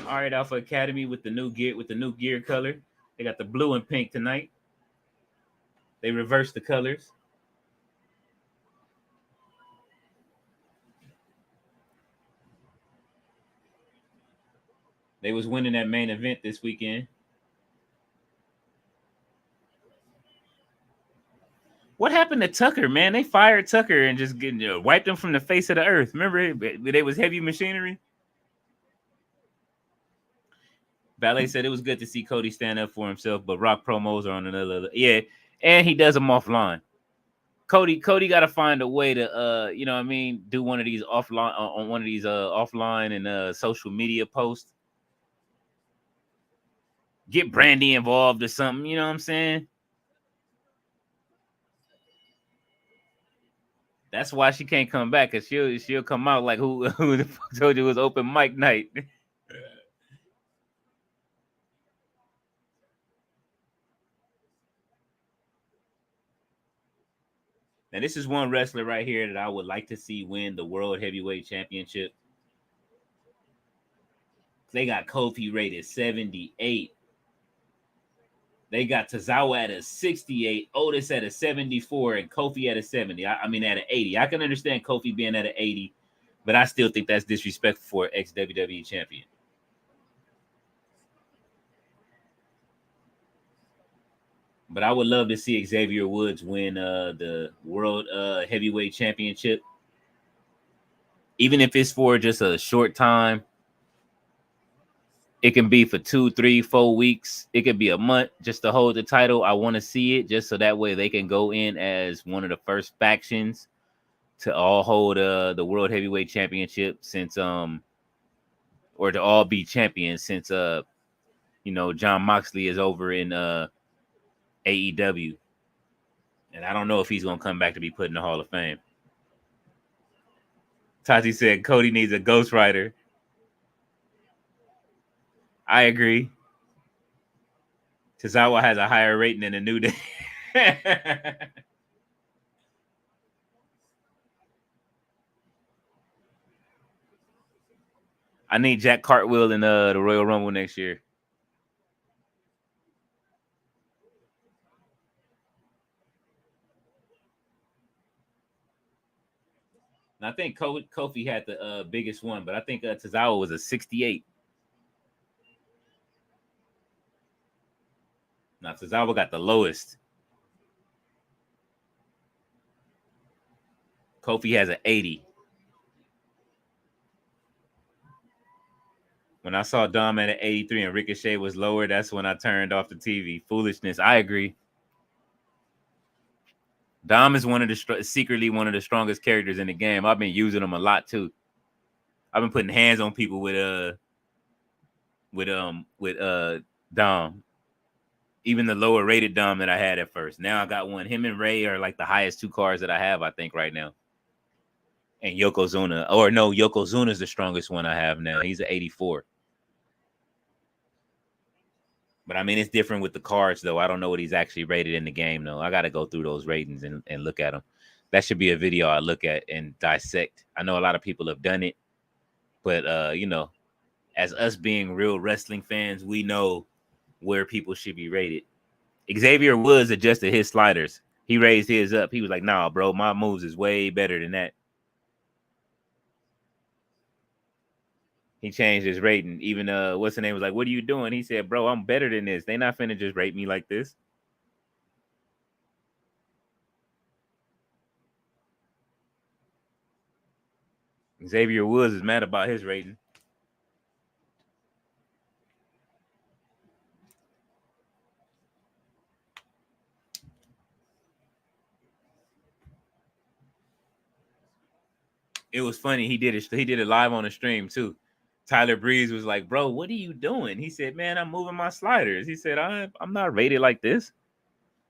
All right, Alpha Academy with the new gear color. They got the blue and pink tonight. They reversed the colors. They was winning that main event this weekend. What happened to Tucker, man? They fired Tucker and just wiped him from the face of the earth. Remember, they was heavy machinery. Ballet said it was good to see Cody stand up for himself, but Rock promos are on another. Yeah, and he does them offline. Cody got to find a way to, you know what I mean, do one of these offline on one of these offline and social media posts. Get Brandy involved or something. You know what I'm saying? That's why she can't come back, because she'll come out like who the fuck told you it was open mic night. Now, this is one wrestler right here that I would like to see win the World Heavyweight Championship. They got Kofi rated 78. They got Tozawa at a 68, Otis at a 74, and Kofi at a 70. I mean, at an 80. I can understand Kofi being at an 80, but I still think that's disrespectful for an ex-WWE champion. But I would love to see Xavier Woods win the World Heavyweight Championship. Even if it's for just a short time. It can be for 2, 3, 4 weeks. It could be a month just to hold the title. I want to see it just so that way they can go in as one of the first factions to all hold the World Heavyweight Championship since or to all be champions since Jon Moxley is over in AEW. And I don't know if he's gonna come back to be put in the Hall of Fame. Tati said Cody needs a ghostwriter. I agree. Tozawa has a higher rating than a New Day. I need Jack Cartwheel in the Royal Rumble next year. And I think Kofi had the biggest one, but I think Tozawa was a 68. Now Tozawa got the lowest. Kofi has an 80. When I saw Dom at an 83 and Ricochet was lower, that's when I turned off the TV. Foolishness. I agree. Dom is secretly one of the strongest characters in the game. I've been using him a lot too. I've been putting hands on people with Dom. Even the lower rated Dom that I had at first. Now I got one. Him and Ray are like the highest 2 cards that I have, I think, right now. And Yokozuna. Or no, Yokozuna's the strongest one I have now. He's an 84. But I mean, it's different with the cards, though. I don't know what he's actually rated in the game, though. I got to go through those ratings and look at them. That should be a video I look at and dissect. I know a lot of people have done it. But, you know, as us being real wrestling fans, we know where people should be rated. Xavier Woods adjusted his sliders. He raised his up. He was like, nah, bro, my moves is way better than that. He changed his rating. Even what's the name was like, what are you doing? He said, bro, I'm better than this. They not finna just rate me like this. Xavier Woods is mad about his rating. It was funny. He did it live on the stream too. Tyler Breeze was like, bro, what are you doing? He said, man, I'm moving my sliders. He said, I'm not rated like this.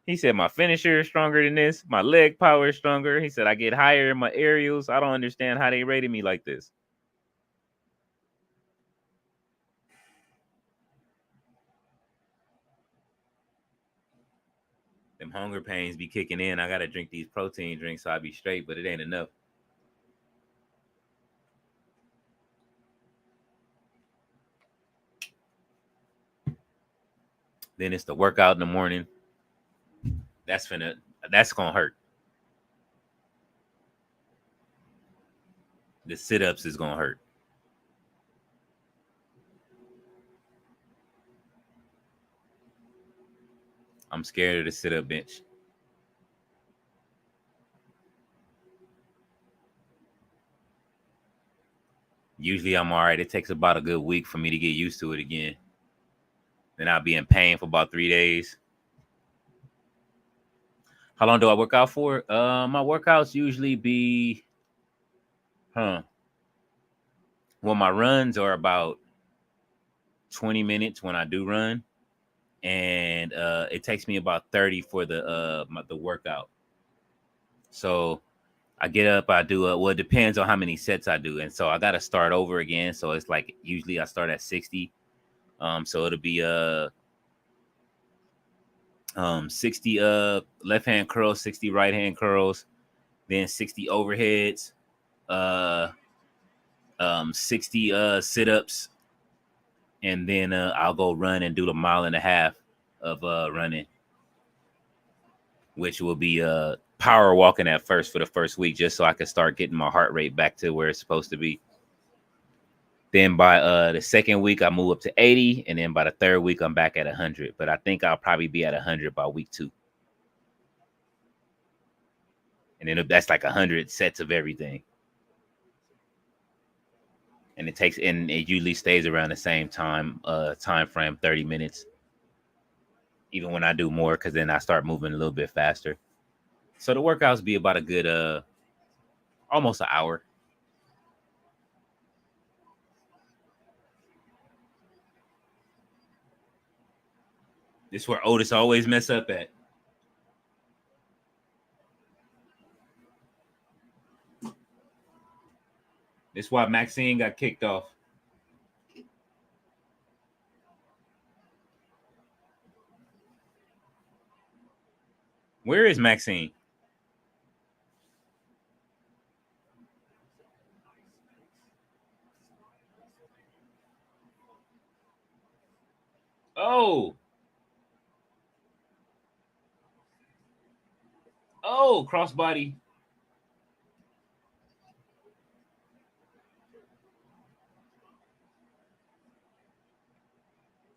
He said, my finisher is stronger than this. My leg power is stronger. He said, I get higher in my aerials. I don't understand how they rated me like this. Them hunger pains be kicking in. I got to drink these protein drinks so I be straight, but it ain't enough. Then it's the workout in the morning. That's gonna hurt. The sit-ups is gonna hurt. I'm scared of the sit-up bench. Usually I'm all right. It takes about a good week for me to get used to it again. Then I'll be in pain for about 3 days. How long do I work out for? My workouts usually be, well, my runs are about 20 minutes when I do run. And it takes me about 30 for the workout. So I get up, I do well, it depends on how many sets I do. And so I got to start over again. So it's like, usually I start at 60. So it'll be 60 left hand curls, 60 right hand curls, then 60 overheads, 60 sit-ups, and then I'll go run and do the 1.5 miles of running, which will be power walking at first for the first week, just so I can start getting my heart rate back to where it's supposed to be. Then by the second week, I move up to 80, and then by the third week, I'm back at 100. But I think I'll probably be at 100 by week 2. And then that's like 100 sets of everything. And it usually stays around the same time frame, 30 minutes. Even when I do more, because then I start moving a little bit faster. So the workouts be about a good almost an hour. This is where Otis always mess up at. This is why Maxine got kicked off. Where is Maxine? Oh, crossbody.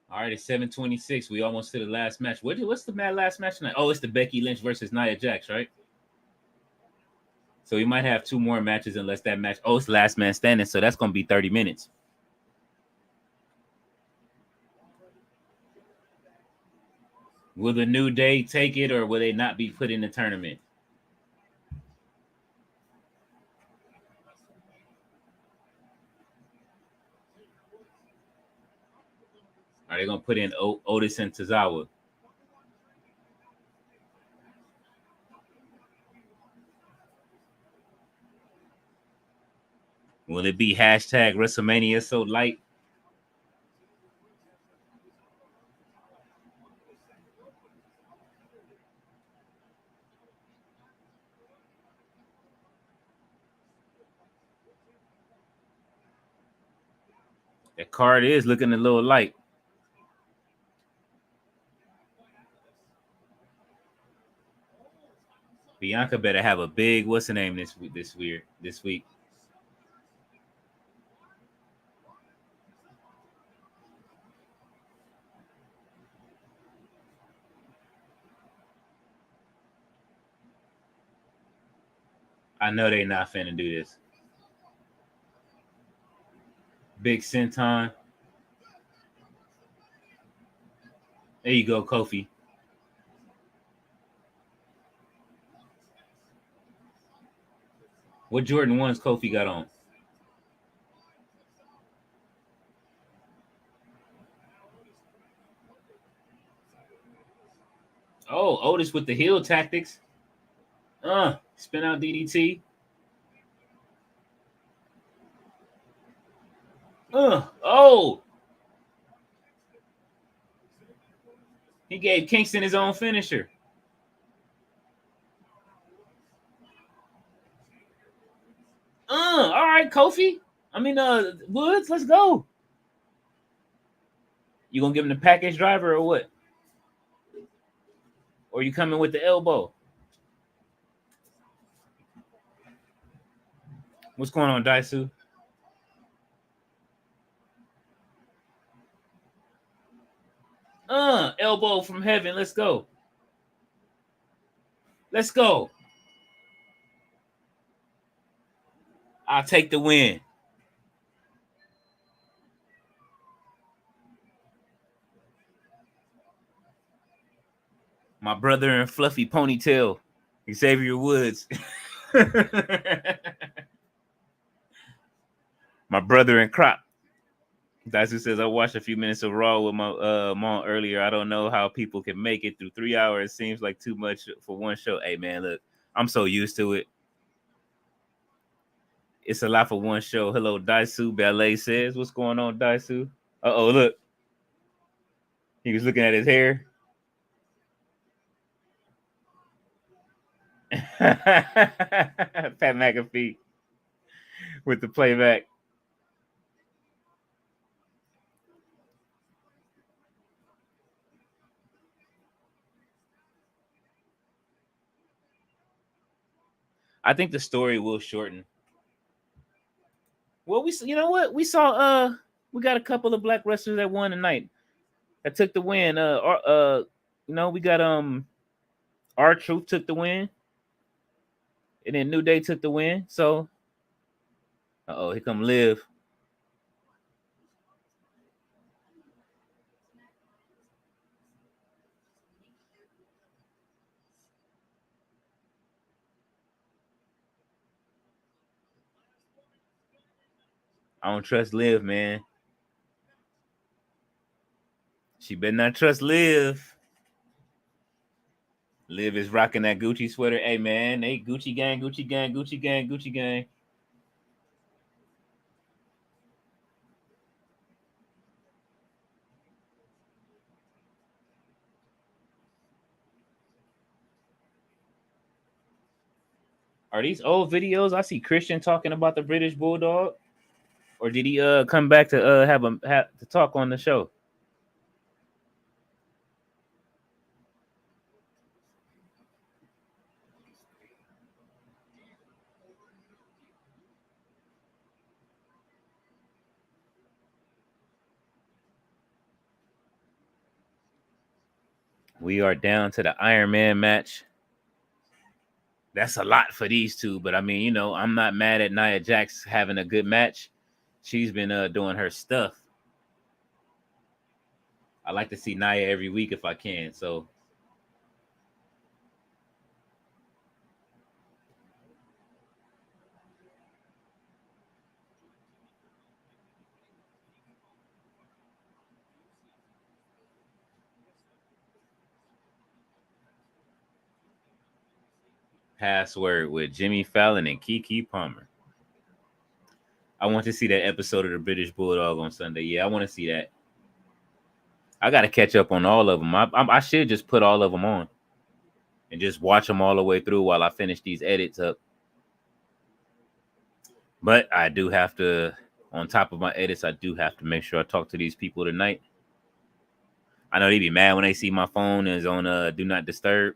All right, it's 7:26. We almost to the last match. What's the last match tonight? Oh, it's the Becky Lynch versus Nia Jax, right? So we might have 2 more matches unless that match. Oh, it's last man standing. So that's going to be 30 minutes. Will the New Day take it, or will they not be put in the tournament? Are they gonna put in Otis and Tozawa? Will it be hashtag WrestleMania so light? That card is looking a little light. Bianca better have a big what's the name this week. I know they not finna do this. Big senton. There you go, Kofi. What Jordan 1s Kofi got on? Oh, Otis with the heel tactics. Spin out DDT. Oh. He gave Kingston his own finisher. All right, Kofi. Woods, let's go. You gonna give him the package driver or what? Or you coming with the elbow? What's going on, Daisu? Elbow from heaven. Let's go. Let's go. I'll take the win. My brother in fluffy ponytail, Xavier Woods. My brother in crop. Daisu says, I watched a few minutes of Raw with my mom earlier. I don't know how people can make it through 3 hours. It seems like too much for one show. Hey, man, look, I'm so used to it. It's a lot for one show. Hello, Daisu. Ballet says, what's going on, Daisu? Uh-oh, look. He was looking at his hair. Pat McAfee with the playback. I think the story will shorten. Well, you know what? We saw we got a couple of black wrestlers that won tonight. That took the win. We got R-Truth took the win. And then New Day took the win. So here come Liv. I don't trust Liv, man. She better not trust Liv. Liv is rocking that Gucci sweater. Hey, man, they Gucci gang, Gucci gang, Gucci gang, Gucci gang. Are these old videos? I see Christian talking about the British Bulldog. Or did he come back to have to talk on the show? We are down to the Iron Man match. That's a lot for these two, but I mean, I'm not mad at Nia Jax having a good match. She's been doing her stuff. I like to see Nia every week if I can. So Password with Jimmy Fallon and Keke Palmer. I want to see that episode of the British Bulldog on Sunday. Yeah, I want to see that. I got to catch up on all of them. I should just put all of them on and just watch them all the way through while I finish these edits up. But I do have to, on top of my edits, I do have to make sure I talk to these people tonight. I know they be mad when they see my phone is on Do Not Disturb.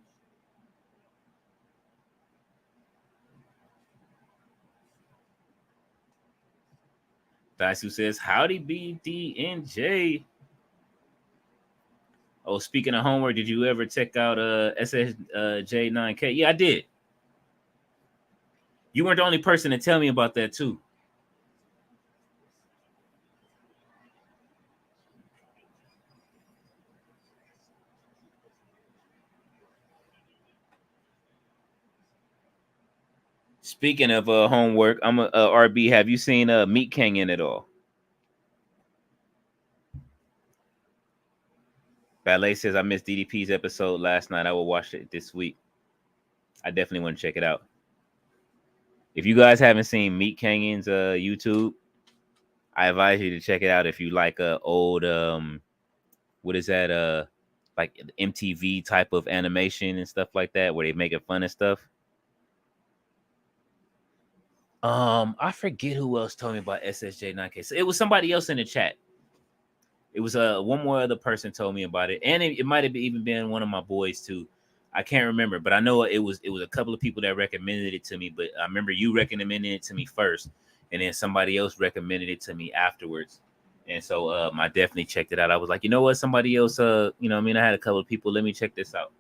Daisu says, howdy BDNJ. Oh, speaking of homework, did you ever check out SSJ9K? Yeah, I did. You weren't the only person to tell me about that too. Speaking of homework, I'm a RB. Have you seen Meat King in at all? Ballet says I missed DDP's episode last night. I will watch it this week. I definitely want to check it out. If you guys haven't seen Meat Kang's YouTube, I advise you to check it out. If you like old what is that like MTV type of animation and stuff like that, where they making fun of stuff. I forget who else told me about SSJ9K. So it was somebody else in the chat. It was one more other person told me about it, and it might have even been one of my boys too. I can't remember, but I know it was a couple of people that recommended it to me. But I remember you recommending it to me first, and then somebody else recommended it to me afterwards. And so I definitely checked it out. I was like, you know what, somebody else, I had a couple of people. Let me check this out.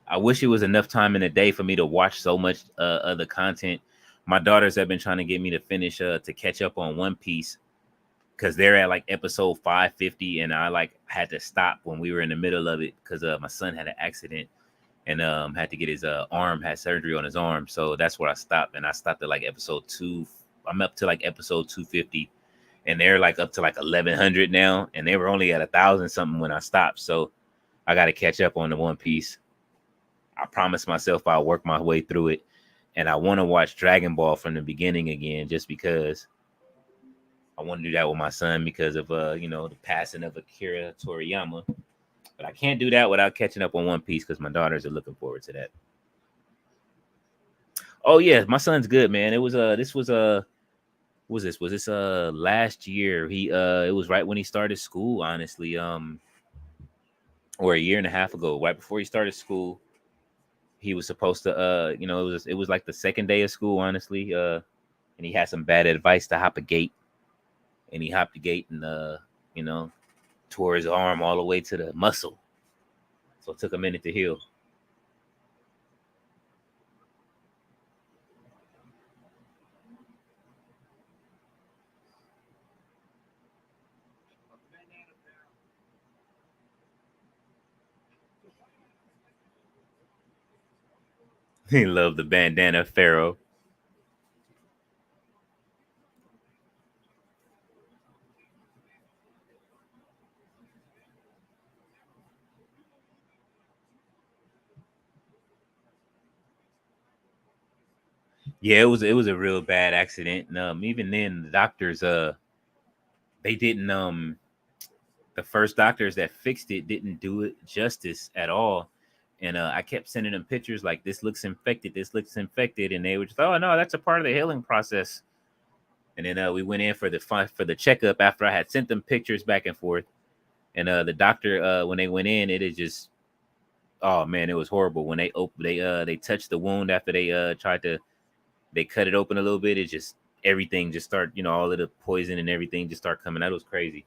I wish it was enough time in the day for me to watch so much other content. My daughters have been trying to get me to finish to catch up on One Piece, because they're at like episode 550, and I like had to stop when we were in the middle of it because my son had an accident and had to get his had surgery on his arm. So that's where I stopped, and I stopped at like episode 2. I'm up to like episode 250, and they're like up to like 1100 now, and they were only at 1,000 something when I stopped. So I got to catch up on the One Piece. I promised myself I'll work my way through it, and I want to watch Dragon Ball from the beginning again, just because I want to do that with my son because of the passing of Akira Toriyama. But I can't do that without catching up on One Piece, because my daughters are looking forward to that. Oh yeah, my son's good, man. It was was this last year. He it was right when he started school, honestly. Or a year and a half ago, right before he started school. He was supposed to it was like the second day of school, honestly. And he had some bad advice to hop a gate. And he hopped the gate and tore his arm all the way to the muscle. So it took a minute to heal. He loved the bandana pharaoh. Yeah, it was a real bad accident. And even then, the doctors they didn't the first doctors that fixed it didn't do it justice at all. And I kept sending them pictures like, this looks infected, and they were just, oh no, that's a part of the healing process. And then we went in for the checkup after I had sent them pictures back and forth. And the doctor, when they went in, it is just, oh man, it was horrible. When they touched the wound after they cut it open a little bit. It just, everything just start, all of the poison and everything just start coming out. It was crazy.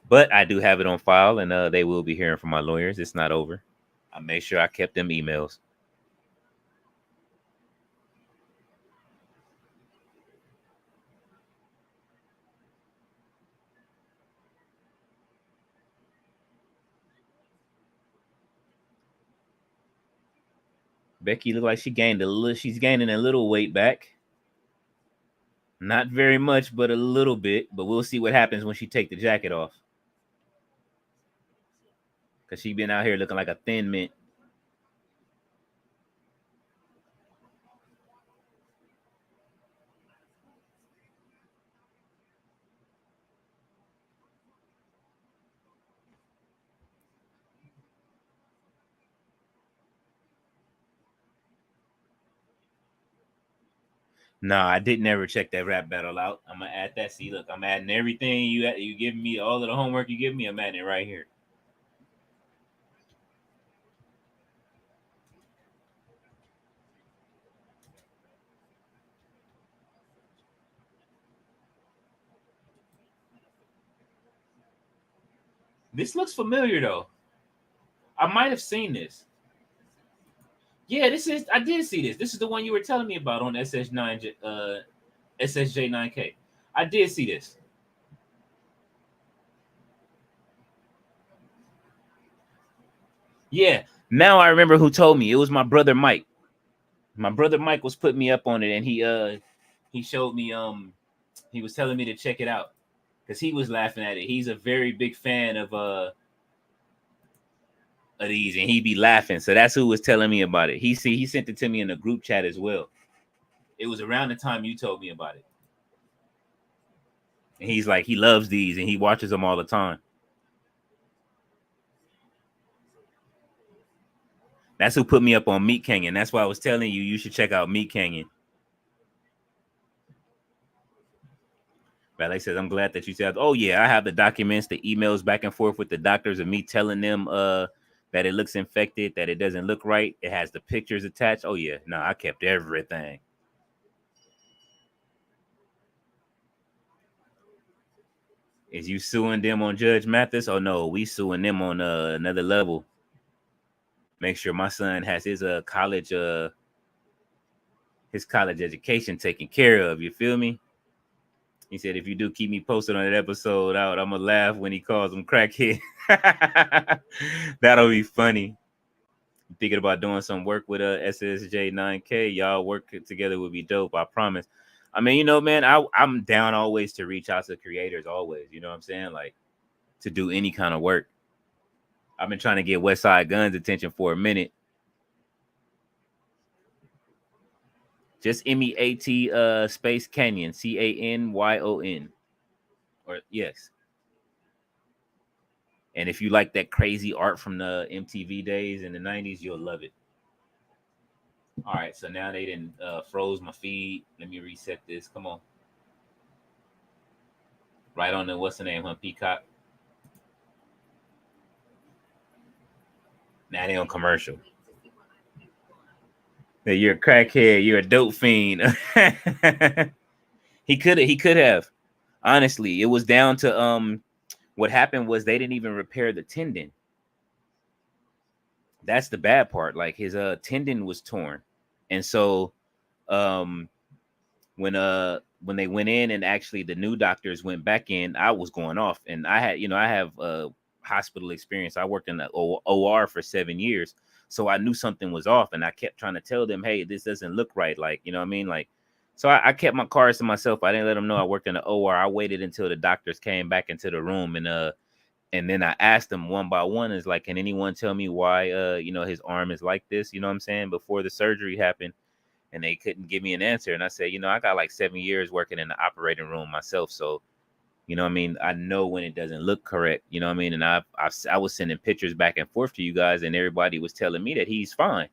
But I do have it on file, and they will be hearing from my lawyers. It's not over. I made sure I kept them emails. Becky looked like she's gaining a little weight back. Not very much, but a little bit. But we'll see what happens when she take the jacket off. Cause she been out here looking like a thin mint. No, I didn't ever check that rap battle out. I'm gonna add that. See, look, I'm adding everything you give me, all of the homework you give me. I'm adding it right here. This looks familiar though. I might have seen this. Yeah, this is. I did see this. This is the one you were telling me about on SSJ9K. I did see this. Yeah. Now I remember who told me. It was my brother Mike. My brother Mike was putting me up on it, and he showed me he was telling me to check it out because he was laughing at it. He's a very big fan of these, and he be laughing. So that's who was telling me about it. He sent it to me in a group chat as well. It was around the time you told me about it. And he's like, he loves these and he watches them all the time. That's who put me up on Meat Canyon. That's why I was telling you should check out Meat Canyon. Ballet says, I'm glad that you said, oh yeah, I have the documents, the emails back and forth with the doctors and me telling them that it looks infected, that it doesn't look right. It has the pictures attached. Oh yeah, no, I kept everything. Is you suing them on Judge Mathis? Oh no, we suing them on another level. Make sure my son has his college education taken care of. You feel me? He said, if you do keep me posted on that episode out, I'm gonna laugh when he calls him crackhead. That'll be funny. Thinking about doing some work with SSJ9K. Y'all work together would be dope. I promise. I mean, you know, man, I'm down always to reach out to creators always. You know what I'm saying? Like to do any kind of work. I've been trying to get Westside Gunn's attention for a minute. Just MEAT space Canyon, CANYON. Or yes. And if you like that crazy art from the MTV days in the 90s, you'll love it. All right, so now they didn't froze my feed. Let me reset this. Come on. Right on the, what's the name, huh? Peacock. Now they on commercial. Hey, you're a crackhead. You're a dope fiend. He could have. Honestly, it was down to what happened was they didn't even repair the tendon. That's the bad part. Like his tendon was torn. And so when they went in and actually the new doctors went back in, I was going off, and I have hospital experience. I worked in the OR for 7 years, so I knew something was off, and I kept trying to tell them, hey, this doesn't look right. Like, you know what I mean? Like, so I kept my cards to myself. I didn't let them know I worked in the OR. I waited until the doctors came back into the room, and then I asked them one by one, is like, can anyone tell me why his arm is like this? You know what I'm saying? Before the surgery happened. And they couldn't give me an answer. And I said, I got like 7 years working in the operating room myself. So, you know what I mean? I know when it doesn't look correct, you know what I mean? And I was sending pictures back and forth to you guys, and everybody was telling me that he's fine.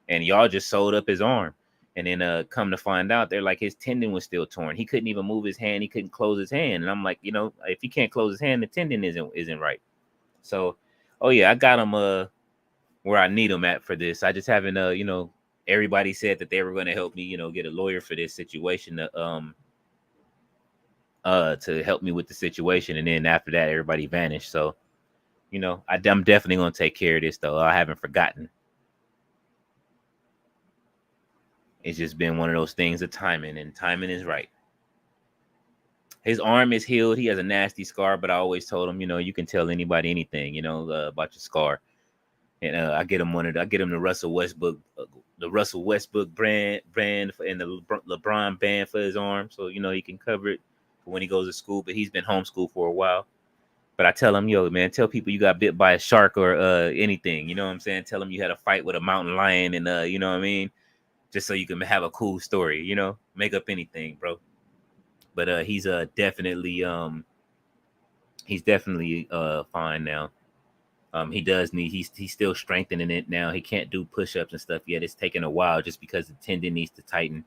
And y'all just sewed up his arm. And then come to find out, they're like, his tendon was still torn. He couldn't even move his hand. He couldn't close his hand. And I'm like, if he can't close his hand, the tendon isn't right. So, oh yeah, I got him where I need him at for this. I just haven't everybody said that they were going to help me, get a lawyer for this situation to help me with the situation. And then after that, everybody vanished. So, I'm definitely going to take care of this though. I haven't forgotten. It's just been one of those things of timing, and timing is right. His arm is healed. He has a nasty scar, but I always told him, you can tell anybody anything, about your scar. And I get him the Russell Westbrook brand and the LeBron band for his arm, so he can cover it for when he goes to school. But he's been homeschooled for a while. But I tell them, yo, man, tell people you got bit by a shark or anything. You know what I'm saying? Tell them you had a fight with a mountain lion and you know what I mean? Just so you can have a cool story, you know? Make up anything, bro. But he's definitely fine now. He does need he's still strengthening it now. He can't do push-ups and stuff yet. It's taking a while just because the tendon needs to tighten.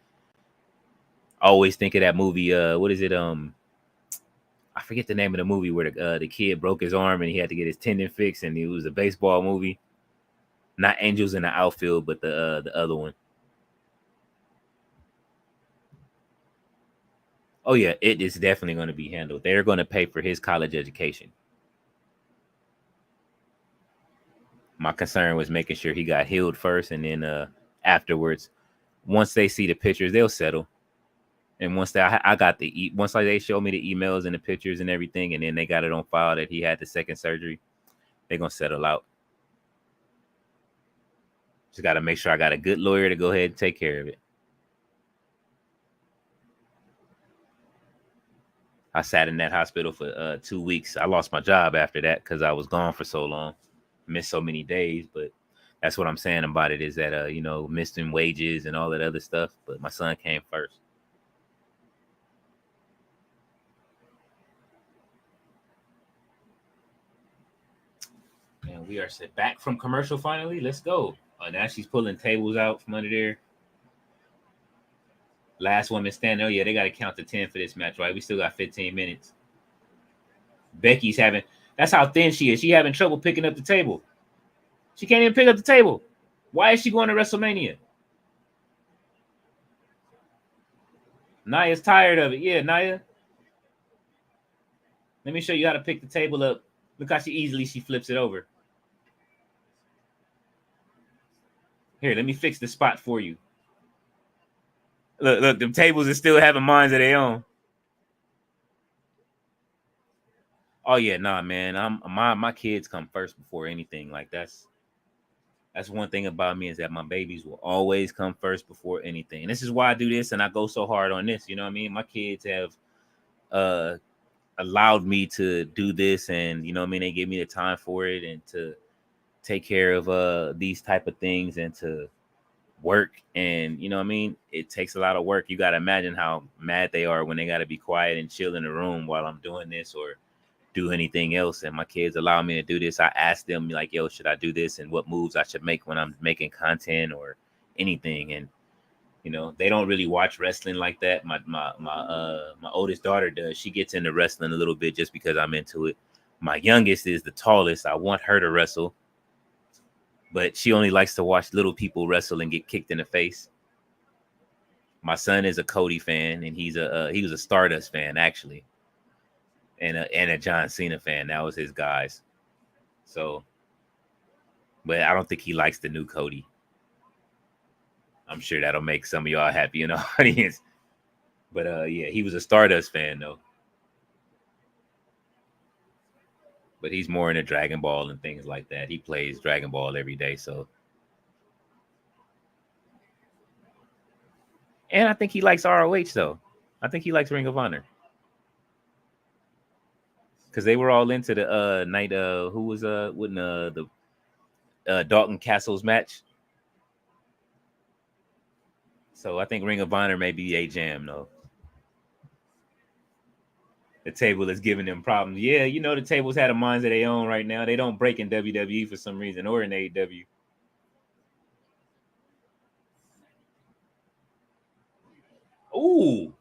I always think of that movie, what is it? I forget the name of the movie where the kid broke his arm and he had to get his tendon fixed, and it was a baseball movie. Not Angels in the Outfield, but the other one. Oh yeah, it is definitely going to be handled. They're going to pay for his college education. My concern was making sure he got healed first, and then afterwards, once they see the pictures, they'll settle. And once they show me the emails and the pictures and everything, and then they got it on file that he had the second surgery, they're gonna settle out. Just got to make sure I got a good lawyer to go ahead and take care of it. I sat in that hospital for 2 weeks. I lost my job after that because I was gone for so long, missed so many days. But that's what I'm saying about it is that missed in wages and all that other stuff. But my son came first. And we are set back from commercial finally. Let's go. Now she's pulling tables out from under there. Last woman standing. Oh, yeah, they got to count to 10 for this match, right? We still got 15 minutes. Becky's that's how thin she is. She having trouble picking up the table. She can't even pick up the table. Why is she going to WrestleMania? Nia's tired of it. Yeah, Nia. Let me show you how to pick the table up. Look how she flips it over. Here, let me fix the spot for you. Look, them tables are still having minds of their own. Oh yeah, nah, man. My kids come first before anything. Like that's one thing about me is that my babies will always come first before anything. And this is why I do this and I go so hard on this. You know what I mean? My kids have allowed me to do this, and you know what I mean, they give me the time for it and to take care of these type of things and to work. And you know what I mean, it takes a lot of work. You got to imagine how mad they are when they got to be quiet and chill in the room while I'm doing this or do anything else. And my kids allow me to do this. I ask them like, yo, should I do this and what moves I should make when I'm making content or anything. And you know, they don't really watch wrestling like that. My oldest daughter does. She gets into wrestling a little bit just because I'm into it. My youngest is the tallest. I want her to wrestle, but she only likes to watch little people wrestle and get kicked in the face. My son is a Cody fan, and he was a Stardust fan actually, and a John Cena fan. That was his guys. So, but I don't think he likes the new Cody. I'm sure that'll make some of y'all happy in the audience. But yeah, he was a Stardust fan though. But he's more into Dragon Ball and things like that. He plays Dragon Ball every day, so. And I think he likes ROH though. I think he likes Ring of Honor. Because they were all into the night who was winning the Dalton Castle's match. So I think Ring of Honor may be a jam though. The table is giving them problems. Yeah, you know, the tables had a minds of their own right now. They don't break in WWE for some reason or in AEW. Ooh.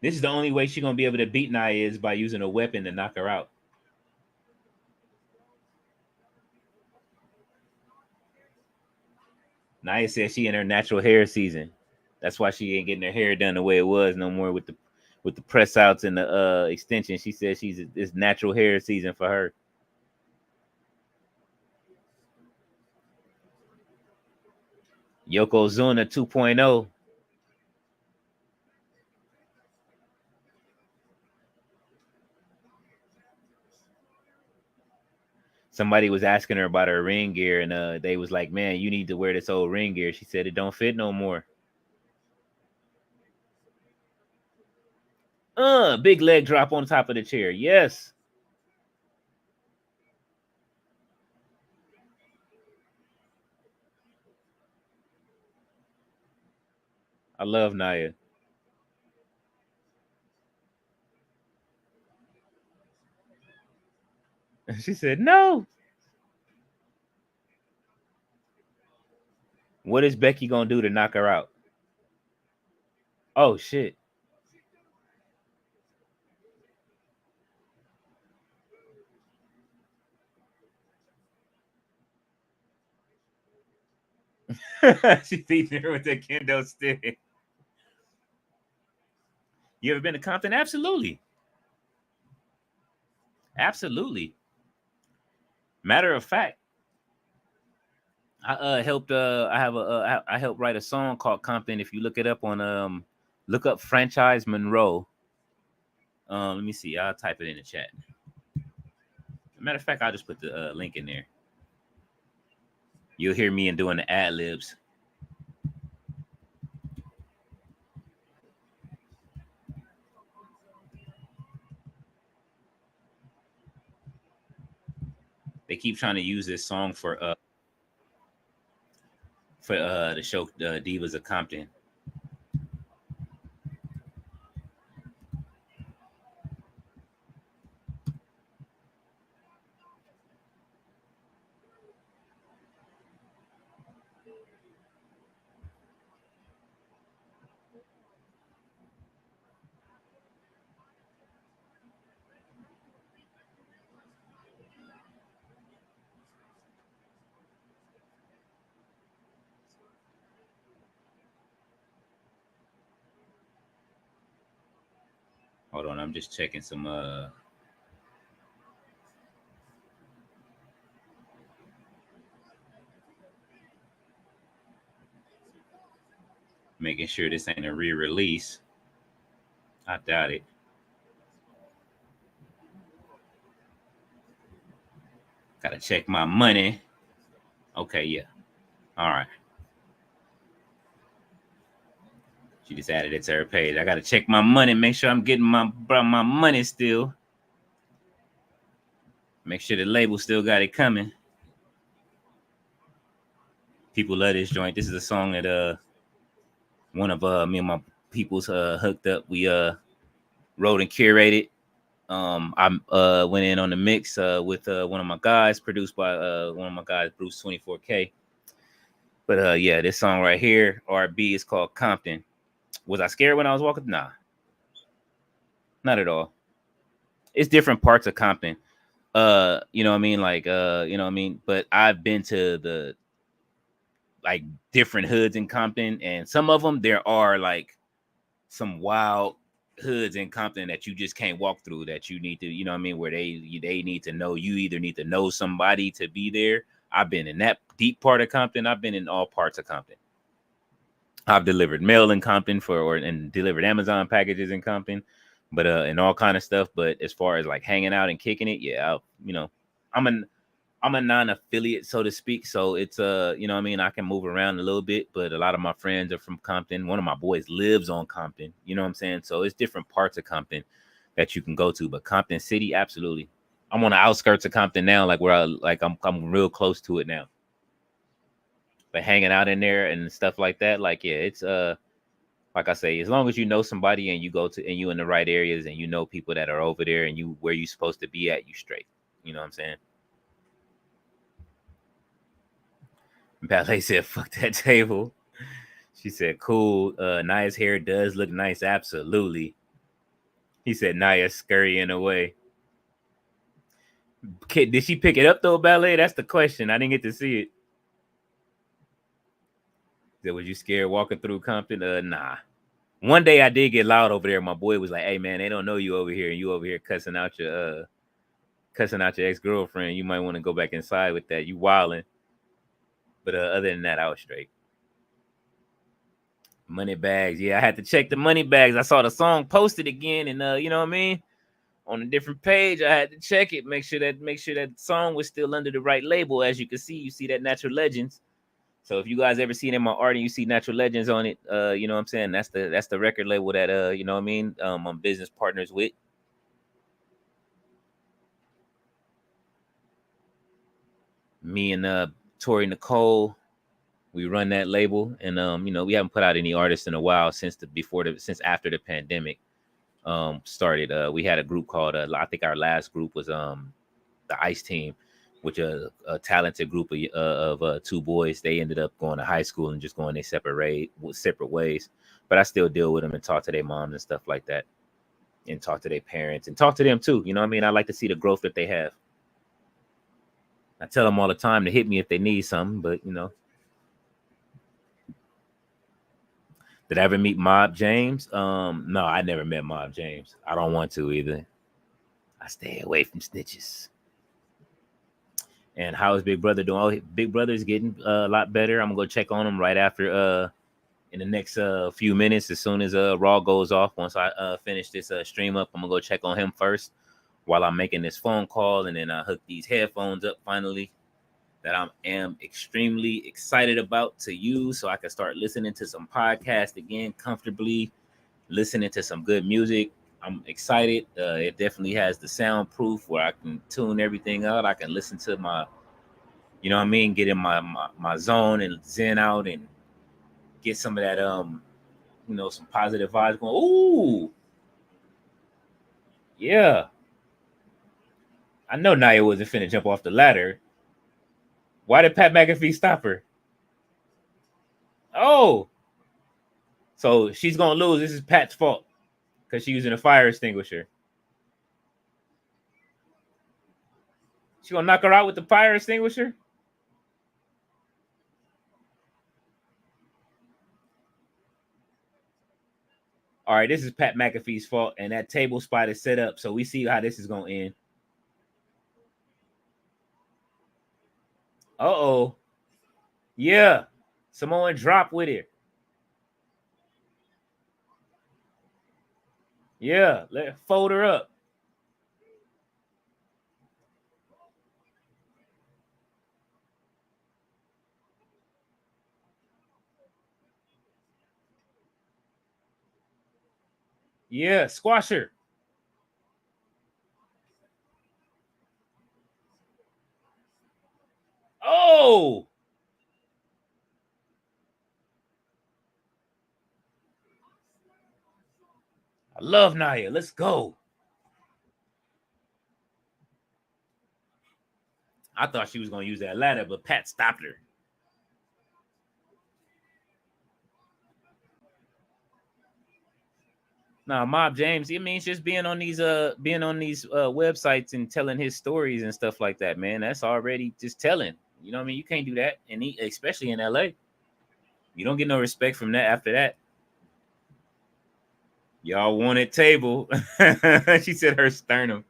This is the only way she's going to be able to beat Nia is by using a weapon to knock her out. Nia says she in her natural hair season. That's why she ain't getting her hair done the way it was no more with the press outs and the extension. She says it's natural hair season for her. Yokozuna 2.0. Somebody was asking her about her ring gear, and they was like, man, you need to wear this old ring gear. She said it don't fit no more. big leg drop on top of the chair. Yes. I love Naya. She said, no. What is Becky gonna do to knock her out? Oh shit. She beating her with that kendo stick. You ever been to Compton? Absolutely. Absolutely. Matter of fact, I helped I have a I helped write a song called Compton. If you look it up on look up Franchise Monroe. Let me see. I'll type it in the chat. Matter of fact, I'll just put the link in there. You'll hear me and doing the ad libs. They keep trying to use this song for the show Divas of Compton. Hold on, I'm just checking some making sure this ain't a re-release. I doubt it. Gotta check my money. Okay, yeah. All right. She just added it to her page. I gotta check my money, make sure I'm getting my money still. Make sure the label still got it coming. People love this joint. This is a song that one of me and my people's hooked up. We wrote and curated. I went in on the mix with one of my guys, produced by one of my guys, Bruce 24K. But yeah, this song right here, RB, is called Compton. Was I scared when I was walking? Nah, not at all. It's different parts of Compton. You know what I mean? Like, you know what I mean? But I've been to the like different hoods in Compton, and some of them there are like some wild hoods in Compton that you just can't walk through, that you need to, you know what I mean, where they need to know you, either need to know somebody to be there. I've been in that deep part of Compton. I've been in all parts of Compton. I've delivered mail in Compton and delivered Amazon packages in Compton, but and all kind of stuff. But as far as like hanging out and kicking it, yeah, you know, I'm a non-affiliate, so to speak. So it's you know what I mean, I can move around a little bit, but a lot of my friends are from Compton. One of my boys lives on Compton, you know what I'm saying? So it's different parts of Compton that you can go to, but Compton City, absolutely. I'm on the outskirts of Compton now, like where I'm real close to it now. But hanging out in there and stuff like that, like yeah, it's like I say, as long as you know somebody and you go to and you in the right areas and you know people that are over there and you where you supposed to be at, you straight. You know what I'm saying? Ballet said, fuck that table. She said, cool. Naya's hair does look nice. Absolutely. He said, Naya scurrying away. Kid, did she pick it up though, Ballet? That's the question. I didn't get to see it. Said, was you scared walking through Compton? Nah. One day I did get loud over there. My boy was like, hey man, they don't know you over here, and you over here cussing out your ex-girlfriend. You might want to go back inside with that. You wilding. But other than that, I was straight. Money bags. Yeah, I had to check the money bags. I saw the song posted again, and you know what I mean? On a different page, I had to check it, make sure that song was still under the right label. As you can see, you see that Natural Legends. So if you guys ever seen in my art and you see Natural Legends on it, you know what I'm saying? That's the record label that you know what I mean? I'm business partners with. Me and Tori Nicole, we run that label, and you know, we haven't put out any artists in a while since after the pandemic started. We had a group called I think our last group was the Ice Team, which a talented group of two boys. They ended up going to high school and just going their separate ways. But I still deal with them and talk to their moms and stuff like that, and talk to their parents and talk to them too. You know what I mean? I like to see the growth that they have. I tell them all the time to hit me if they need something, but you know. Did I ever meet Mob James? No, I never met Mob James. I don't want to either. I stay away from snitches. And how is Big Brother doing? Oh, Big Brother's getting a lot better. I'm gonna go check on him right after in the next few minutes. As soon as Raw goes off, once I finish this stream up, I'm gonna go check on him first while I'm making this phone call, and then I hook these headphones up finally that I am extremely excited about to use, so I can start listening to some podcasts again comfortably, listening to some good music. I'm excited. It definitely has the soundproof where I can tune everything out. I can listen to my, you know what I mean, get in my zone and zen out and get some of that you know, some positive vibes going. Ooh, yeah. I know Nia wasn't finna jump off the ladder. Why did Pat McAfee stop her? Oh, so she's gonna lose. This is Pat's fault because she's using a fire extinguisher. She gonna knock her out with the fire extinguisher? All right, this is Pat McAfee's fault, and that table spot is set up, so we see how this is gonna end. Uh-oh. Yeah. Samoan drop with it. Yeah, fold her up. Yeah, squash her. Oh, I love Nia. Let's go. I thought she was gonna use that ladder, but Pat stopped her. Nah, Mob James, it means just being on these websites and telling his stories and stuff like that, man. That's already just telling. You know what I mean? You can't do that, and especially in LA. You don't get no respect from that after that. Y'all wanted table. She said her sternum.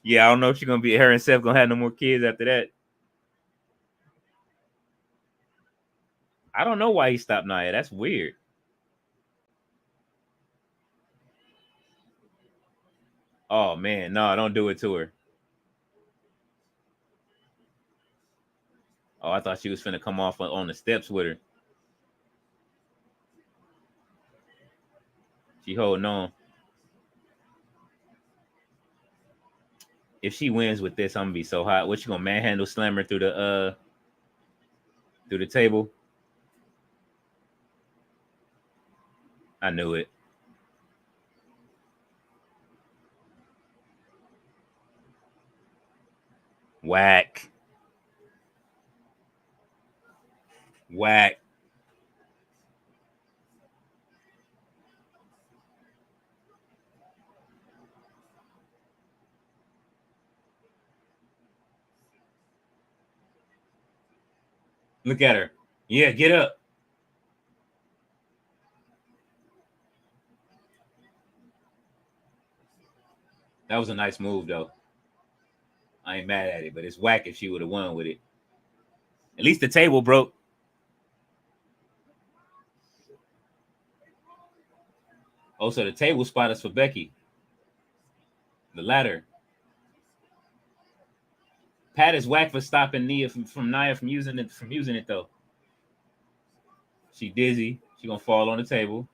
Yeah, I don't know if she's gonna be her and Seth gonna have no more kids after that. I don't know why he stopped Nia. That's weird. Oh man, no, don't do it to her. Oh, I thought she was finna come off on the steps with her. She holding on. If she wins with this, I'm gonna be so hot. What, you gonna manhandle slam her through the table? I knew it. Whack. Whack. Look at her. Yeah, get up. That was a nice move though. I ain't mad at it, but it's whack if she would have won with it. At least the table broke. Oh, so the table spot is for Becky. The ladder. Pat is whack for stopping Nia from Nia from using it though. She dizzy. She gonna fall on the table.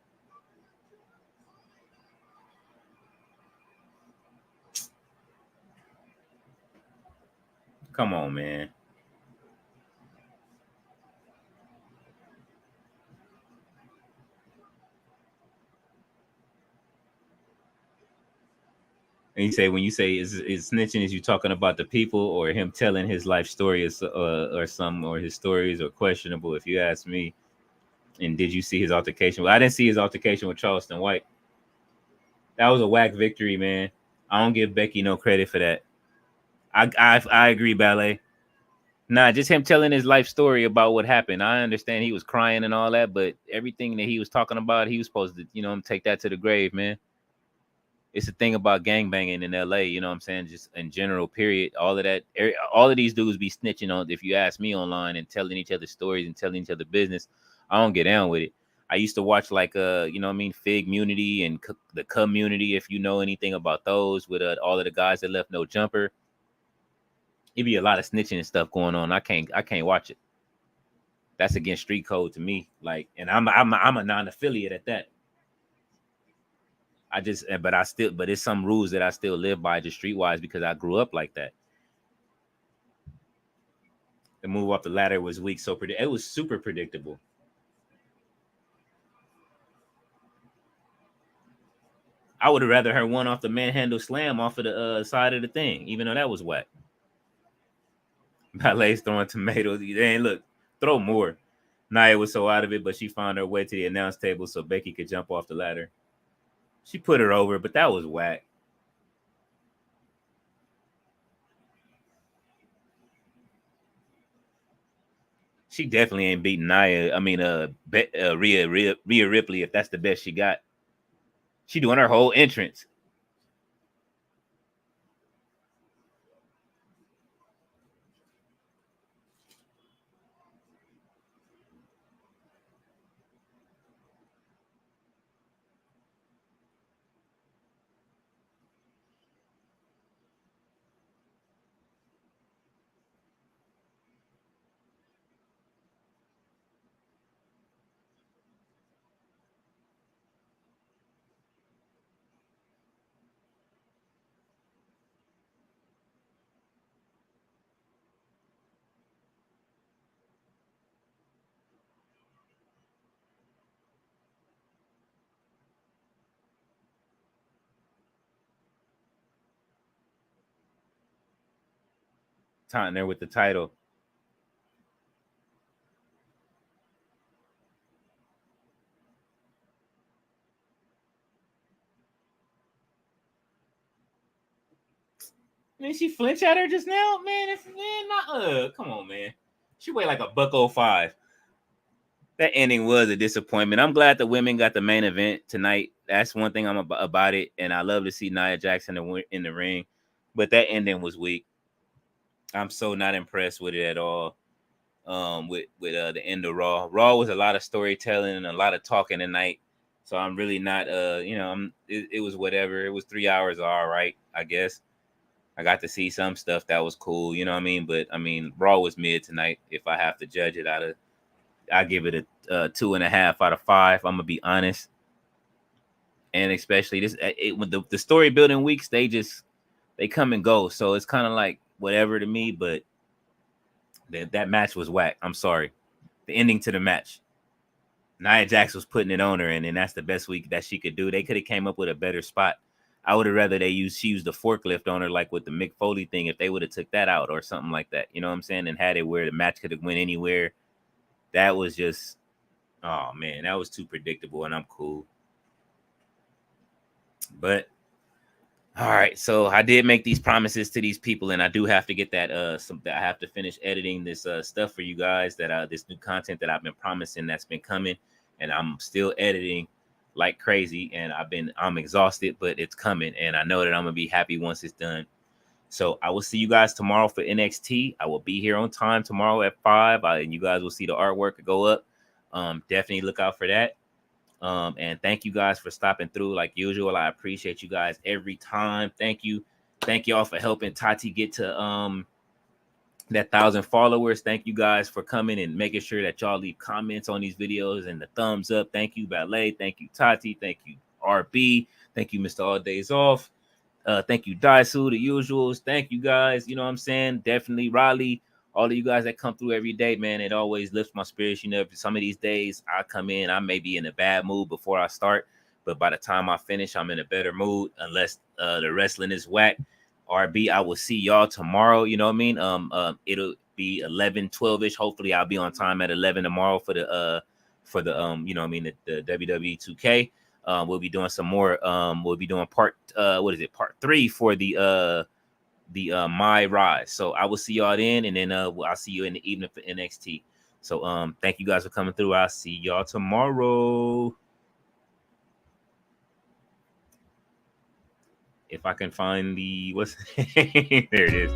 Come on, man. And you say when you say is snitching, is you talking about the people or him telling his life story or some or his stories are questionable if you ask me. And did you see his altercation? Well, I didn't see his altercation with Charleston White. That was a whack victory, man. I don't give Becky no credit for that. I agree, Ballet. Nah, just him telling his life story about what happened. I understand he was crying and all that, but everything that he was talking about, he was supposed to, take that to the grave, man. It's a thing about gangbanging in LA, you know what I'm saying? Just in general, period. All of that, all of these dudes be snitching on, if you ask me online and telling each other stories and telling each other business. I don't get down with it. I used to watch like Fig Munity and the Community, if you know anything about those, with all of the guys that left no jumper. It'd be a lot of snitching and stuff going on. I can't watch it. That's against street code to me. Like, and I'm a non-affiliate at that. But it's some rules that I still live by just streetwise because I grew up like that. The move off the ladder was weak, so it was super predictable. I would have rather her won off the manhandle slam off of the side of the thing, even though that was whack. Ballet's throwing tomatoes. Ain't look, throw more. Nia was so out of it, but she found her way to the announce table so Becky could jump off the ladder. She put her over, but that was whack. She definitely ain't beating Nia. I mean, Rhea Ripley, if that's the best she got. She doing her whole entrance. Taunting her with the title. Man, she flinch at her just now, man. Come on, man. She weighed like a $105. That ending was a disappointment. I'm glad the women got the main event tonight. That's one thing I'm about it, and I love to see Nia Jackson in the ring. But that ending was weak. I'm so not impressed with it at all. With the end of Raw. Raw was a lot of storytelling and a lot of talking tonight. So I'm really not it was whatever. It was 3 hours, all right, I guess. I got to see some stuff that was cool, you know what I mean? But I mean, Raw was mid tonight. If I have to judge it I give it a 2.5 out of 5. I'm gonna be honest. And especially this, when the story building weeks, they come and go. So it's kind of like whatever to me. But that match was whack. I'm sorry. The ending to the match, Nia Jax was putting it on her, and then that's the best week that she could do. They could have came up with a better spot. I would have rather she used the forklift on her, like with the Mick Foley thing, if they would have took that out or something like that. You know what I'm saying? And had it where the match could have went anywhere. That was just, oh man, that was too predictable, and I'm cool. But all right, so I did make these promises to these people, and I do have to get that I have to finish editing this stuff for you guys, that this new content that I've been promising that's been coming, and I'm still editing like crazy, and I'm exhausted, but it's coming, and I know that I'm gonna be happy once it's done. So I will see you guys tomorrow for NXT. I will be here on time tomorrow at 5, and you guys will see the artwork go up. Definitely look out for that. And thank you guys for stopping through like usual. I appreciate you guys every time. Thank you. Thank y'all for helping Tati get to that 1,000 followers. Thank you guys for coming and making sure that y'all leave comments on these videos and the thumbs up. Thank you, Ballet. Thank you, Tati. Thank you, RB. Thank you, Mr. All Days Off. Thank you, Daisu, the usuals. Thank you guys. You know what I'm saying? Definitely Raleigh. All of you guys that come through every day, man, it always lifts my spirits. You know, some of these days I come in, I may be in a bad mood before I start, but by the time I finish, I'm in a better mood, unless the wrestling is whack. RB, I will see y'all tomorrow. You know what I mean? It'll be 11, 12-ish. Hopefully, I'll be on time at 11 tomorrow for the you know what I mean, the WWE 2K. We'll be doing some more. We'll be doing part 3 for the My Rise. So I will see y'all then, and then I'll see you in the evening for NXT. So thank you guys for coming through. I'll see y'all tomorrow. If I can find the there it is.